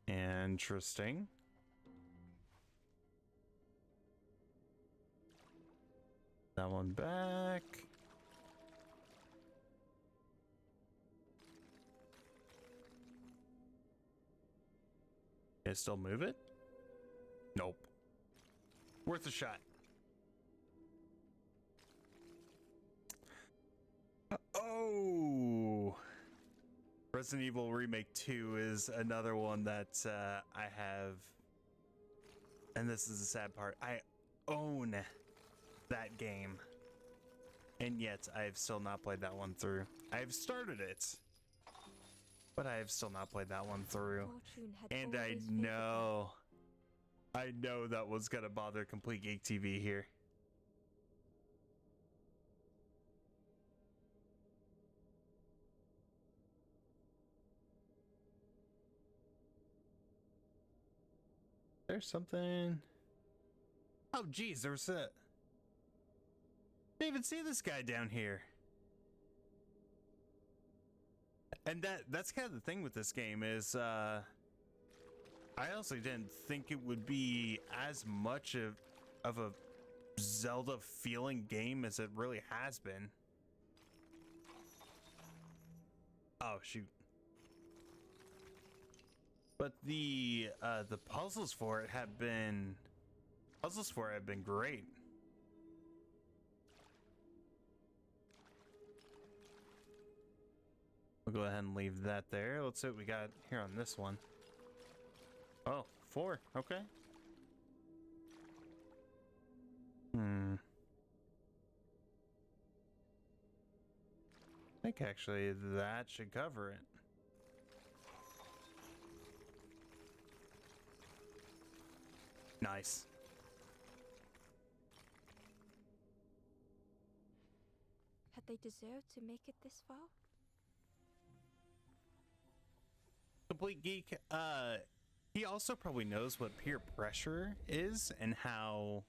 Interesting. That one back. Can I still move it? Nope. Worth a shot. Oh! Resident Evil Remake 2 is another one that I have. And this is the sad part. I own that game. And yet, I have still not played that one through. I've started it. But I have still not played that one through. Fortune had And I always favored them. know that was gonna bother Complete Geek TV here. There's something. Oh, geez, there was a. Didn't even see this guy down here. And that's kind of the thing with this game is I honestly didn't think it would be as much of a Zelda feeling game as it really has been. Oh shoot. But the puzzles for it have been great. We'll go ahead and leave that there. Let's see what we got here on this one. Oh, 4. Okay. I think actually that should cover it. Nice. Had they deserved to make it this far? Complete Geek, he also probably knows what peer pressure is and how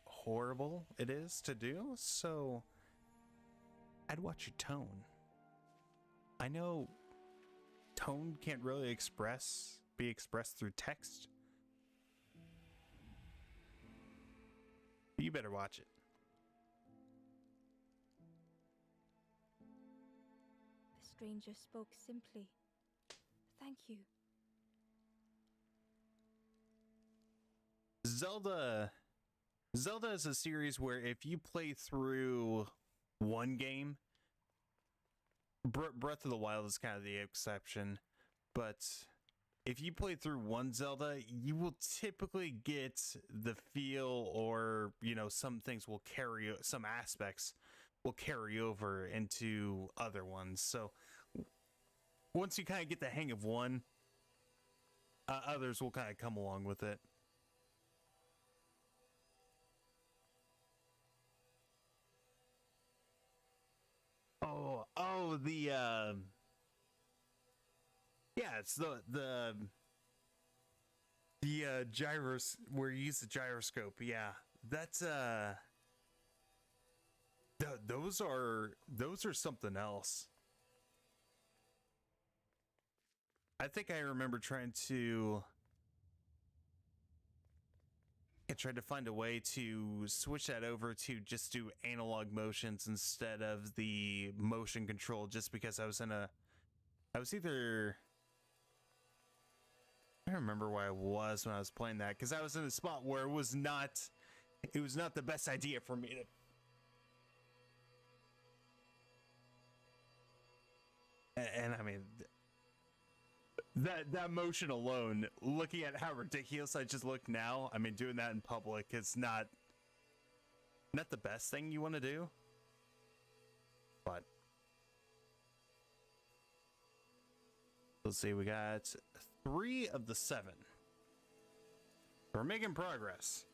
horrible it is to do, so I'd watch your tone. I know tone can't really be expressed through text. But you better watch it. The stranger spoke simply. Thank you. Zelda is a series where if you play through one game, Breath of the Wild is kind of the exception, but if you play through one Zelda, you will typically get the feel, or some things will some aspects will carry over into other ones. So once you kind of get the hang of one, others will kind of come along with it. Oh, it's the gyros, where you use the gyroscope. Yeah, that's those are something else. I think I remember trying to I tried to find a way to switch that over to just do analog motions instead of the motion control, just because I was either, I don't remember where I was when I was playing that, because I was in a spot where it was not the best idea for me to, and I mean, that motion alone, looking at how ridiculous I just look now, I mean, doing that in public is not the best thing you want to do, but let's see, we got 3 of the 7. We're making progress.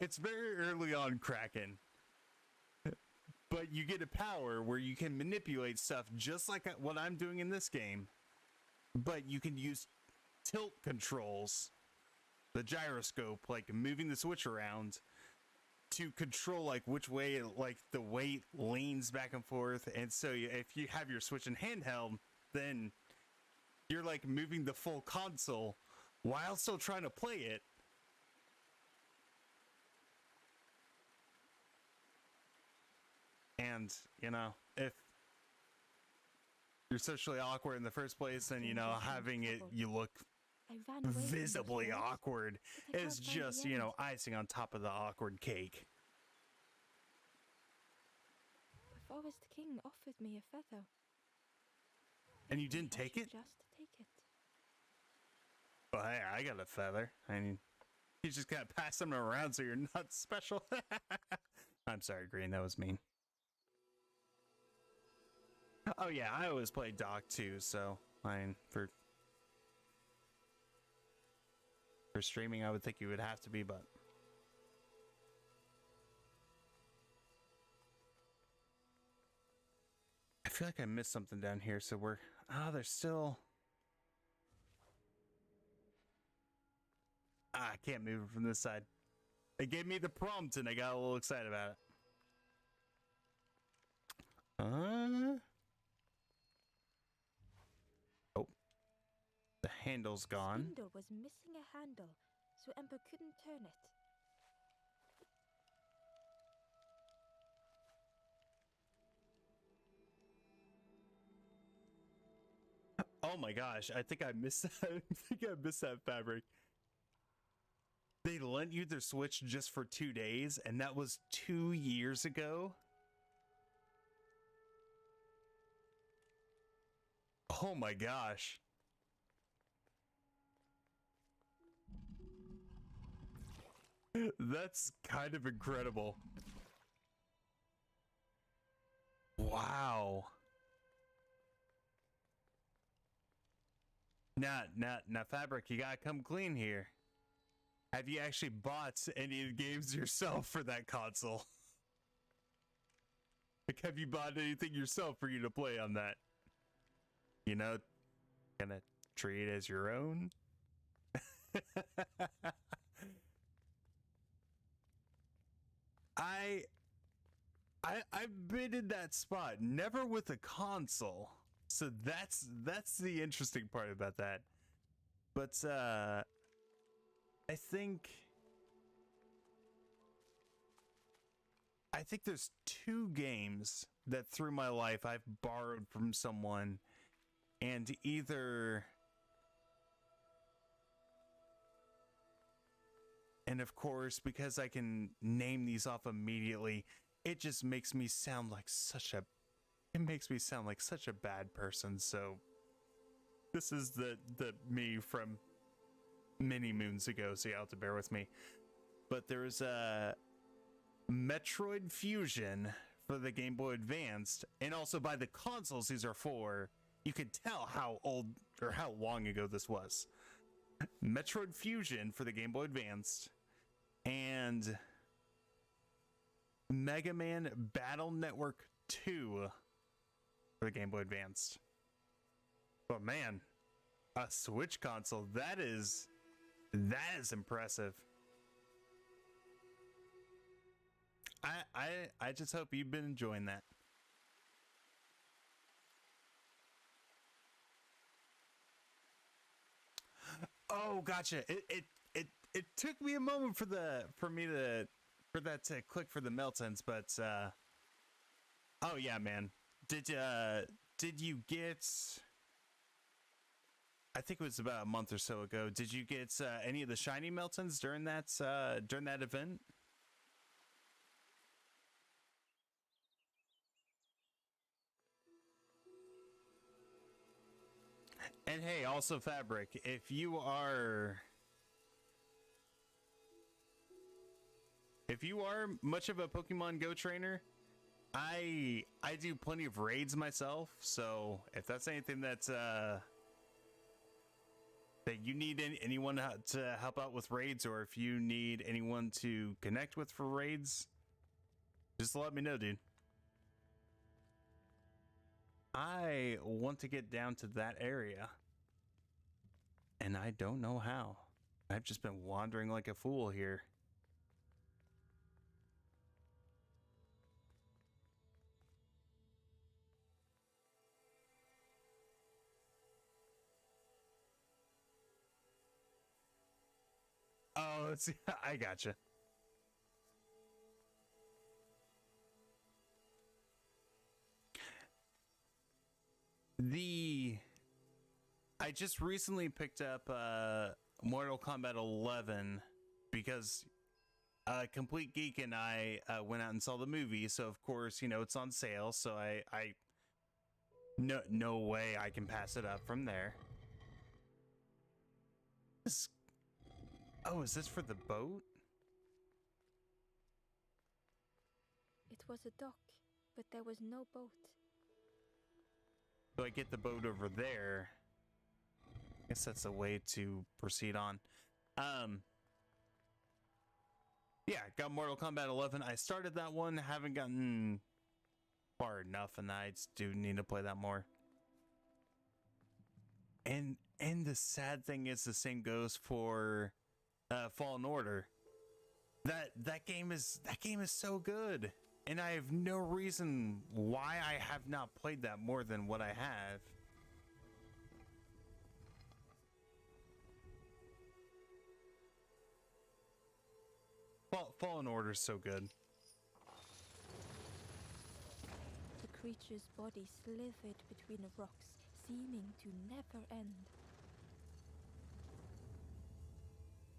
It's very early on, Kraken. But you get a power where you can manipulate stuff just like what I'm doing in this game. But you can use tilt controls, the gyroscope, like moving the switch around to control like which way like the weight leans back and forth. And so if you have your switch in handheld, then you're like moving the full console while still trying to play it. And, you know, if you're socially awkward in the first place, then, you know, having it, you look visibly awkward is just, you know, icing on top of the awkward cake. The Forest King offered me a feather. And you didn't take it? Just take it. Well, hey, I got a feather. I mean, you just gotta pass them around so you're not special. I'm sorry, Green, that was mean. Oh yeah, I always play Doc too, so I mean, for streaming I would think you would have to be, but I feel like I missed something down here, so there's still, I can't move it from this side. It gave me the prompt and I got a little excited about it. The handle's gone. The spindle was missing a handle, so Ember couldn't turn it. Oh my gosh, I think I missed that. I think I missed that fabric. They lent you their Switch just for 2 days, and that was 2 years ago. Oh my gosh. That's kind of incredible. Wow. Now, Fabric, you gotta come clean here. Have you actually bought any of the games yourself for that console? Like, have you bought anything yourself for you to play on that? You know, gonna treat it as your own? I've been in that spot, never with a console. So that's the interesting part about that. But I think there's 2 games that through my life I've borrowed from someone, and either, and of course, because I can name these off immediately, it just makes me sound like such a bad person. So this is the me from many moons ago, so you have to bear with me. But there's a Metroid Fusion for the Game Boy Advanced, and also by the consoles these are for, you can tell how old or how long ago this was. Metroid Fusion for the Game Boy Advanced, and Mega Man Battle Network 2 for the Game Boy Advanced. But man, a Switch console, that is impressive. I just hope you've been enjoying that. Oh, gotcha. It took me a moment for that to click for the Meltons, but oh yeah, man. Did you get? I think it was about a month or so ago. Did you get any of the shiny Meltons during that event? And hey, also Fabric, if you are much of a Pokemon Go trainer, I do plenty of raids myself, so if that's anything that you need anyone to help out with raids, or if you need anyone to connect with for raids, just let me know, dude. I want to get down to that area, and I don't know how. I've just been wandering like a fool here. Oh, it's, I gotcha. I just recently picked up Mortal Kombat 11 because Complete Geek and I went out and saw the movie, so of course, you know, it's on sale, so I no way I can pass it up from there. Oh, is this for the boat? It was a dock, but there was no boat. So I get the boat over there. I guess that's a way to proceed on. Yeah, got Mortal Kombat 11. I started that one, haven't gotten far enough, and I do need to play that more. And the sad thing is, the same goes for Fallen Order. That game is so good, and I have no reason why I have not played that more than what I have. Fallen Order is so good. The creature's body slithered between the rocks, seeming to never end.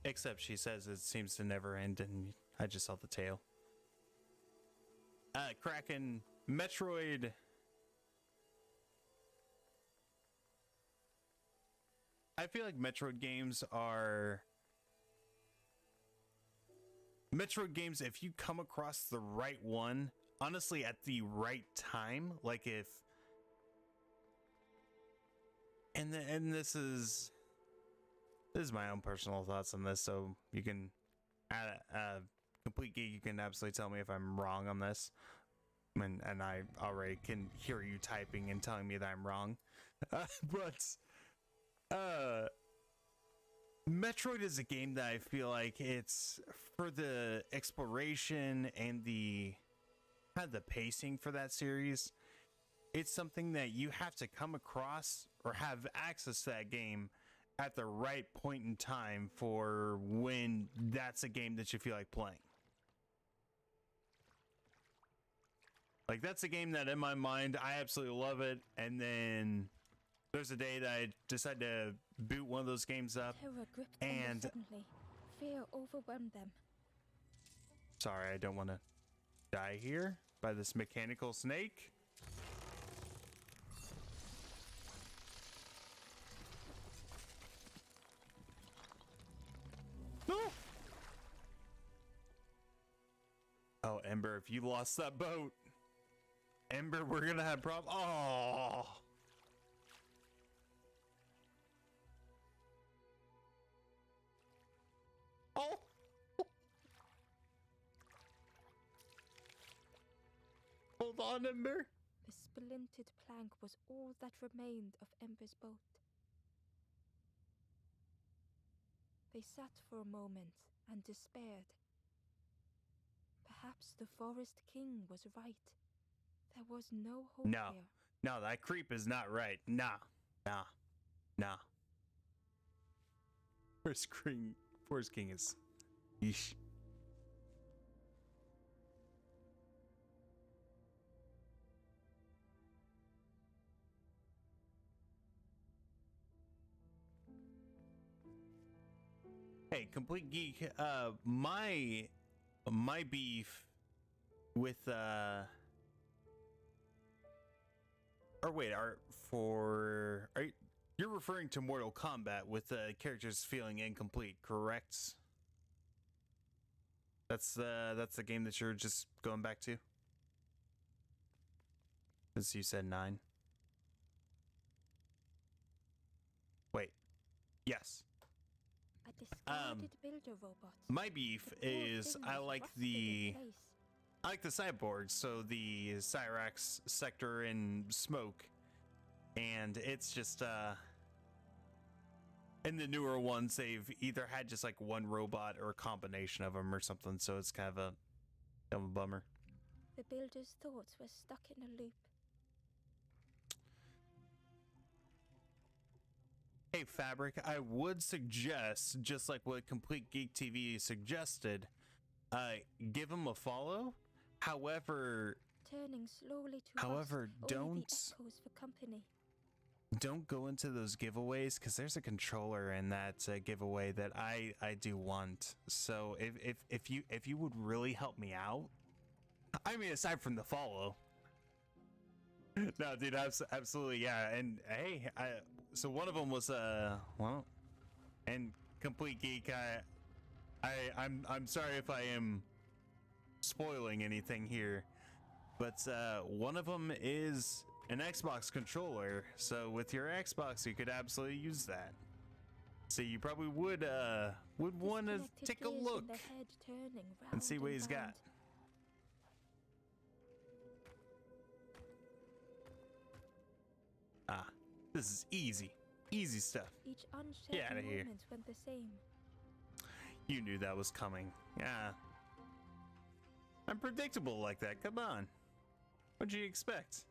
Except she says it seems to never end, and I just saw the tail. Kraken, Metroid. I feel like Metroid games, if you come across the right one, honestly, at the right time, like if, and this is my own personal thoughts on this, so you can, Complete Geek, you can absolutely tell me if I'm wrong on this, and I already can hear you typing and telling me that I'm wrong, but Metroid is a game that I feel like it's for the exploration and the kind of the pacing for that series. It's something that you have to come across or have access to that game at the right point in time for when that's a game that you feel like playing. Like, that's a game that in my mind, I absolutely love it, and then there's a day that I decide to boot one of those games up, Terror gripped and them suddenly. Fear overwhelmed them. sorry, I don't want to die here by this mechanical snake. No! Oh, Ember, if you lost that boat, Ember, we're gonna have problems. Oh! Oh! Hold on, Ember. The splintered plank was all that remained of Ember's boat. They sat for a moment and despaired. Perhaps the Forest King was right. There was no hope No. here. No, that creep is not right. Nah. Nah. Nah. Forest King is. Yeesh. Hey, complete geek. My beef with or wait, you're referring to Mortal Kombat with the characters feeling incomplete, correct? That's the game that you're just going back to? Since you said 9. Wait. Yes. A discarded builder robot. My beef is I like the cyborgs, so the Cyrax sector and smoke, and it's just in the newer ones they've either had just like one robot or a combination of them or something, so it's kind of a bummer. The builder's thoughts were stuck in a loop. Hey Fabric, I would suggest, just like what Complete Geek TV suggested, give him a follow. However, turning slowly to rust, don't echoes for company. Don't go into those giveaways because there's a controller in that giveaway that I do want. So if you would really help me out, I mean, aside from the follow. No, dude, absolutely, yeah. And hey, so one of them was well, and Complete Geek. I'm sorry if I am spoiling anything here, but one of them is an Xbox controller. So with your Xbox, you could absolutely use that. So you probably would want to take a look and see what he's got. Ah, this is easy stuff. Each Get out of here. moment went the same. You knew that was coming. Yeah. I'm predictable like that. Come on. What'd you expect?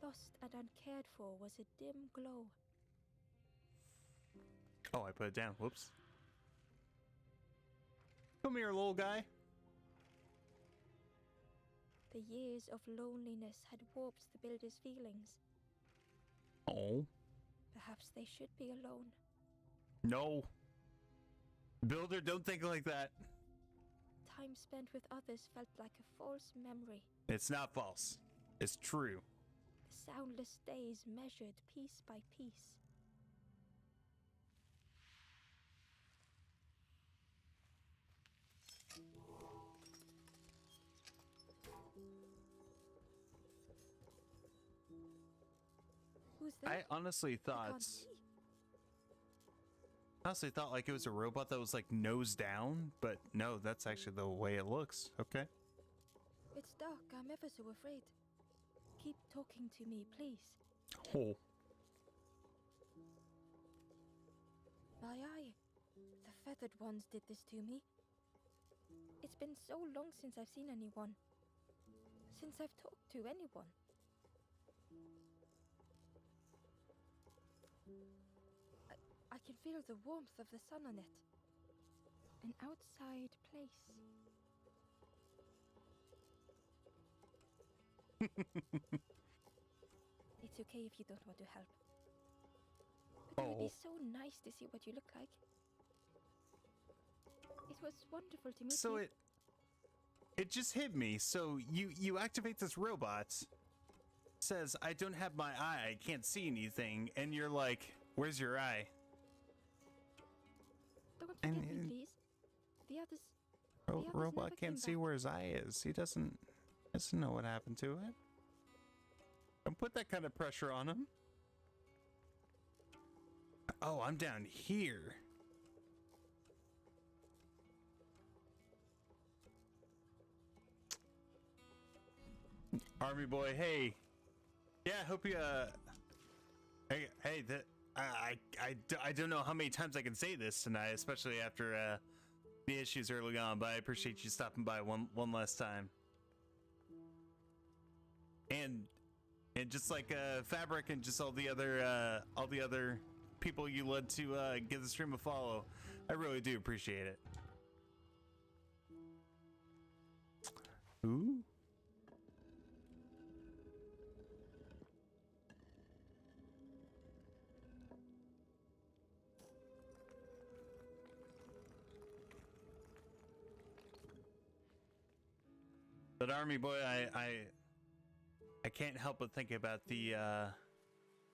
Lost and uncared for was a dim glow. Oh, I put it down. Whoops. Come here, little guy. The years of loneliness had warped the builder's feelings. Oh. Perhaps they should be alone. No. Builder, don't think like that. Time spent with others felt like a false memory. It's not false. It's true. The soundless days measured piece by piece. Who's there? I honestly thought like it was a robot that was like nose down, but no, that's actually the way it looks. Okay. It's dark. I'm ever so afraid. Keep talking to me, please. Oh. My eye. The feathered ones did this to me. It's been so long since I've seen anyone. Since I've talked to anyone. I can feel the warmth of the sun on it. An outside place. It's okay if you don't want to help. But it would be so nice to see what you look like. It was wonderful to meet you. So it just hit me. So you activate this robot. Says, I don't have my eye. I can't see anything. And you're like, where's your eye? Don't forget me, please. The others. Robot can't see where his eye is. He doesn't know what happened to it. Don't put that kind of pressure on him. Oh, I'm down here. Army boy, hey. Yeah, I hope you, hey, I don't know how many times I can say this tonight, especially after, the issues early on, but I appreciate you stopping by one last time. And just like, Fabric and just all the other people you led to give the stream a follow. I really do appreciate it. Ooh. But Army Boy, I can't help but think about the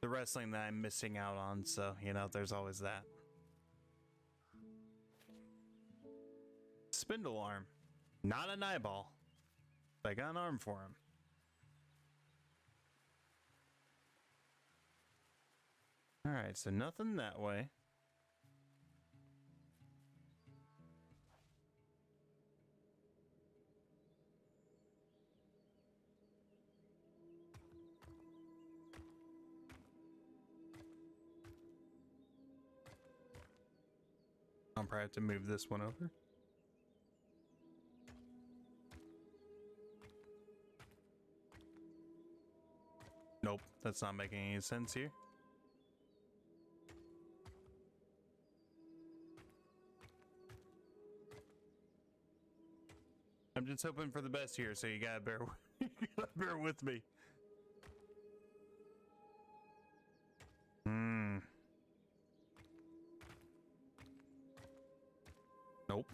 wrestling that I'm missing out on, so you know, there's always that. Spindle arm. Not an eyeball. I got an arm for him. Alright, so nothing that way. I'll probably have to move this one over. Nope, that's not making any sense here. I'm just hoping for the best here, so you gotta you gotta bear with me. Nope.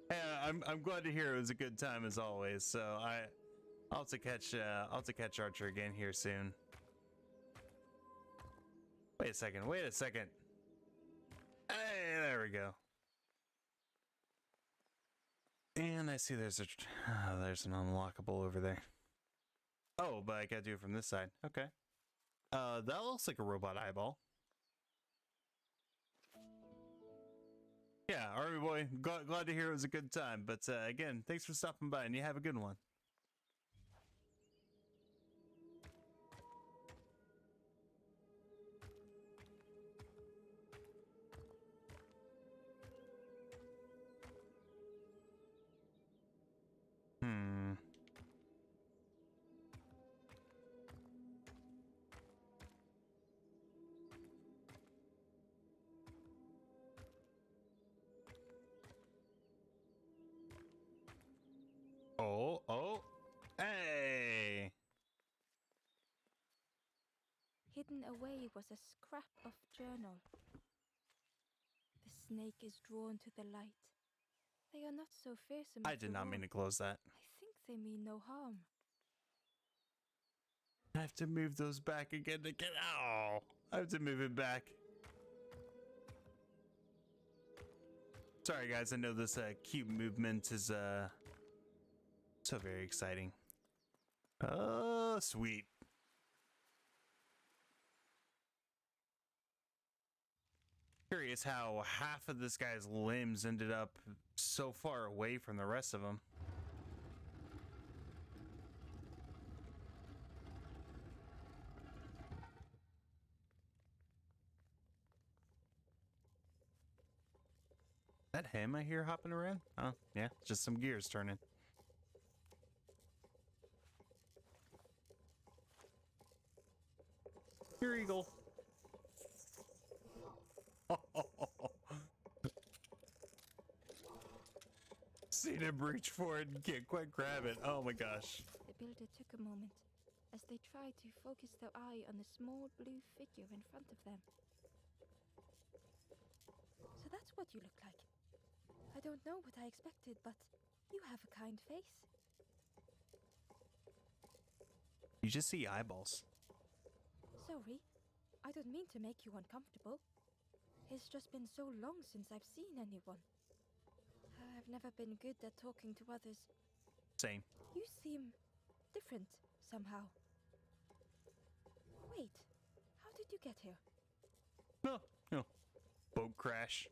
Yeah, I'm glad to hear it was a good time as always. So I'll have to catch Archer again here soon. Wait a second. Hey, there we go. And I see there's an unlockable over there. Oh, but I gotta do it from this side. Okay. That looks like a robot eyeball. Yeah, Army Boy, glad to hear it was a good time. But again, thanks for stopping by, and you have a good one. Oh, hey! Hidden away was a scrap of journal. The snake is drawn to the light. They are not so fearsome. I did not mean to close that. I think they mean no harm. I have to move those back again to get out. I have to move it back. Sorry guys, I know this cube movement is so very exciting. Oh, sweet. Curious how half of this guy's limbs ended up so far away from the rest of them. Is that him I hear hopping around? Oh, yeah, just some gears turning. Here, Eagle. Seen him reach for it and can't quite grab it. Oh my gosh. The builder took a moment as they tried to focus their eye on the small blue figure in front of them. So that's what you look like. I don't know what I expected, but you have a kind face. You just see eyeballs. Sorry, I don't mean to make you uncomfortable. It's just been so long since I've seen anyone. I've never been good at talking to others. Same. You seem different somehow. Wait, how did you get here? No. Boat crash.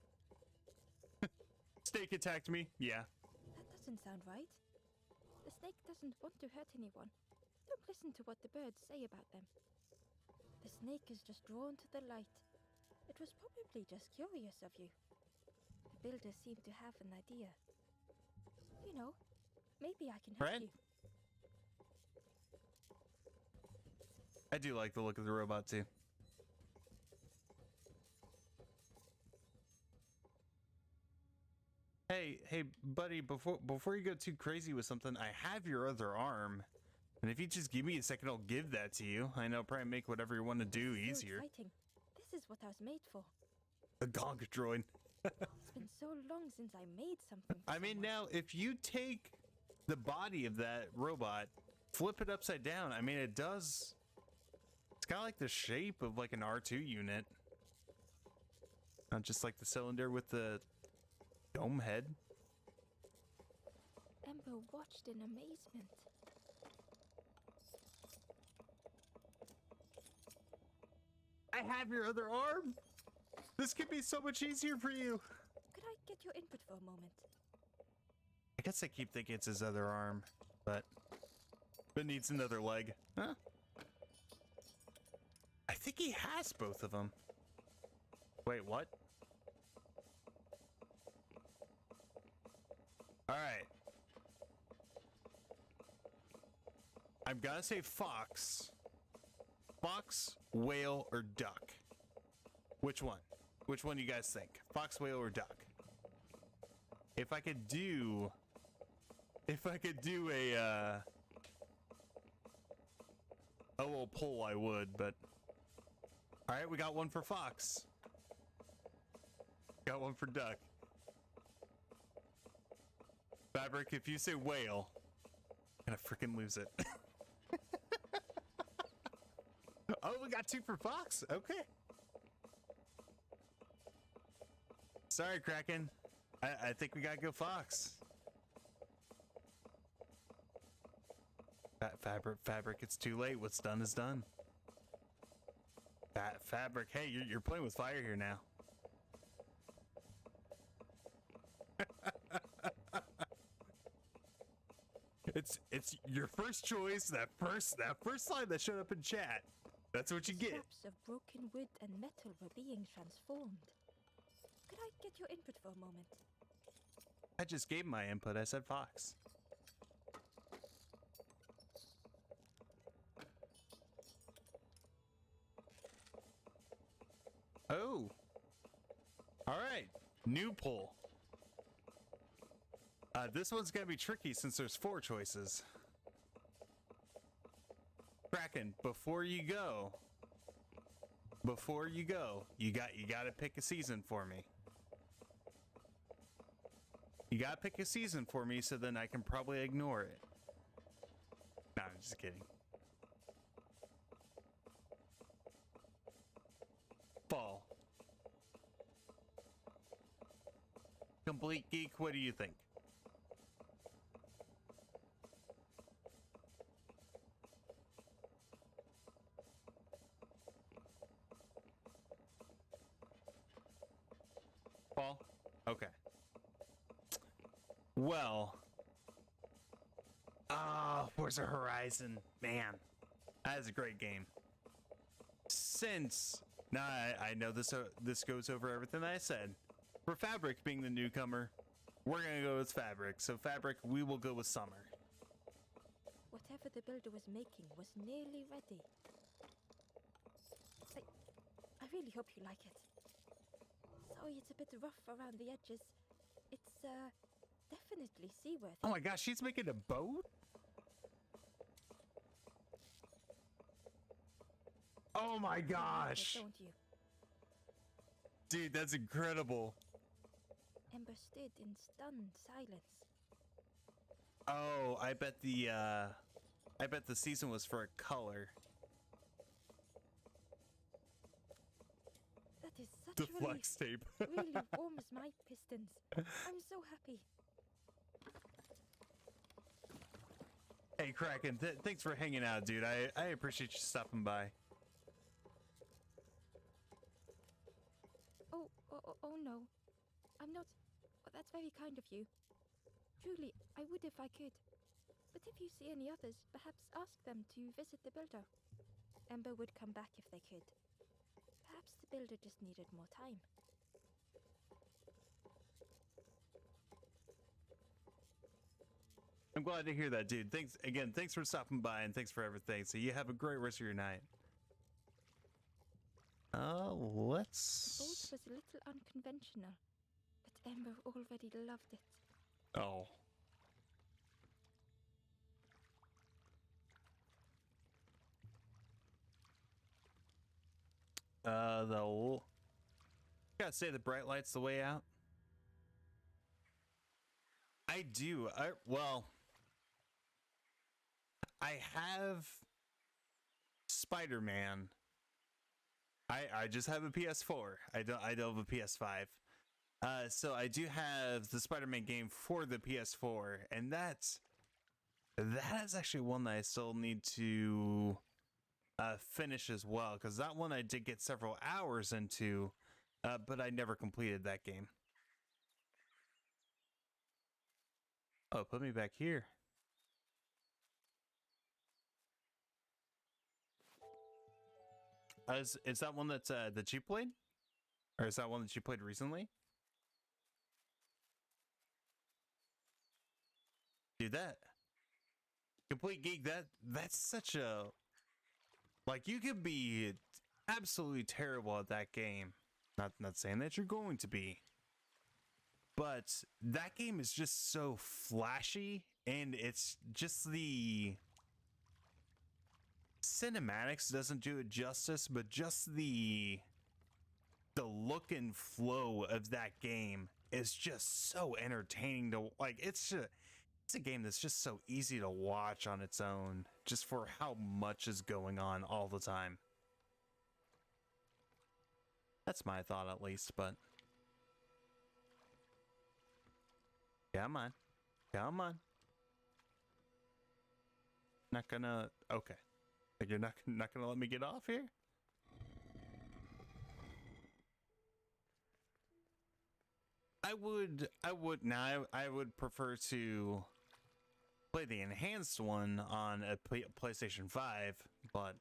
Snake attacked me. Yeah. That doesn't sound right. The snake doesn't want to hurt anyone. Don't listen to what the birds say about them. The snake is just drawn to the light. It was probably just curious of you. The builder seemed to have an idea. You know, maybe I can help Right? you. I do like the look of the robot too. Hey, buddy, before you go too crazy with something, I have your other arm. And if you just give me a second, I'll give that to you. I know, probably make whatever you want to do This is so easier. exciting. This is what I was made for. A gonk droid. It's been so long since I made something for I mean, someone. now, if you take the body of that robot, flip it upside down, I mean, it does... It's kind of like the shape of like an R2 unit. Not just like the cylinder with the dome head. Ember watched in amazement. I have your other arm. This could be so much easier for you. Could I get your input for a moment? I guess I keep thinking it's his other arm, but it needs another leg. Huh? I think he has both of them. Wait, what? All right. I'm gonna say fox. Fox, whale, or duck? Which one? Which one do you guys think? Fox, whale, or duck? If I could do a little poll, I would, but all right, we got one for fox. Got one for duck. Fabric, if you say whale, I'm gonna freaking lose it. Oh, we got two for fox. Okay. Sorry, Kraken. I think we gotta go fox. Fabric, it's too late. What's done is done. Fabric, hey, you're playing with fire here now. It's your first choice. That first line that showed up in chat. That's what you get. Scraps of broken wood and metal were being transformed. Could I get your input for a moment? I just gave my input. I said fox. Oh. All right. New poll. This one's gonna be tricky since there's 4 choices. Kraken, before you go, you gotta pick a season for me. You gotta pick a season for me so then I can probably ignore it. No, I'm just kidding. Fall. Complete Geek, what do you think? Fall? Okay. Well. Forza Horizon. Man. That is a great game. Since... Now, I know this goes over everything I said. For Fabric being the newcomer, we're going to go with Fabric. So Fabric, we will go with Summer. Whatever the builder was making was nearly ready. I really hope you like it. Sorry it's a bit rough around the edges. It's, definitely seaworthy. Oh my gosh, she's making a boat? Oh my gosh. Don't you? Dude, that's incredible. Ember stood in stunned silence. Oh, I bet the season was for a color. That is such The relief. flex tape. Really warms my pistons. I'm so happy. Hey, Kraken, thanks for hanging out, dude. I appreciate you stopping by. Oh no. I'm not... Oh, that's very kind of you. Truly, I would if I could. But if you see any others, perhaps ask them to visit the builder. Ember would come back if they could. Perhaps the builder just needed more time. I'm glad to hear that, dude. Thanks again. Thanks for stopping by and thanks for everything. So you have a great rest of your night. The boat Let's. was a little unconventional, but Ember already loved it. Oh. The. Gotta say the bright light's the way out. I do. Well, I have Spider-Man. I just have a PS4. I don't have a PS5. So I do have the Spider-Man game for the PS4, and that is actually one that I still need to finish as well, because that one I did get several hours into, but I never completed that game. Oh, put me back here. Is that one that you played? Or is that one that you played recently? Dude, that Complete Geek, that's such a, like, you could be absolutely terrible at that game. Not saying that you're going to be. But that game is just so flashy, and it's just the cinematics doesn't do it justice, but just the look and flow of that game is just so entertaining to, like, it's a game that's just so easy to watch on its own, just for how much is going on all the time. That's my thought, at least. But come on, come on. Not gonna. Okay, like you're not gonna let me get off here. I would prefer to play the enhanced one on a PlayStation 5, but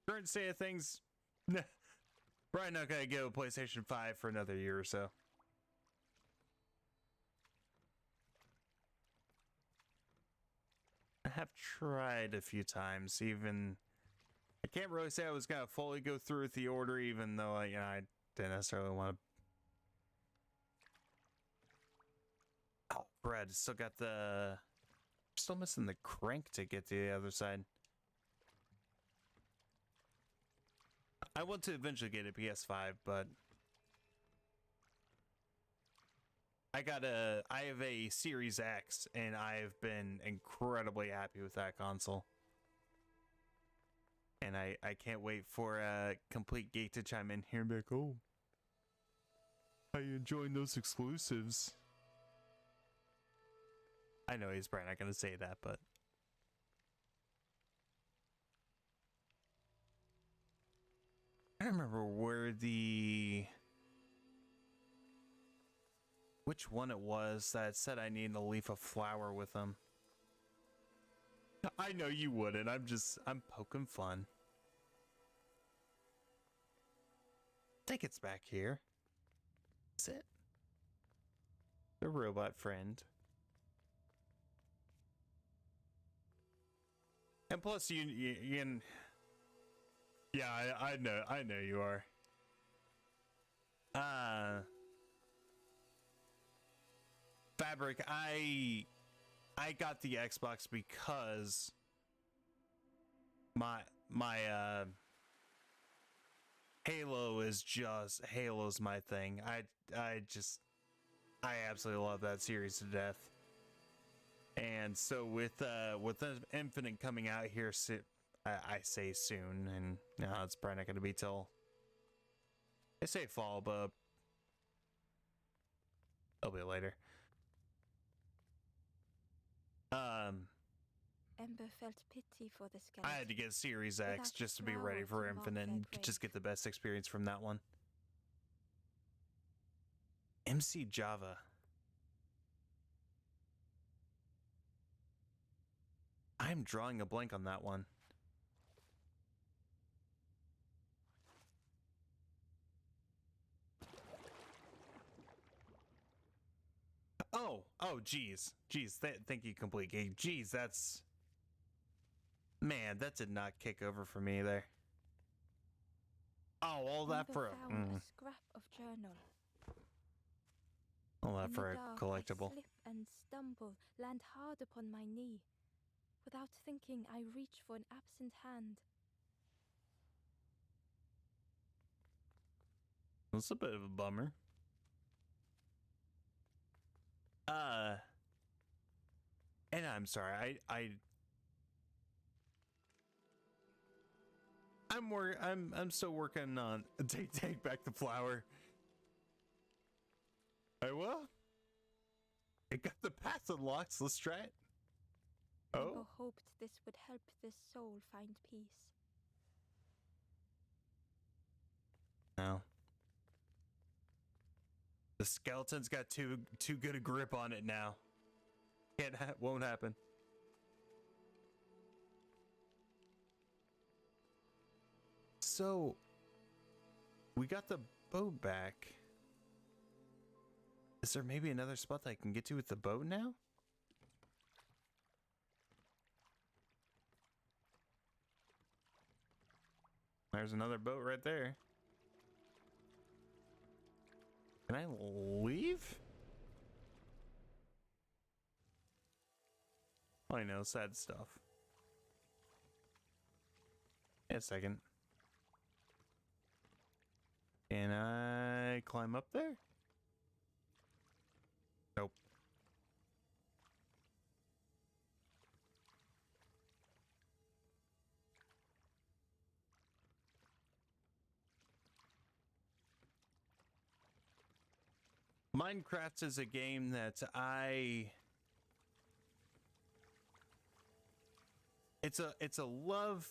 current state of things, probably not gonna get a PlayStation 5 for another year or so. I have tried a few times, even I can't really say I was gonna fully go through with the order, even though I didn't necessarily want to. Oh, Brad, still got the. Still missing the crank to get to the other side. I want to eventually get a PS5, but I have a Series X, and I've been incredibly happy with that console. And I can't wait for Complete Geek to chime in here and be like, oh, how you enjoying those exclusives? I know he's probably not going to say that, but I don't remember which one it was that said I need a leaf of flower with them. I know you wouldn't. I'm poking fun. I think it's back here. Is it? The robot friend. And plus, you yeah, I know you are. Fabric, I got the Xbox because my Halo's my thing. I absolutely love that series to death. And so with Infinite coming out here, I say soon, and no, it's probably not going to be till I say fall, but it'll be later. Ember felt pity for the skeleton. I had to get Series X just to be ready for Infinite and just get the best experience from that one. MC Java. I'm drawing a blank on that one. Oh, geez. Thank you, Complete Geek. Geez, that's... Man, that did not kick over for me there. Oh, all that Amber for found a scrap of journal. all that In for the a dark, collectible. I slip and stumble, land hard upon my knee. Without thinking, I reach for an absent hand. That's a bit of a bummer. And I'm sorry. I'm still working on take back the flower. I will. It got the path unlocked. So let's try it. Amber Oh, hoped this would help this soul find peace. no. The skeleton's got too good a grip on it now. Won't happen. So, we got the boat back. Is there maybe another spot that I can get to with the boat now? There's another boat right there. Can I leave? I know, sad stuff. Wait a second. Can I climb up there? Nope. Minecraft is a game that it's a love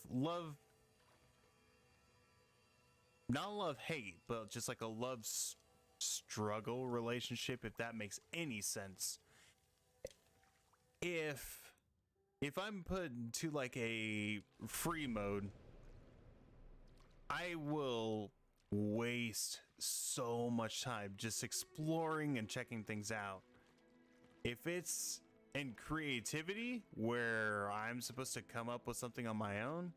not love hate, but just like a love struggle relationship, if that makes any sense. If I'm put into like a free mode, I will waste so much time just exploring and checking things out. If it's in creativity where I'm supposed to come up with something on my own,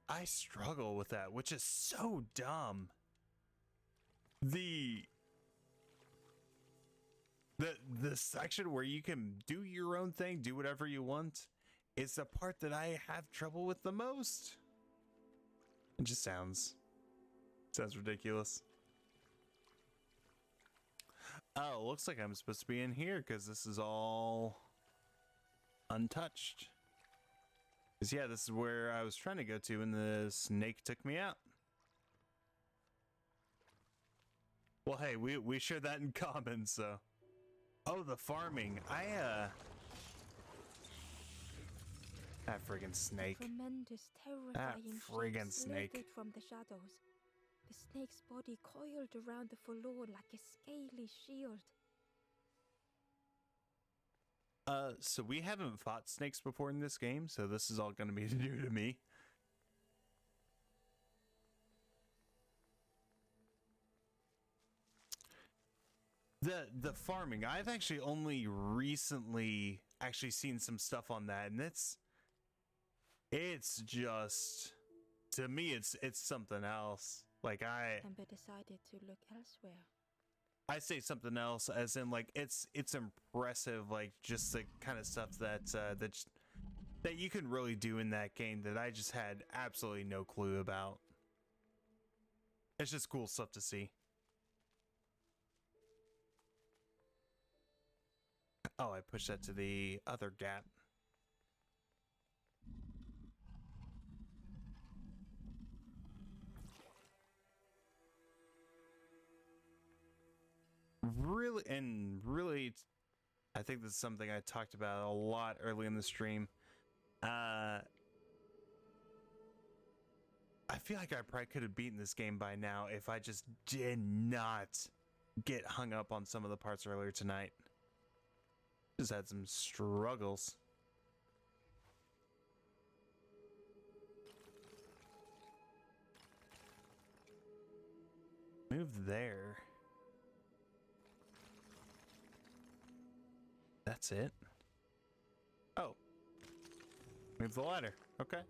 I struggle with that, which is so dumb. The section where you can do your own thing, do whatever you want, is the part that I have trouble with the most. It just sounds ridiculous. Oh, looks like I'm supposed to be in here because this is all untouched. Because yeah, this is where I was trying to go to and the snake took me out. Well, hey, we share that in common, so. Oh, the farming. That friggin' snake. Tremendous, That terrifying friggin' shape snake. slithered from the shadows. The snake's body coiled around the forlorn like a scaly shield. So we haven't fought snakes before in this game, so this is all gonna be new to me. The farming, I've actually only recently actually seen some stuff on that, and it's just, to me it's something else. Like Amber decided to look elsewhere. I say something else as in like it's impressive, like just the kind of stuff that you can really do in that game that I just had absolutely no clue about. It's just cool stuff to see. Oh, I pushed that to the other gap. Really, I think this is something I talked about a lot early in the stream. I feel like I probably could have beaten this game by now if I just did not get hung up on some of the parts earlier tonight. Just had some struggles. Move there. That's it. Oh. Move the ladder. Okay.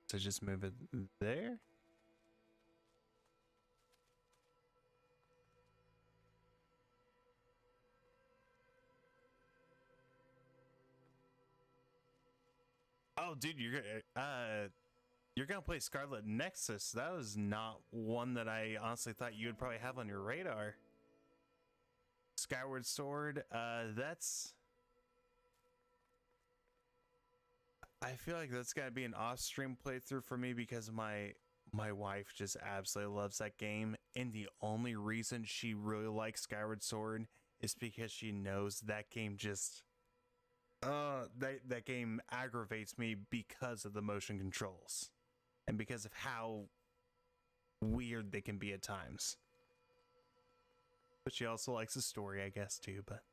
So just move it there. Oh, dude, you're gonna play Scarlet Nexus. That was not one that I honestly thought you would probably have on your radar. Skyward Sword. That's. I feel like that's gotta be an off-stream playthrough for me because my wife just absolutely loves that game, and the only reason she really likes Skyward Sword is because she knows that game just that game aggravates me because of the motion controls and because of how weird they can be at times. But she also likes the story, I guess, too, but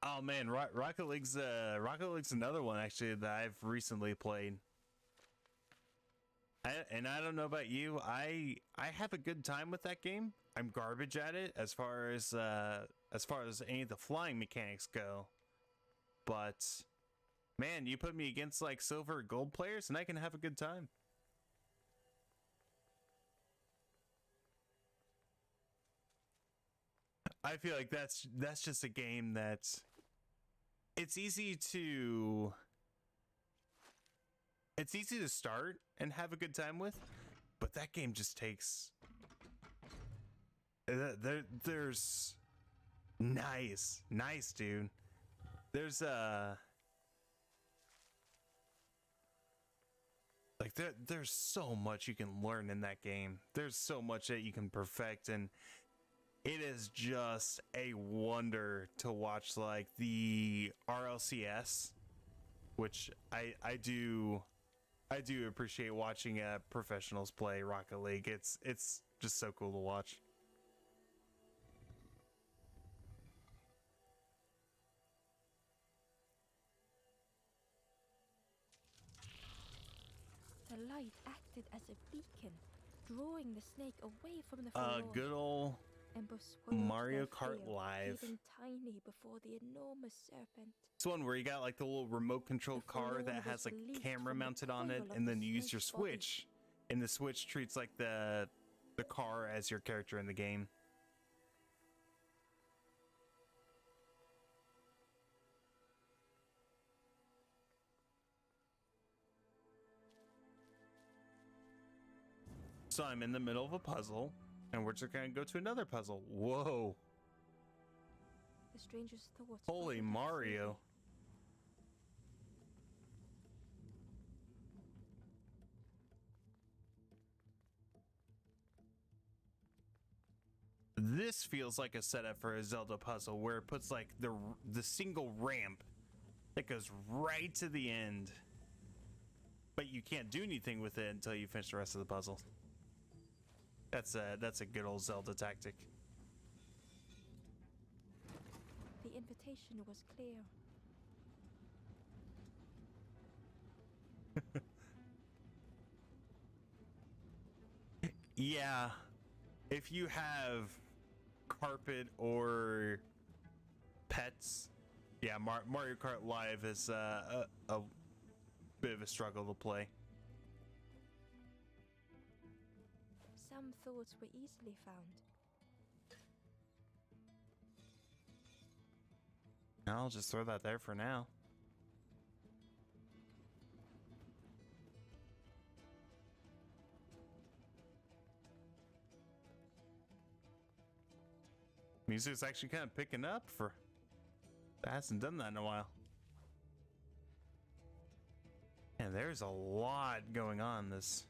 oh man, Rocket League's another one actually that I've recently played. And I don't know about you, I have a good time with that game. I'm garbage at it as far as any of the flying mechanics go. But man, you put me against like silver or gold players and I can have a good time. I feel like that's just a game that it's easy to start and have a good time with, but that game just takes there's nice dude. There's like there's so much you can learn in that game. There's so much that you can perfect, and it is just a wonder to watch like the RLCS, which I do appreciate watching professionals play Rocket League. It's just so cool to watch. The light acted as a beacon, drawing the snake away from the forlorn. Good old Mario Kart Live. Feeling tiny before the enormous serpent. It's one where you got like the little remote control car that has like a camera mounted on it, and then you use your Switch, and the Switch treats like the car as your character in the game. So I'm in the middle of a puzzle, and we're just gonna go to another puzzle. Whoa. The stranger's thoughts. Holy Mario. This feels like a setup for a Zelda puzzle where it puts like the single ramp that goes right to the end, but you can't do anything with it until you finish the rest of the puzzle. That's a good old Zelda tactic. The invitation was clear. Yeah, if you have carpet or pets, yeah, Mario Kart Live is a bit of a struggle to play. Some thoughts were easily found. I'll just throw that there for now. Music's actually kind of picking up for. It hasn't done that in a while. And there's a lot going on this.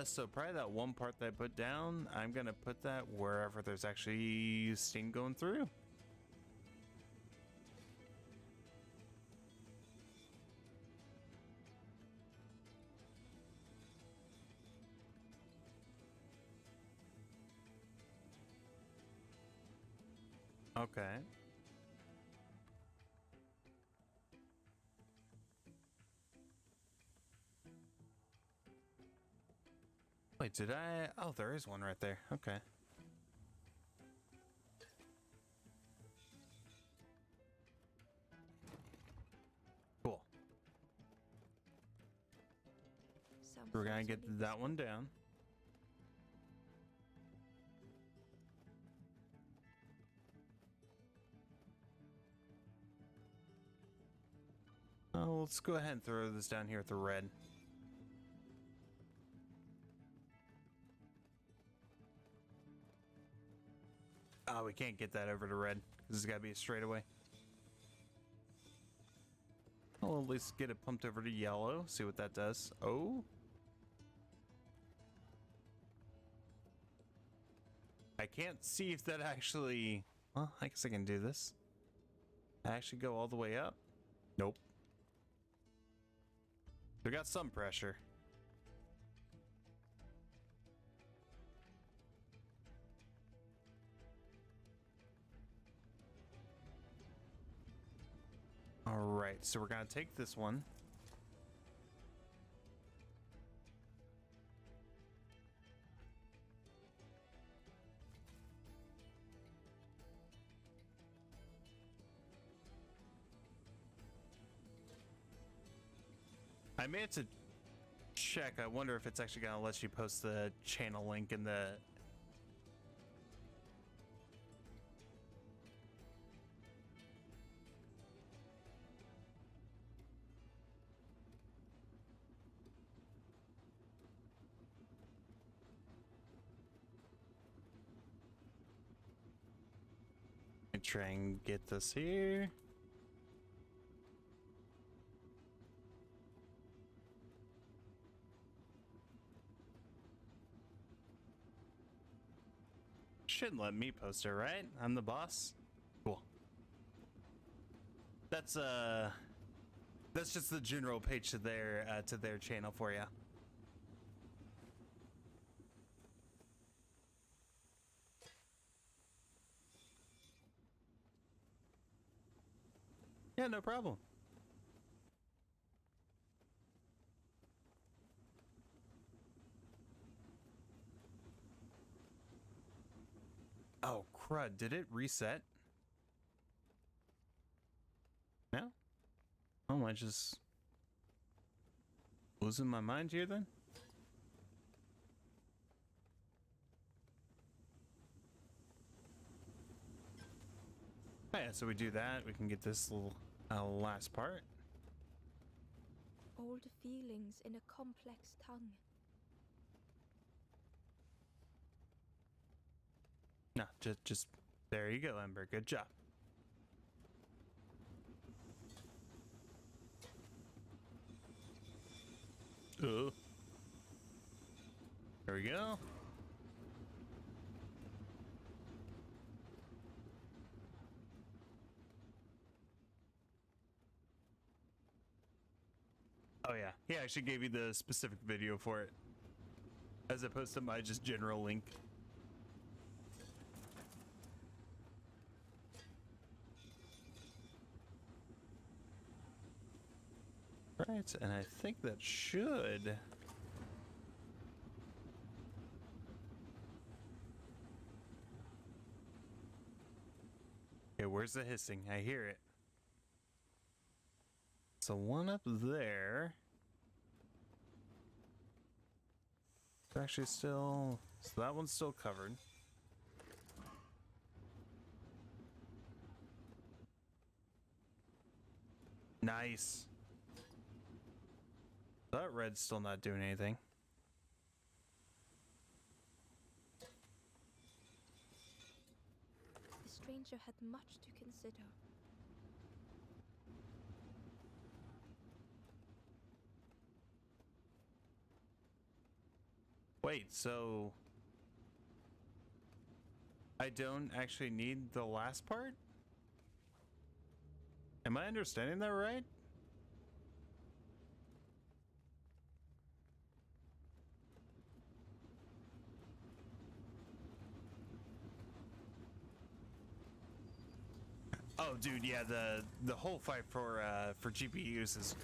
So probably that one part that I put down, I'm gonna put that wherever there's actually steam going through. Okay. Wait, did I? Oh, there is one right there. Okay. Cool. Sounds We're gonna get utterly that one down. Oh, let's go ahead and throw this down here with the red. Oh, we can't get that over to red. This has got to be a straightaway. I'll at least get it pumped over to yellow. See what that does. Oh. I can't see if that actually... Well, I guess I can do this. I actually go all the way up. Nope. We got some pressure. All right, so we're gonna take this one. I meant to check. I wonder if it's actually gonna let you post the channel link in the... Let me try and get this here. Shouldn't let me post it, right? I'm the boss. Cool. That's just the general page to their channel for you. Yeah, no problem. Oh, crud. Did it reset? No? Oh, am I just losing my mind here then? Oh, yeah, so we do that. We can get this little last part. old feelings in a complex tongue. No, just there you go, Ember. Good job. Oh. There we go. Oh yeah, he actually gave you the specific video for it, as opposed to my just general link. Right, and I think that should... Okay, where's the hissing? I hear it. So one up there. It's actually still... So that one's still covered. Nice. That red's still not doing anything. The stranger had much to consider. Wait, so... I don't actually need the last part? Am I understanding that right? Oh, dude, yeah, the whole fight for GPUs is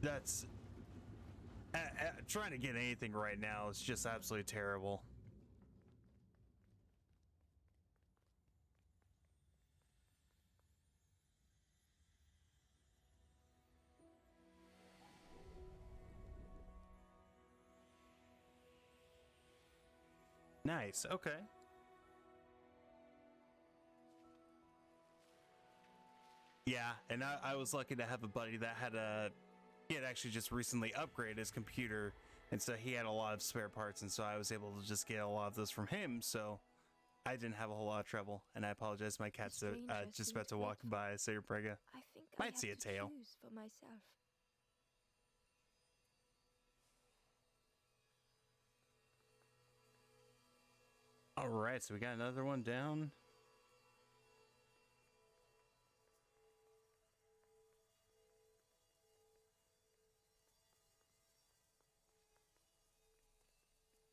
that's trying to get anything right now is just absolutely terrible. Nice. Okay. Yeah, and I was lucky to have a buddy that he had actually just recently upgraded his computer, and so he had a lot of spare parts, and so I was able to just get a lot of those from him, so I didn't have a whole lot of trouble. And I apologize, my cat's just about to walk by, so you're probably I think I might have see a to tail. choose for myself. All right, so we got another one down.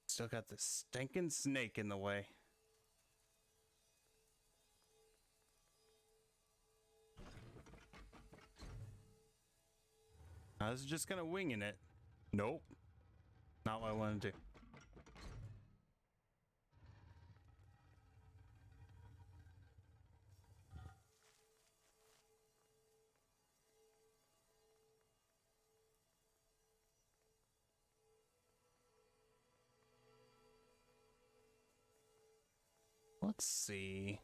Still got the stinking snake in the way. I was just kind of winging it. Nope. Not what I want to do. Let's see.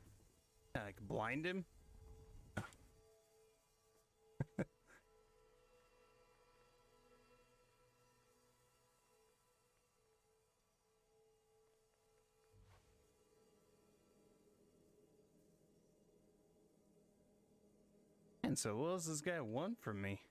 I can blind him. And so what does this guy want from me?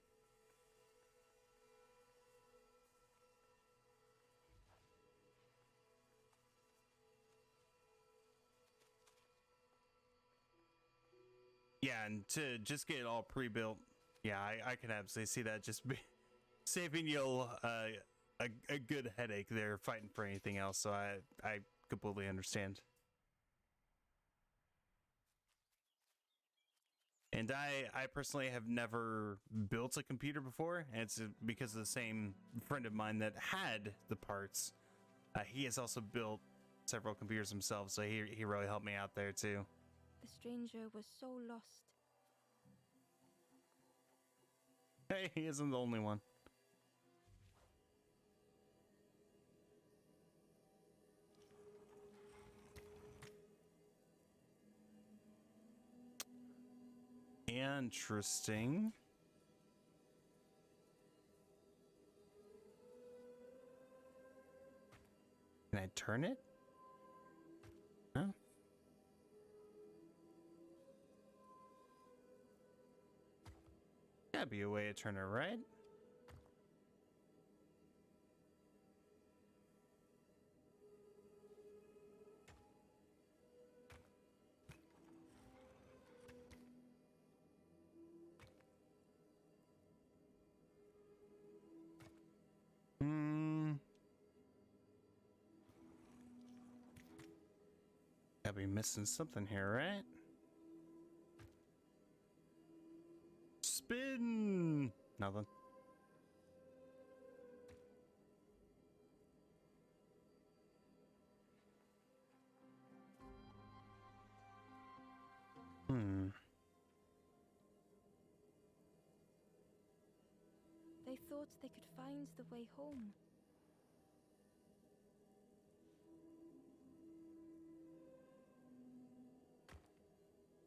Yeah, and to just get it all pre-built, yeah, I can absolutely see that just be saving you a good headache there fighting for anything else. So I completely understand. And I personally have never built a computer before, and it's because of the same friend of mine that had the parts. He has also built several computers himself, so he really helped me out there too. The stranger was so lost. Hey, he isn't the only one. Interesting. Can I turn it? No. Gotta be a way to turn it, right? Gotta be missing something here, right? Spin! Nothing. They thought they could find the way home.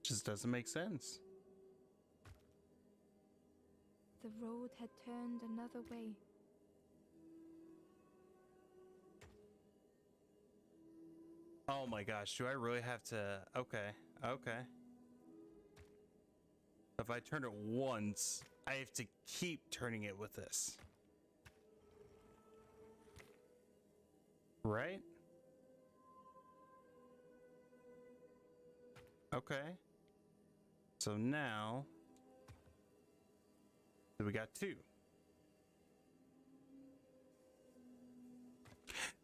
Just doesn't make sense. The road had turned another way. Oh my gosh, do I really have to? Okay, okay. If I turn it once, I have to keep turning it with this. Right? Okay. So now, we got two.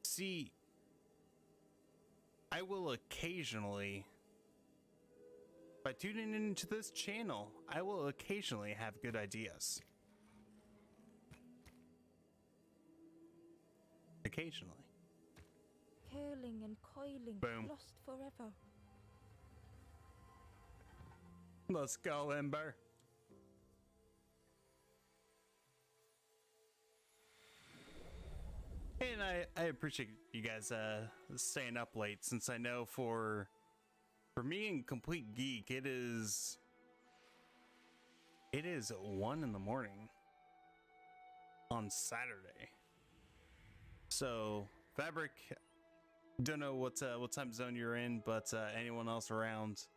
See, I will occasionally By tuning into this channel, I will occasionally have good ideas. Occasionally. Curling and coiling, Boom. lost forever. Let's go, Ember. And I appreciate you guys staying up late, since I know for me and Complete Geek it is 1 in the morning on Saturday. So Fabric, don't know what time zone you're in, but anyone else around,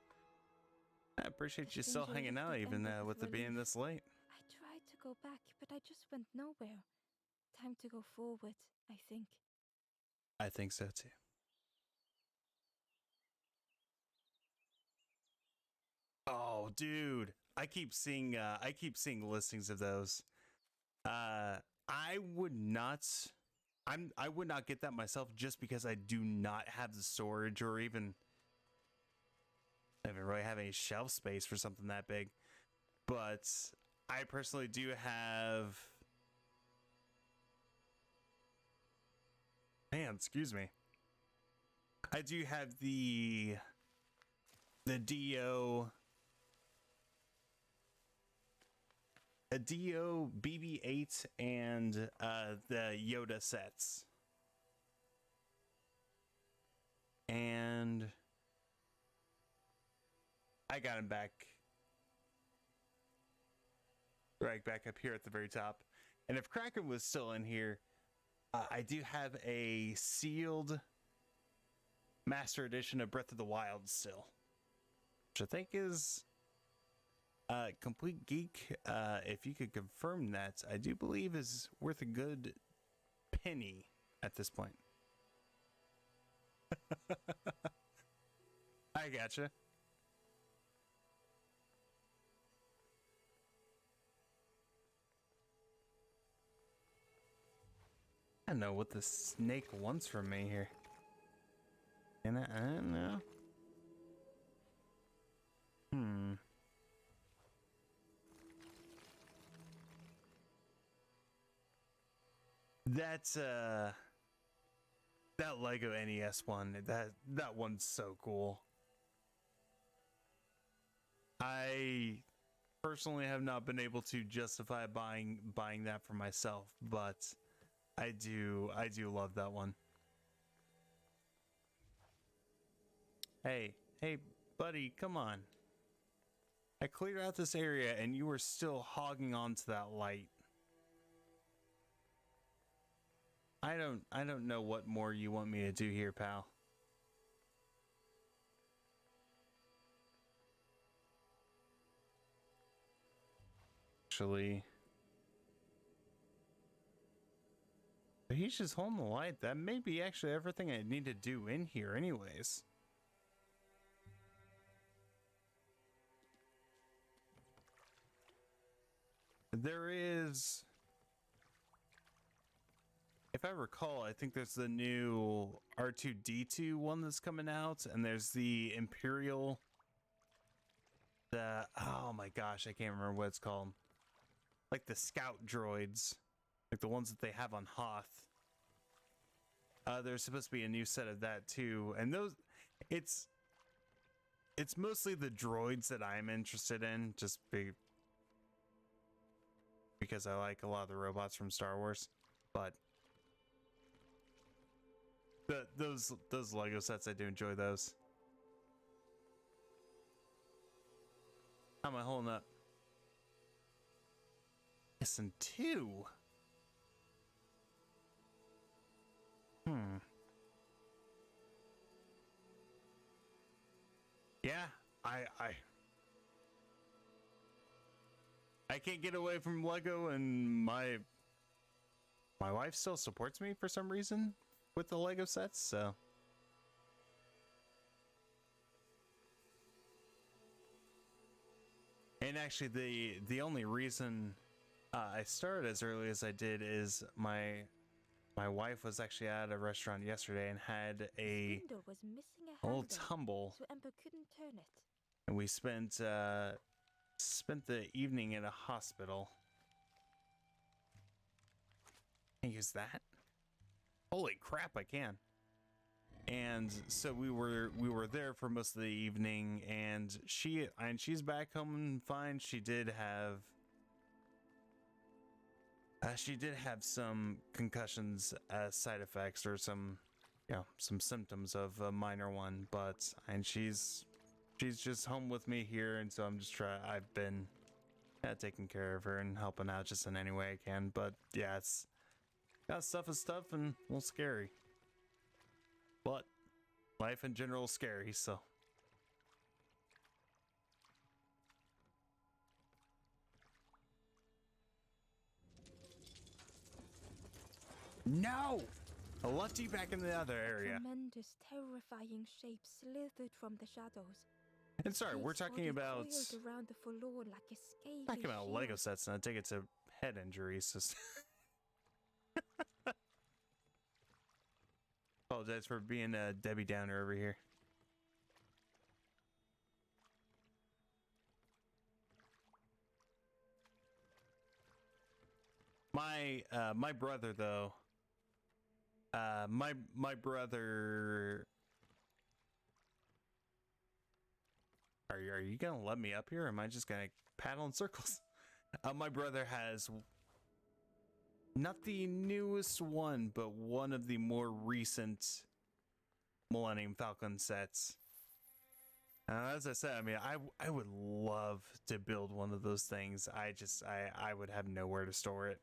I appreciate you still hanging out even with it being this late. I tried to go back, but I just went nowhere. Time to go forward, I think. I think so too. Oh, dude, I keep seeing listings of those. I would not get that myself, just because I do not have the storage, or even really have any shelf space for something that big. But I personally do have, man, excuse me. I do have the Dio BB-8 and the Yoda sets. And I got him back up here at the very top. And if Kraken was still in here, I do have a sealed Master Edition of Breath of the Wild still, which I think is Complete Geek. If you could confirm that, I do believe is worth a good penny at this point. I gotcha. I don't know what the snake wants from me here. And I don't know. That's that Lego NES one. That one's so cool. I personally have not been able to justify buying that for myself, but I do love that one. Hey, buddy, come on. I cleared out this area and you were still hogging onto that light. I don't know what more you want me to do here, pal. Actually, he's just holding the light. That may be actually everything I need to do in here anyways. There is, if I recall, I think there's the new R2-D2 one that's coming out, and there's the Imperial, oh my gosh, I can't remember what it's called. Like the scout droids, like the ones that they have on Hoth. There's supposed to be a new set of that too, and those, it's mostly the droids that I'm interested in, just because I like a lot of the robots from Star Wars. But those Lego sets, I do enjoy those. How am I holding up? Listen, 2. Yeah, I can't get away from Lego, and my wife still supports me for some reason with the Lego sets, so. And actually, the only reason I started as early as I did is my wife was actually at a restaurant yesterday and had a Spindle was missing a little handle, tumble. so Ember couldn't turn it. and we spent the evening in a hospital. Can I use that? Holy crap, I can. And so we were there for most of the evening, and she's back home fine. She did have some concussions as side effects, or some symptoms of a minor one, but she's just home with me here, and so I've been taking care of her and helping out just in any way I can. But yeah, it's that stuff is stuff and a little scary. But life in general is scary, so. No! I left you back in the other area. Tremendous, terrifying shapes slithered from the shadows. And sorry, we're talking about around the forlorn like a scaly talking about shield. Lego sets, and I take it to head injuries. So apologize for being a Debbie Downer over here. My brother though. My brother. Are you gonna let me up here? Or am I just gonna paddle in circles? My brother has not the newest one, but one of the more recent Millennium Falcon sets. As I said, I mean, I would love to build one of those things. I would have nowhere to store it.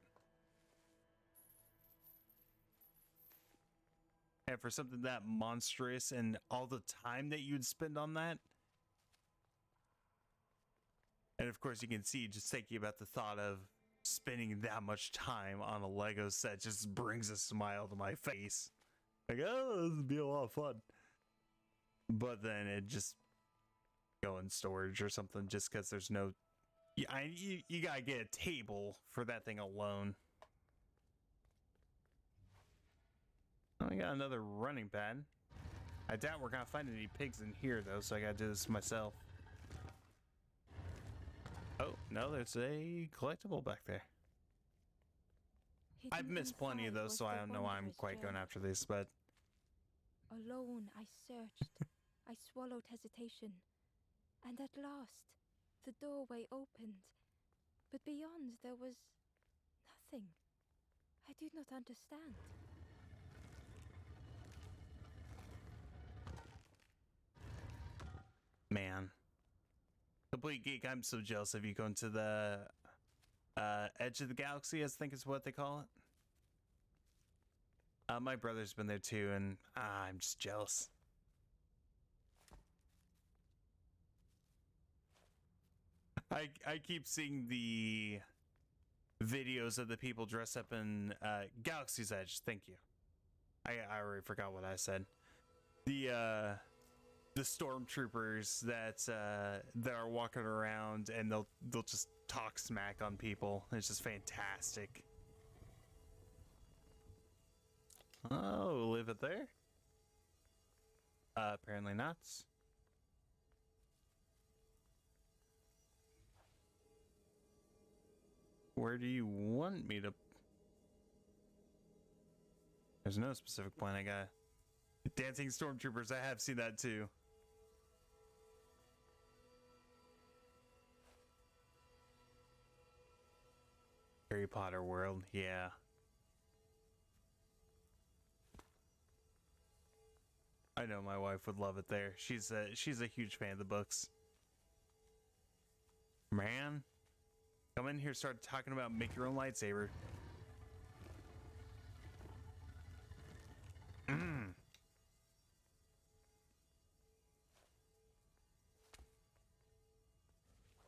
And for something that monstrous and all the time that you'd spend on that. And of course, you can see just thinking about the thought of spending that much time on a Lego set just brings a smile to my face. Like, oh, this would be a lot of fun. But then it just go in storage or something just because there's no... You gotta get a table for that thing alone. Oh, I got another running pad. I doubt we're gonna find any pigs in here though, so I gotta do this myself. Oh, no, there's a collectible back there. I've missed plenty of those, so I don't know why I'm quite going after this, but... Alone, I searched. I swallowed hesitation. And at last, the doorway opened. But beyond, there was nothing. I did not understand. Man. Complete Geek, I'm so jealous of you going to the edge of the galaxy, I think is what they call it. My brother's been there too, and I'm just jealous. I keep seeing the videos of the people dressed up in Galaxy's Edge. Thank you. I already forgot what I said. The stormtroopers that are walking around, and they'll just talk smack on people. It's just fantastic. Oh, live it there? Apparently not. Where do you want me to? There's no specific plan. I got dancing stormtroopers. I have seen that too. Harry Potter world, yeah. I know my wife would love it there. She's a huge fan of the books. Man, come in here, start talking about make your own lightsaber.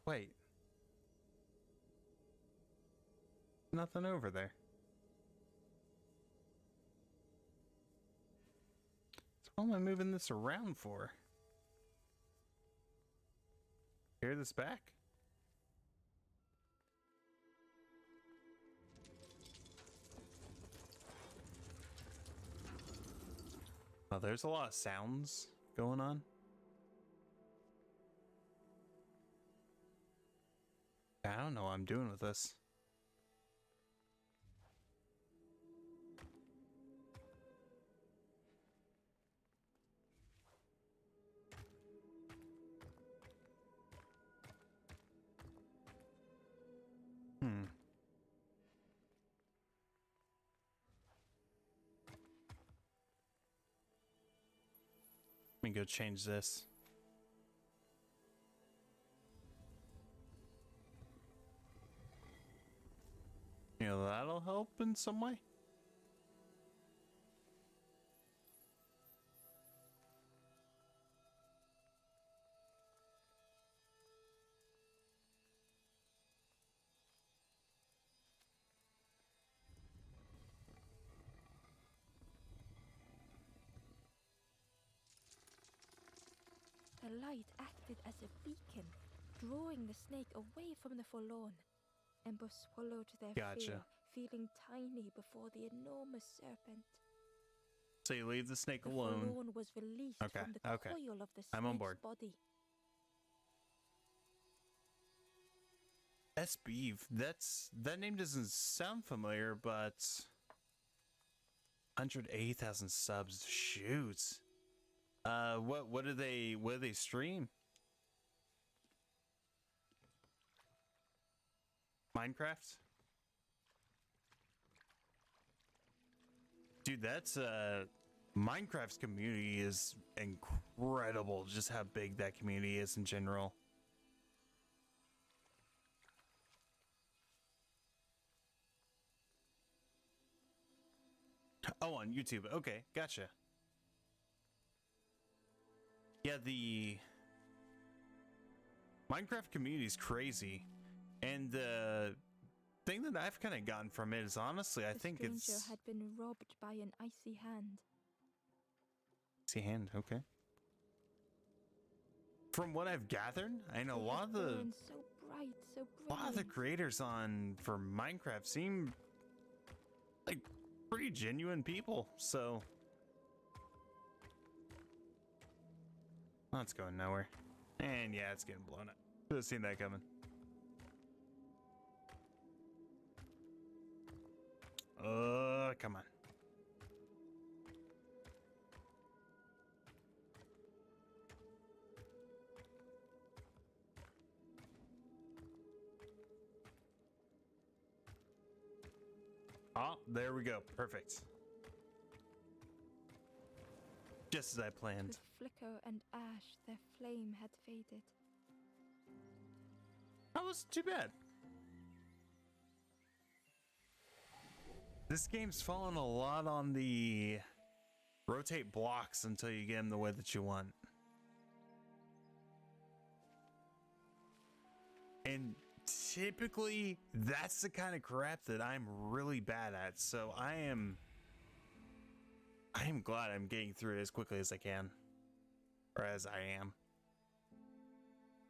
Wait. Nothing over there. So what am I moving this around for? Carry this back? Oh, there's a lot of sounds going on. I don't know what I'm doing with this. Let me go change this. You know, that'll help in some way. The light acted as a beacon, drawing the snake away from the forlorn. Ember swallowed their fear, Gotcha. feeling tiny before the enormous serpent. So you leave the snake The alone. forlorn was released Okay, from the okay. coil of the I'm on snake's board. body. SB, that name doesn't sound familiar, but 180,000 subs. Shoot. What do they stream? Minecraft? Dude, that's Minecraft's community is incredible, just how big that community is in general. Oh, on YouTube. Okay, gotcha. Yeah, the Minecraft community is crazy. And the thing that I've kind of gotten from it is honestly, I think The it's... stranger had been robbed by an icy hand. Icy hand, okay. From what I've gathered, I know They a lot had of the... burned so bright, so A lot of the brilliant. creators for Minecraft seem like pretty genuine people, so... Oh, it's going nowhere. And yeah, it's getting blown up. Should have seen that coming. Come on. Oh, there we go. Perfect. Just as I planned. With flicker and ash, their flame had faded. That wasn't too bad. This game's fallen a lot on the rotate blocks until you get them the way that you want. And typically, that's the kind of crap that I'm really bad at. So I am glad I'm getting through it as quickly as I can. Or as I am.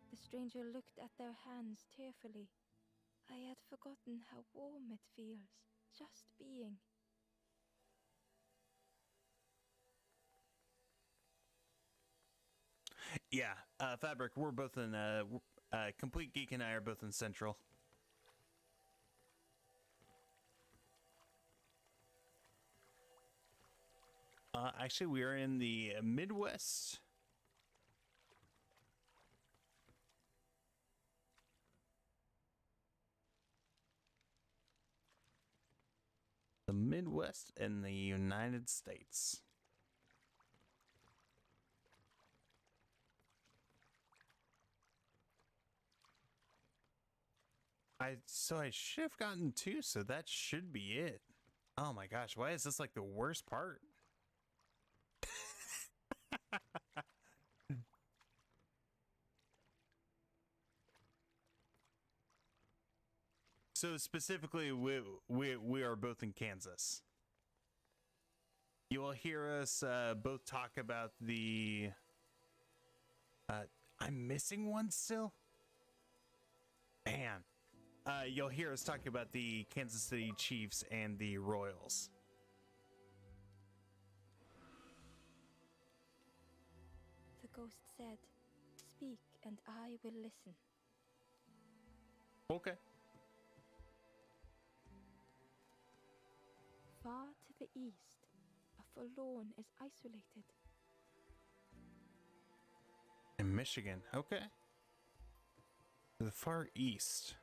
The stranger looked at their hands tearfully. I had forgotten how warm it feels, just being. Yeah, Fabric, we're both in, Complete Geek and I are both in Central. Actually, we are in the Midwest. The Midwest in the United States. I should have gotten two, so that should be it. Oh my gosh, why is this like the worst part? So specifically, we are both in Kansas. You will hear us both talk about the... I'm missing one still? Man. You'll hear us talking about the Kansas City Chiefs and the Royals. The ghost said, "Speak, and I will listen." Okay. Far to the east, a forlorn is isolated. In Michigan. Okay. To the far east.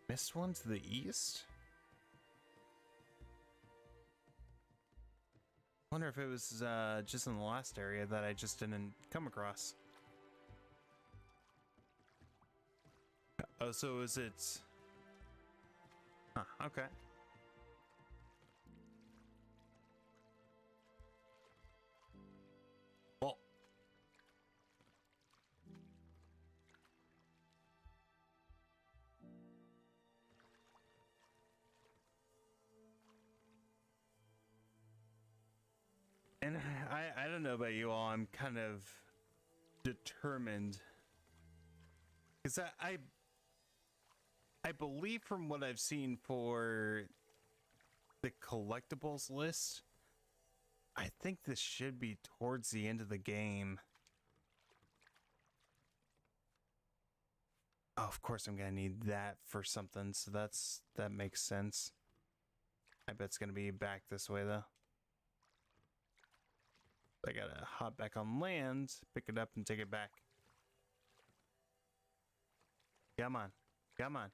Missed one to the east? Wonder if it was just in the last area that I just didn't come across. Oh, so is it? Huh, okay. Well, and I don't know about you all. I'm kind of determined because I believe from what I've seen for the collectibles list, I think this should be towards the end of the game. Oh, of course I'm gonna need that for something, so that makes sense. I bet it's gonna be back this way though. I gotta hop back on land, pick it up, and take it back. Come on, come on.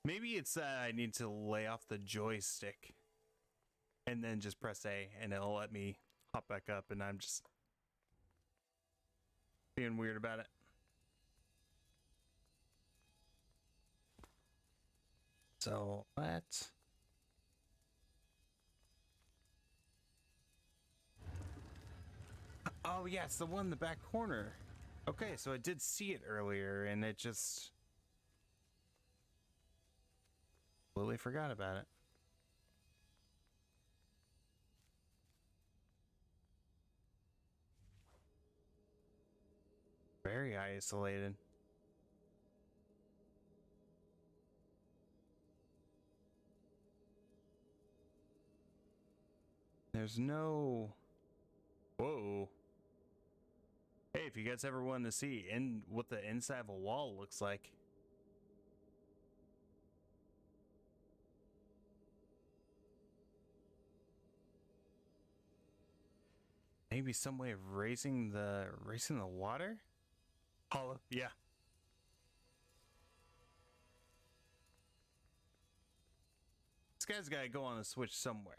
Maybe it's that I need to lay off the joystick and then just press A and it'll let me hop back up, and I'm just being weird about it. So what? Oh yeah, it's the one in the back corner. Okay, so I did see it earlier and it just completely forgot about it. Very isolated. There's no... Whoa. Hey, if you guys ever wanted to see what the inside of a wall looks like. Maybe some way of raising the water? Hollow, yeah. This guy's gotta go on a switch somewhere.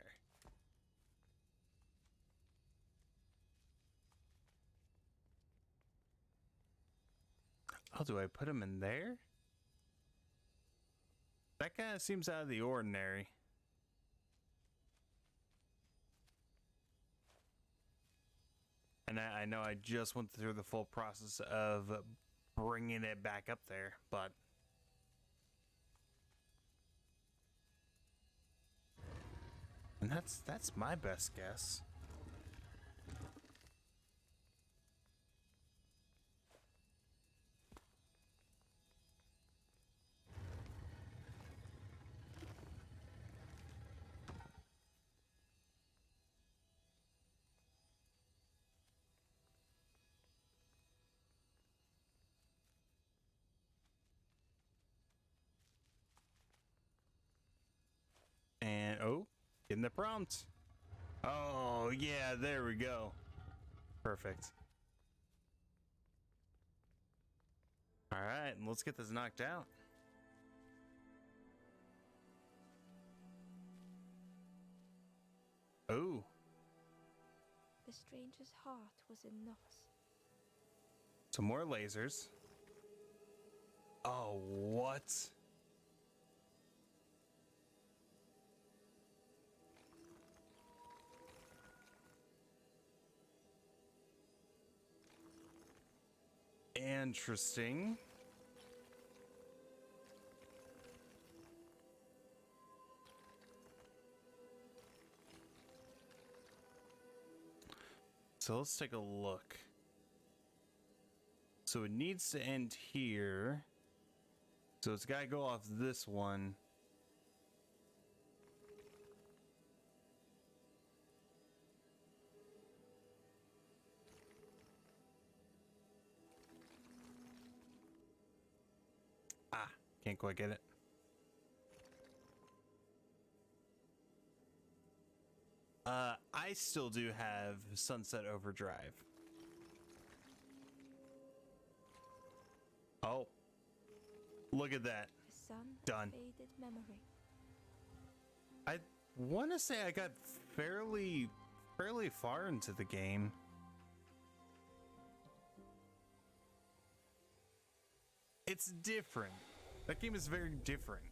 Oh, do I put him in there? That kind of seems out of the ordinary. And I know I just went through the full process of bringing it back up there, but... And that's my best guess. And, oh, getting the prompt. Oh, yeah, there we go. Perfect. All right, let's get this knocked out. Oh. The stranger's heart was in knots. Some more lasers. Oh, what? Interesting. So let's take a look. So it needs to end here. So it's got to go off this one. Can't quite get it. I still do have Sunset Overdrive. Oh, look at that. Done. Faded memory. I want to say I got fairly far into the game. It's different. That game is very different.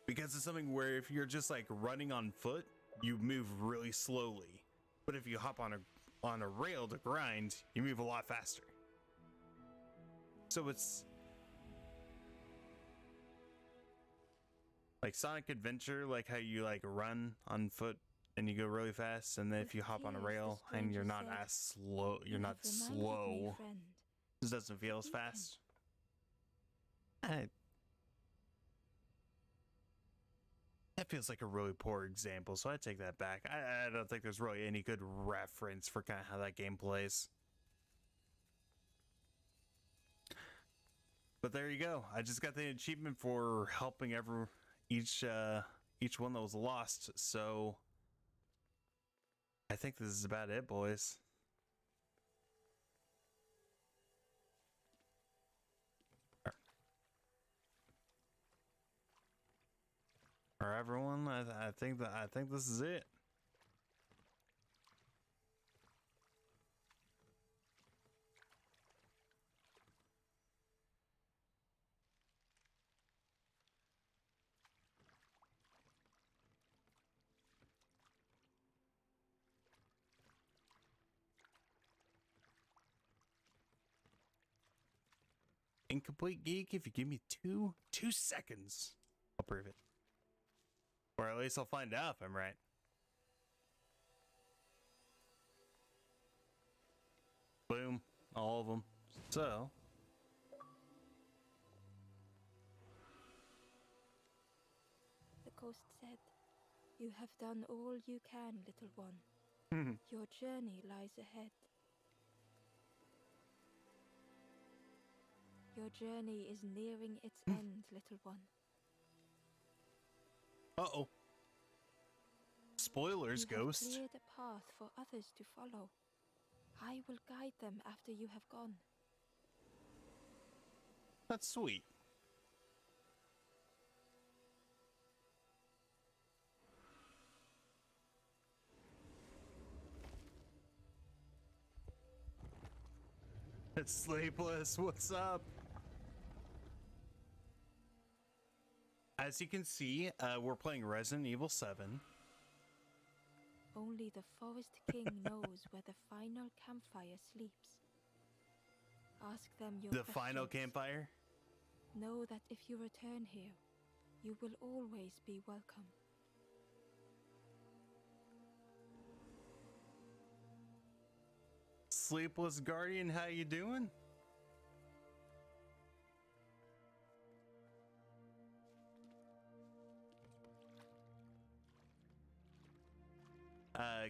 Because it's something where if you're just like running on foot, you move really slowly. But if you hop on a rail to grind, you move a lot faster. So it's like Sonic Adventure, like how you like run on foot and you go really fast, and then if you hop on a rail and you're not as slow, you're not slow. This doesn't feel as fast. That feels like a really poor example, so I take that back. I don't think there's really any good reference for kind of how that game plays. But there you go. I just got the achievement for helping each one that was lost. So I think this is about it, boys. Or everyone, I think this is it. Incomplete geek, if you give me two seconds, I'll prove it. Or at least I'll find out if I'm right. Boom. All of them. So. The ghost said, "You have done all you can, little one. Your journey lies ahead. Your journey is nearing its end, little one. Uh-oh. Spoilers, you Ghost. You have cleared a path for others to follow. I will guide them after you have gone." That's sweet. It's Sleepless. What's up? As you can see, we're playing Resident Evil 7. Only the Forest King knows where the final campfire sleeps. Ask them your questions. The final campfire? Know that if you return here, you will always be welcome. Sleepless Guardian, how you doing?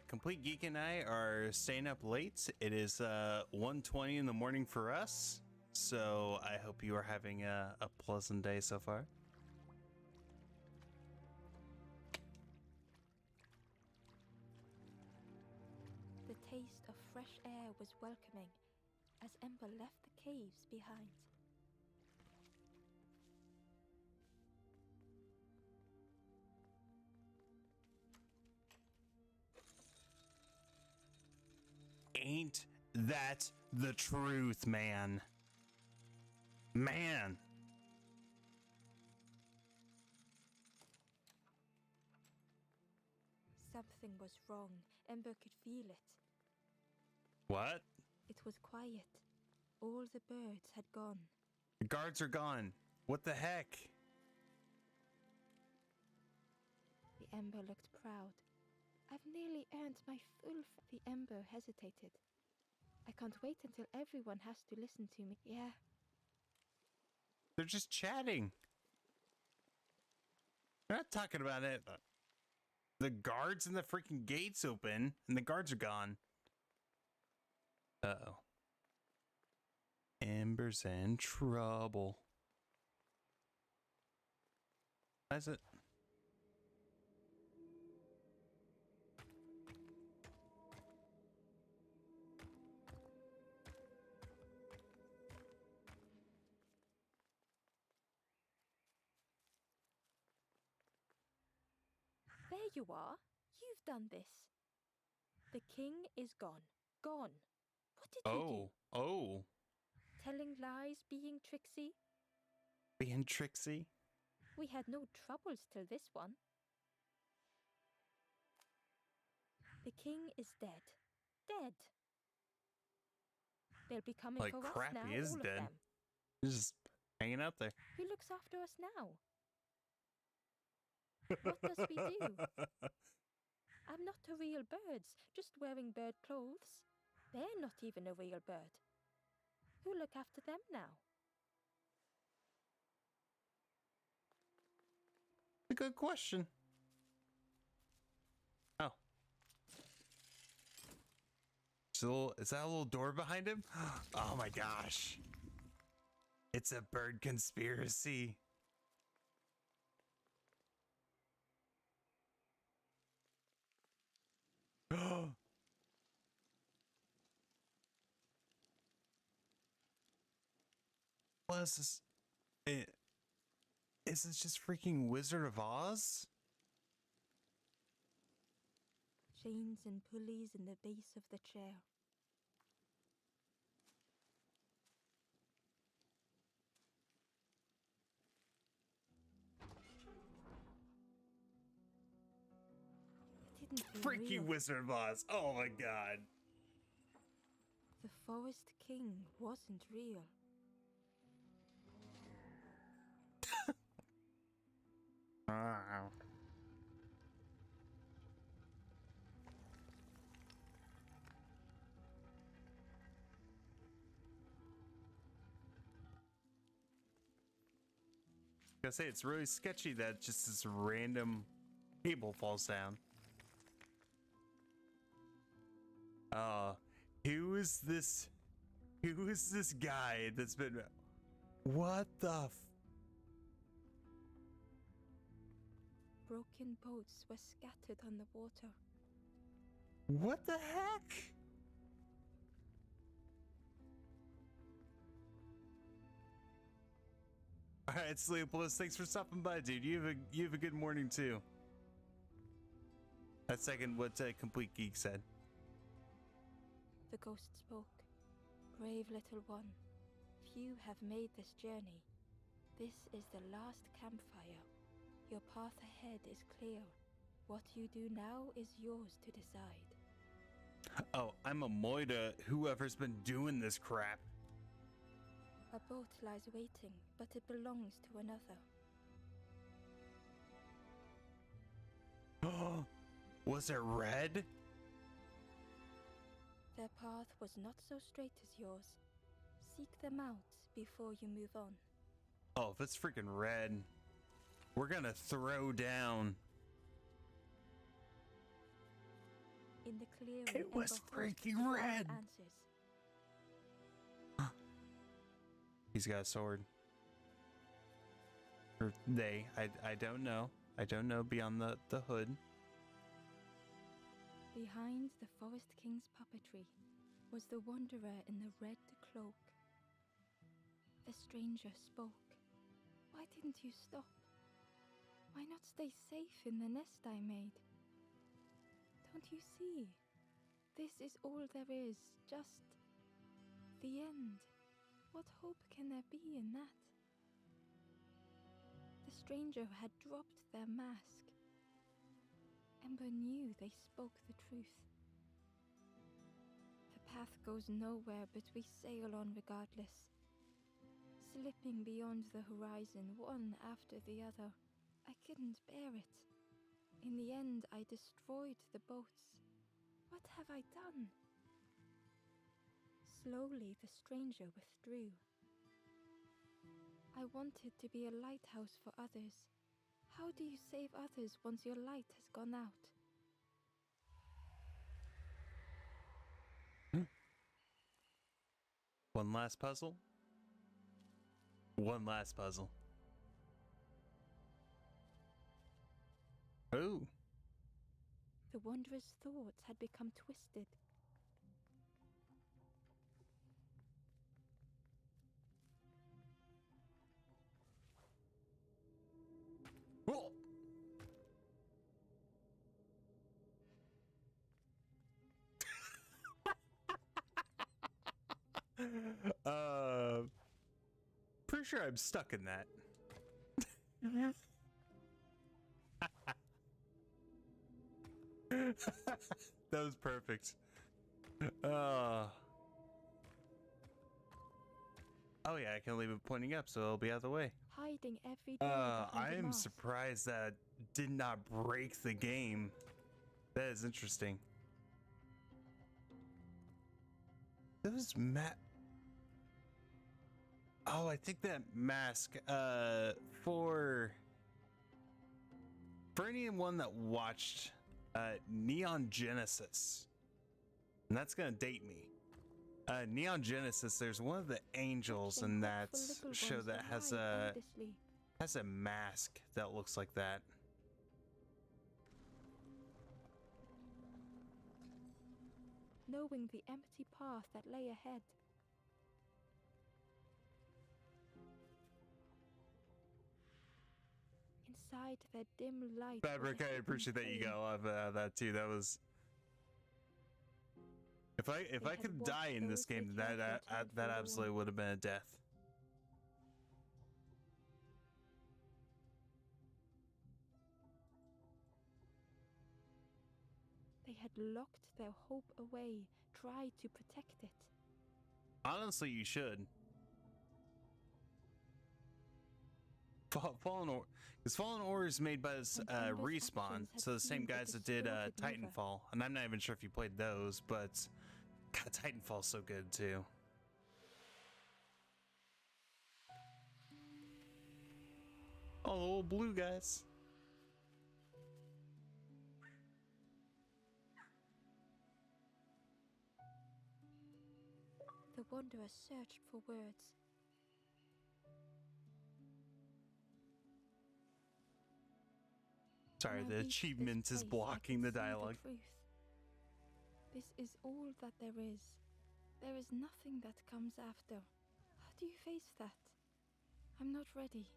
Complete Geek and I are staying up late. It is 1:20 in the morning for us, so I hope you are having a pleasant day so far. The taste of fresh air was welcoming as Ember left the caves behind. Ain't that the truth, man? Man. Something was wrong. Ember could feel it. What? It was quiet. All the birds had gone. The guards are gone. What the heck? The Ember looked proud. I've nearly earned my full... The Ember hesitated. I can't wait until everyone has to listen to me. Yeah. They're just chatting. They're not talking about it. The guards and the freaking gates open, and the guards are gone. Uh-oh. Amber's in trouble. Why is it? There you are. You've done this. The king is gone. Gone. What did you do? Oh. Telling lies, being tricksy? Being tricksy? We had no troubles till this one. The king is dead. Dead. They'll be coming Like for crap, us now, he is all dead. of them. He's just hanging out there. Who looks after us now? What does we do? I'm not a real bird, just wearing bird clothes. They're not even a real bird. Who look after them now? A good question. Oh. Is that a little door behind him? Oh my gosh. It's a bird conspiracy. What is this? Is this just freaking Wizard of Oz? Chains and pulleys in the base of the chair. It didn't feel Freaky real. Wizard of Oz. Oh my god. The Forest King wasn't real. Wow. I say it's really sketchy that just this random cable falls down. Who is this? Who is this guy that's been? What the? Broken boats were scattered on the water. What the heck? All right, Sleepless, thanks for stopping by, dude. You have a good morning too. I second what Complete Geek said. The ghost spoke. Brave little one, few have made this journey. This is the last campfire. Your path ahead is clear. What you do now is yours to decide. Oh, I'm a Moida, whoever's been doing this crap. A boat lies waiting, but it belongs to another. Was it red? Their path was not so straight as yours. Seek them out before you move on. Oh, if it's freaking red, we're gonna throw down. In the clearing, It was Ember holds freaking the red. Answers. He's got a sword. Or they. I don't know. I don't know beyond the hood. Behind the Forest King's puppetry was the wanderer in the red cloak. The stranger spoke. Why didn't you stop? Why not stay safe in the nest I made? Don't you see? This is all there is, just the end. What hope can there be in that? The stranger had dropped their mask. Ember knew they spoke the truth. The path goes nowhere, but we sail on regardless. Slipping beyond the horizon, one after the other. I couldn't bear it. In the end, I destroyed the boats. What have I done? Slowly, the stranger withdrew. I wanted to be a lighthouse for others. How do you save others once your light has gone out? One last puzzle, One last puzzle. Oh. The wanderer's thoughts had become twisted. Oh. Pretty sure I'm stuck in that. That was perfect. Oh yeah, I can leave it pointing up, so it'll be out of the way. Hiding every day behind I a am mask. surprised that did not break the game. That is interesting. Those Oh, I think that mask, for anyone that watched Neon Genesis, and that's gonna date me. Neon Genesis, there's one of the angels in that show that has a mask that looks like that. Knowing the empty path that lay ahead. Inside their dim light. Fabric, I appreciate that you got a lot of that too. That was. If I could die in this game, that absolutely would have been a death. They had locked their hope away, tried to protect it. Honestly, you should. Fallen Order is made by this Respawn, so the same guys that did Titanfall, and I'm not even sure if you played those, but God, Titanfall's so good too. Oh, the little blue guys. The wanderer searched for words. Sorry, the achievement is blocking the dialogue. This is all that there is. There is nothing that comes after. How do you face that? I'm not ready.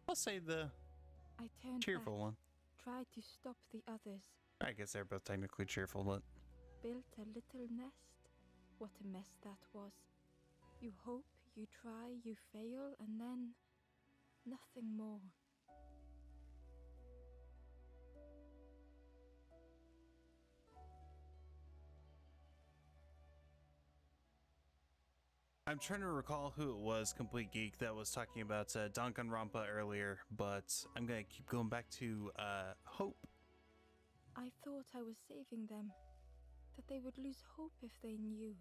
I'll say the I turned cheerful back, one. tried to stop the others. I guess they're both technically cheerful, but Built a little nest. What a mess that was. You hope, you try, you fail, and then nothing more. I'm trying to recall who it was, Complete Geek, that was talking about Danganronpa earlier, but I'm gonna keep going back to Hope. I thought I was saving them, that they would lose hope if they knew.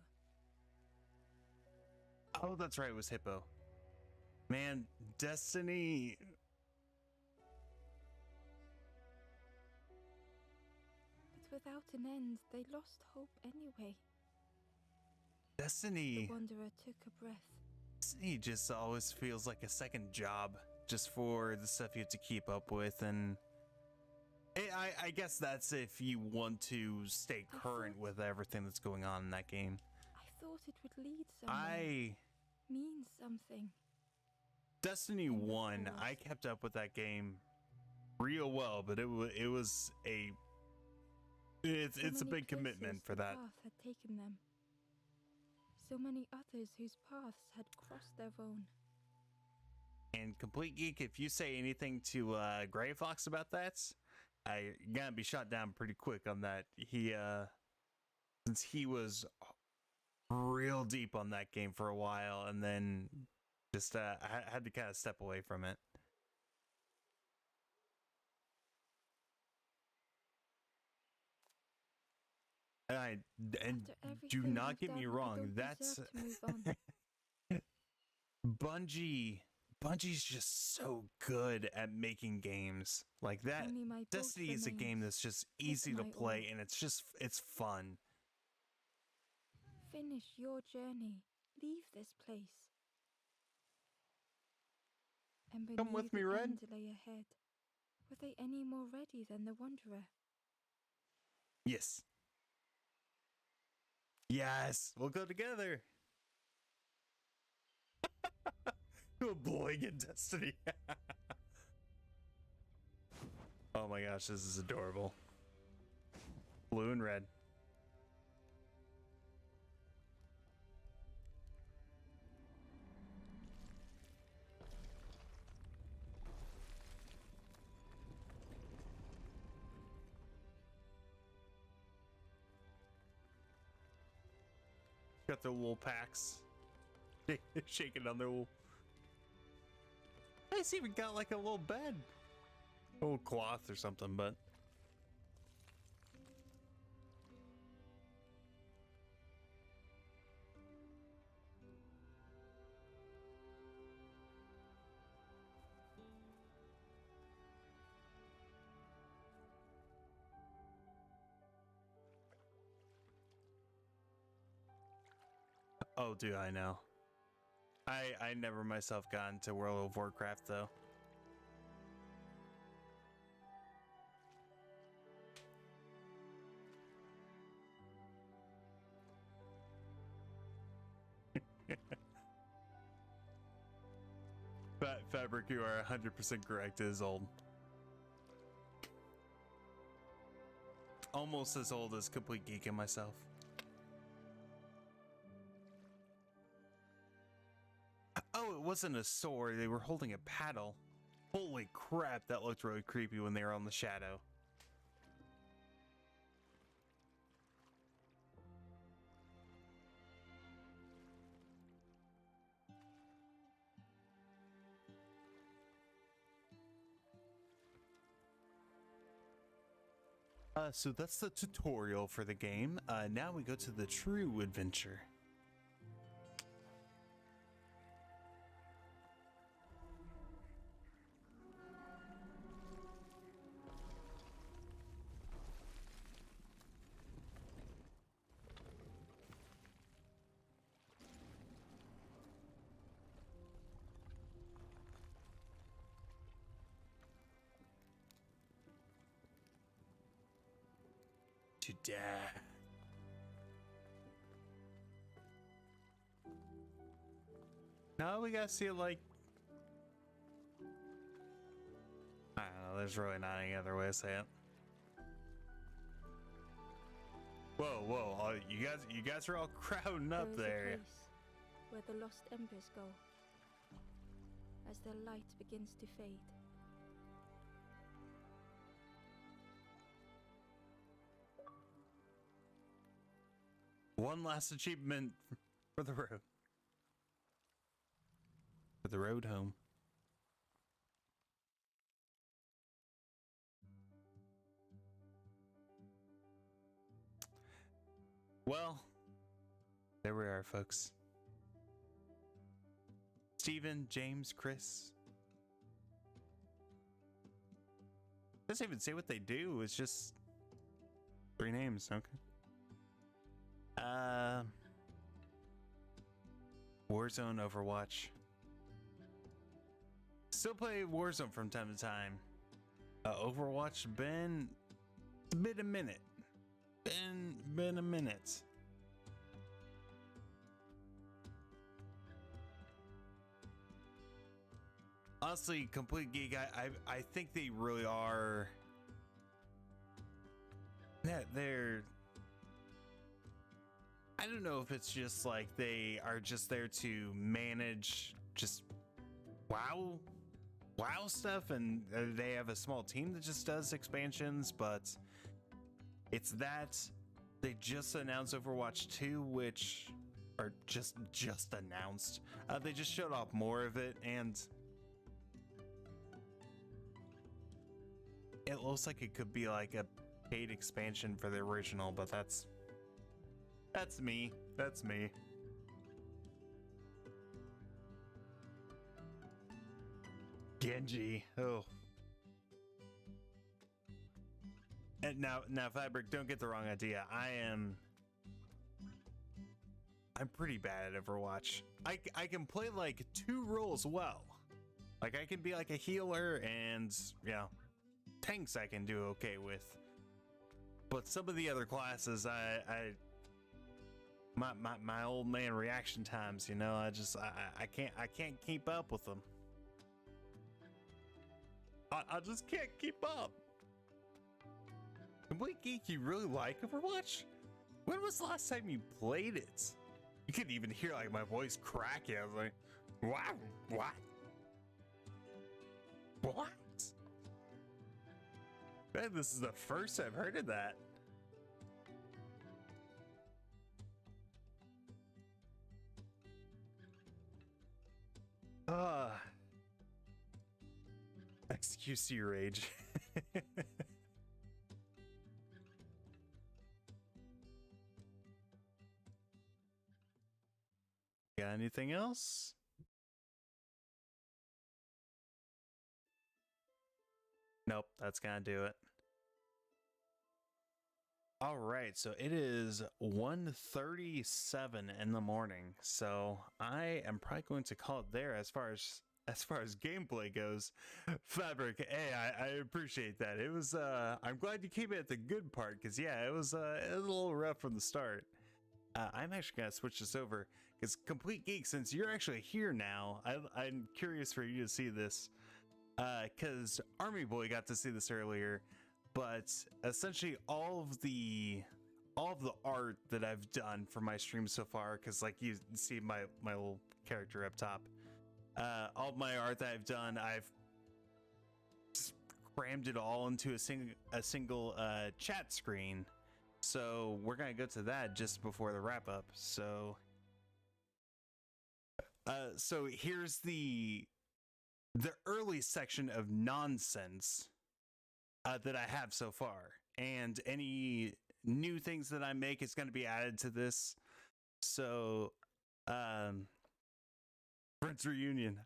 Oh, that's right, it was Hippo. Man, Destiny. But without an end, they lost hope anyway. Destiny. The wanderer took a breath. Destiny just always feels like a second job, just for the stuff you have to keep up with, and I guess that's if you want to stay current with everything that's going on in that game. I thought it would lead somewhere. Mean something. Destiny 1, I kept up with that game real well, but it's a big commitment for that. Path had taken them. So many others whose paths had crossed their own. And Complete Geek, if you say anything to Gray Fox about that, you're gonna be shot down pretty quick on that. He since he was real deep on that game for a while, and then just I had to kind of step away from it. And do not get me wrong, that's Bungie Bungie's just so good at making games like that. Only my boat Destiny is a game remains. that's just With easy to my play, oar. and it's fun. Finish your journey. Leave this place. Ember Come knew with me, the Red. end lay ahead. Were they any more ready than the Wanderer? Yes. Yes, we'll go together. To a boy in Destiny. Oh my gosh, this is adorable. Blue and red. Got their little packs. Shaking on their little. It's even got like a little bed. A little cloth or something, but. Oh, do I know? I never myself got into World of Warcraft though. Fabric, you are 100% correct. It is old. Almost as old as Complete Geek and myself. Oh, it wasn't a sword. They were holding a paddle. Holy crap, that looked really creepy when they were on the shadow. So that's the tutorial for the game. Now we go to the true adventure. To death. Now we gotta see it like. I don't know, there's really not any other way to say it. Whoa, whoa, you guys are all crowding up There is there. a place where the lost embers go as their light begins to fade. One last achievement for the road. For the road home. Well, there we are, folks. Steven, James, Chris. Doesn't even say what they do. It's just 3 names. Okay. Warzone, Overwatch. Still play Warzone from time to time. Overwatch, it's been a minute. Been a minute. Honestly, Complete Geek, I think they really are. They're. I don't know if it's just like they are just there to manage just WoW stuff, and they have a small team that just does expansions, but it's that they just announced Overwatch 2, which are just announced. They just showed off more of it, and it looks like it could be like a paid expansion for the original, but that's me. That's me. Genji. Oh. And now, Fabric, don't get the wrong idea. I'm pretty bad at Overwatch. I can play like 2 roles well. Like I can be like a healer and tanks I can do okay with. But some of the other classes, my old man reaction times, I can't keep up with them. I just can't keep up. Complete Geek, you really like Overwatch? When was the last time you played it? You could even hear like my voice cracking. I was like, wow, what? Man, this is the first I've heard of that. XQC rage. Got anything else? Nope, that's gonna do it. All right, so it is 1:37 in the morning, so I am probably going to call it there as far as gameplay goes. Fabric, hey, I appreciate that. It was I'm glad you came at the good part, because yeah, it was a little rough from the start. I'm actually gonna switch this over because Complete Geek, since you're actually here now, I'm curious for you to see this, because Army Boy got to see this earlier. But essentially all of the art that I've done for my stream so far, because like you see my little character up top, all of my art that I've done, I've just crammed it all into a single chat screen. So we're gonna go to that just before the wrap up. So here's the early section of nonsense that I have so far, and any new things that I make is going to be added to this. So Friends reunion.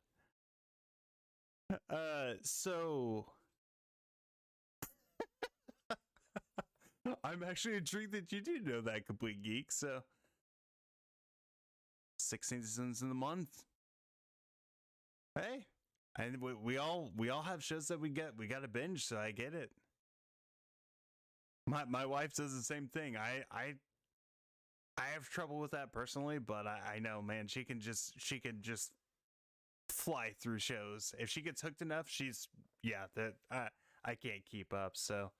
So I'm actually intrigued that you do know that, Complete Geek. So 16 seasons in the month. Hey, and we all have shows that we got to binge, so I get it. My wife does the same thing. I have trouble with that personally, but I know, man, she can just fly through shows. If she gets hooked enough, I can't keep up. So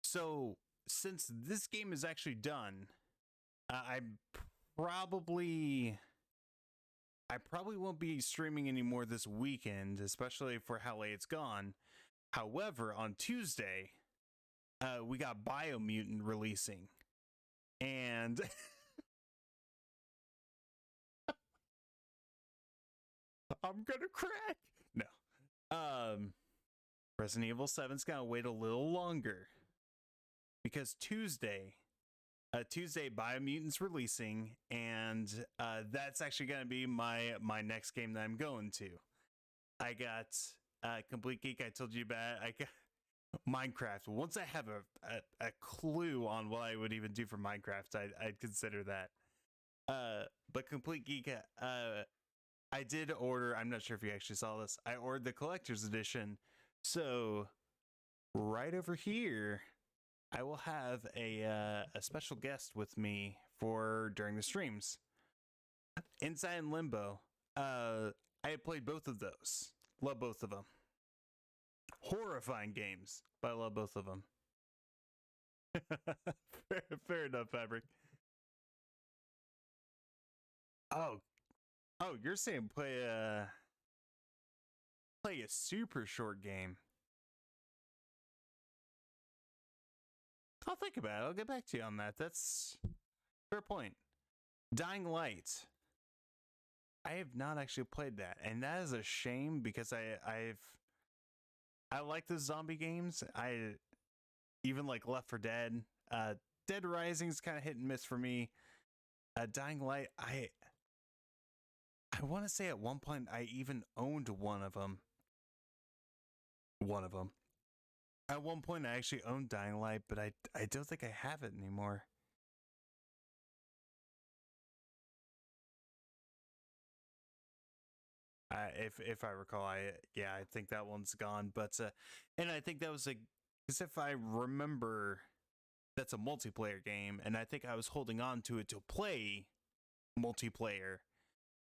so since this game is actually done, I probably won't be streaming anymore this weekend, especially for how late it's gone. However, on Tuesday, we got Biomutant releasing, and I'm gonna crack. No, Resident Evil 7's gonna wait a little longer because Tuesday Biomutant's releasing, and that's actually gonna be my next game that I'm going to. I got Complete Geek. I told you about. I got Minecraft. Once I have a clue on what I would even do for Minecraft, I'd consider that. But Complete Geek, I did order. I'm not sure if you actually saw this. I ordered the collector's edition. So right over here, I will have a special guest with me during the streams. Inside and Limbo. I had played both of those. Love both of them. Horrifying games, but I love both of them. Fair enough, Fabric. Oh, you're saying play a super short game. I'll think about it. I'll get back to you on that. That's fair point. Dying Light. I have not actually played that, and that is a shame because I like the zombie games. I even like Left 4 Dead. Dead Rising is kind of hit and miss for me. Dying Light, I I want to say at one point I even owned one of them. One of them. At one point I actually owned Dying Light, but I don't think I have it anymore. If I recall, I think that one's gone. But and I think that was because if I remember, that's a multiplayer game, and I think I was holding on to it to play multiplayer,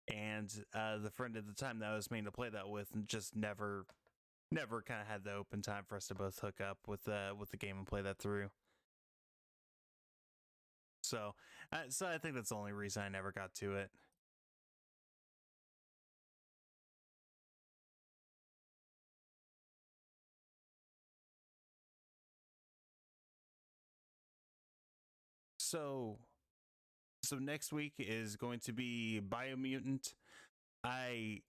and the friend at the time that I was meant to play that with just never kind of had the open time for us to both hook up with the game and play that through. So I think that's the only reason I never got to it. So next week is going to be Biomutant. I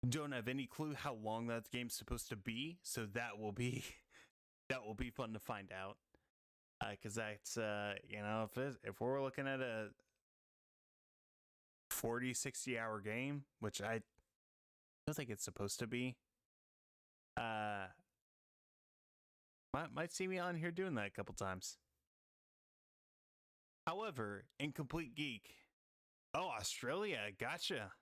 don't have any clue how long that game's supposed to be, so that will be fun to find out. Because that's if we're looking at a 40-60 hour game, which I don't think it's supposed to be, might see me on here doing that a couple times. However, in Complete Geek, Australia, gotcha.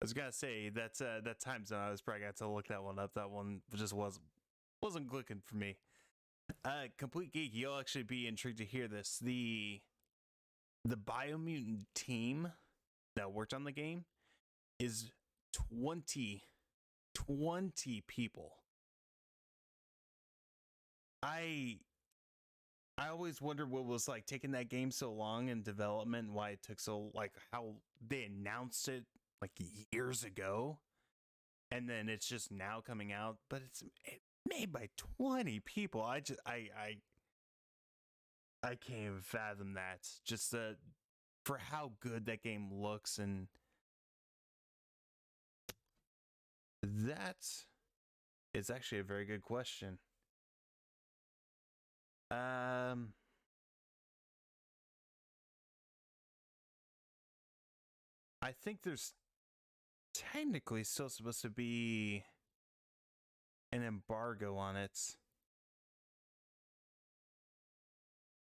I was gonna say that time zone, I was probably got to look that one up. That one just wasn't clicking for me. Complete Geek, you'll actually be intrigued to hear this. The Biomutant team that worked on the game is 20 people. I always wondered what was like taking that game so long in development and why it took so, like, how they announced it like years ago and then it's just now coming out, but it's made by 20 people. I can't even fathom that. Just for how good that game looks, and that is actually a very good question. I think there's technically still supposed to be an embargo on it.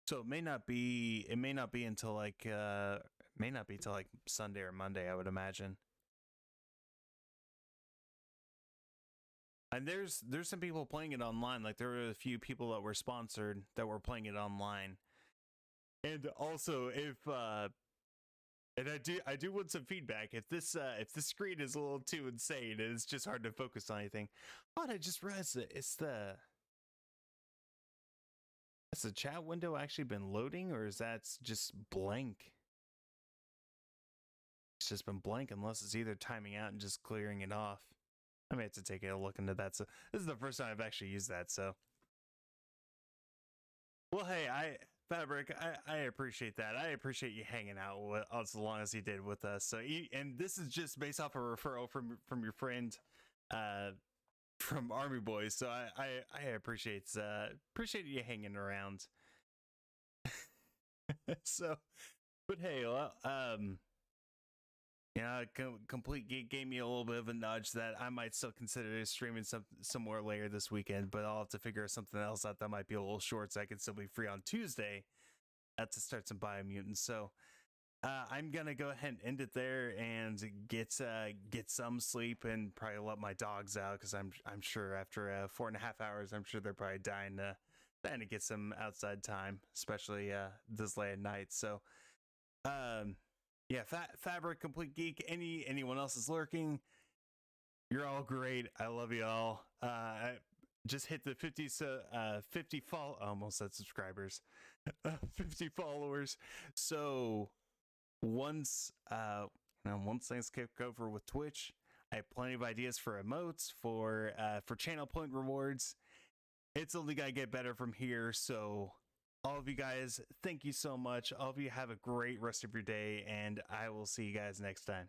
So it may not be until like Sunday or Monday, I would imagine. And there's some people playing it online. Like there were a few people that were sponsored that were playing it online. And also, if and I do want some feedback. If this screen is a little too insane and it's just hard to focus on anything, and I just realized that has the chat window actually been loading, or is that just blank? It's just been blank unless it's either timing out and just clearing it off. I may have to take a look into that. So this is the first time I've actually used that. So, well, hey, Fabric, I appreciate that. I appreciate you hanging out with us as long as you did with us. So, and this is just based off a referral from your friend, from Army Boys. So I appreciate you hanging around. So, but hey, well, Complete Geek gave me a little bit of a nudge that I might still consider streaming somewhere later this weekend, but I'll have to figure something else out that might be a little short so I can still be free on Tuesday to start some Biomutant. So I'm gonna go ahead and end it there and get some sleep and probably let my dogs out, because I'm sure after 4.5 hours, I'm sure they're probably dying to get some outside time, especially this late at night. So yeah, Fabric, Complete Geek, anyone else is lurking, you're all great. I love you all. Just hit the 50 almost said subscribers, 50 followers. So once things kick over with Twitch, I have plenty of ideas for emotes, for channel point rewards. It's only gonna get better from here. So all of you guys, thank you so much. All of you have a great rest of your day, and I will see you guys next time.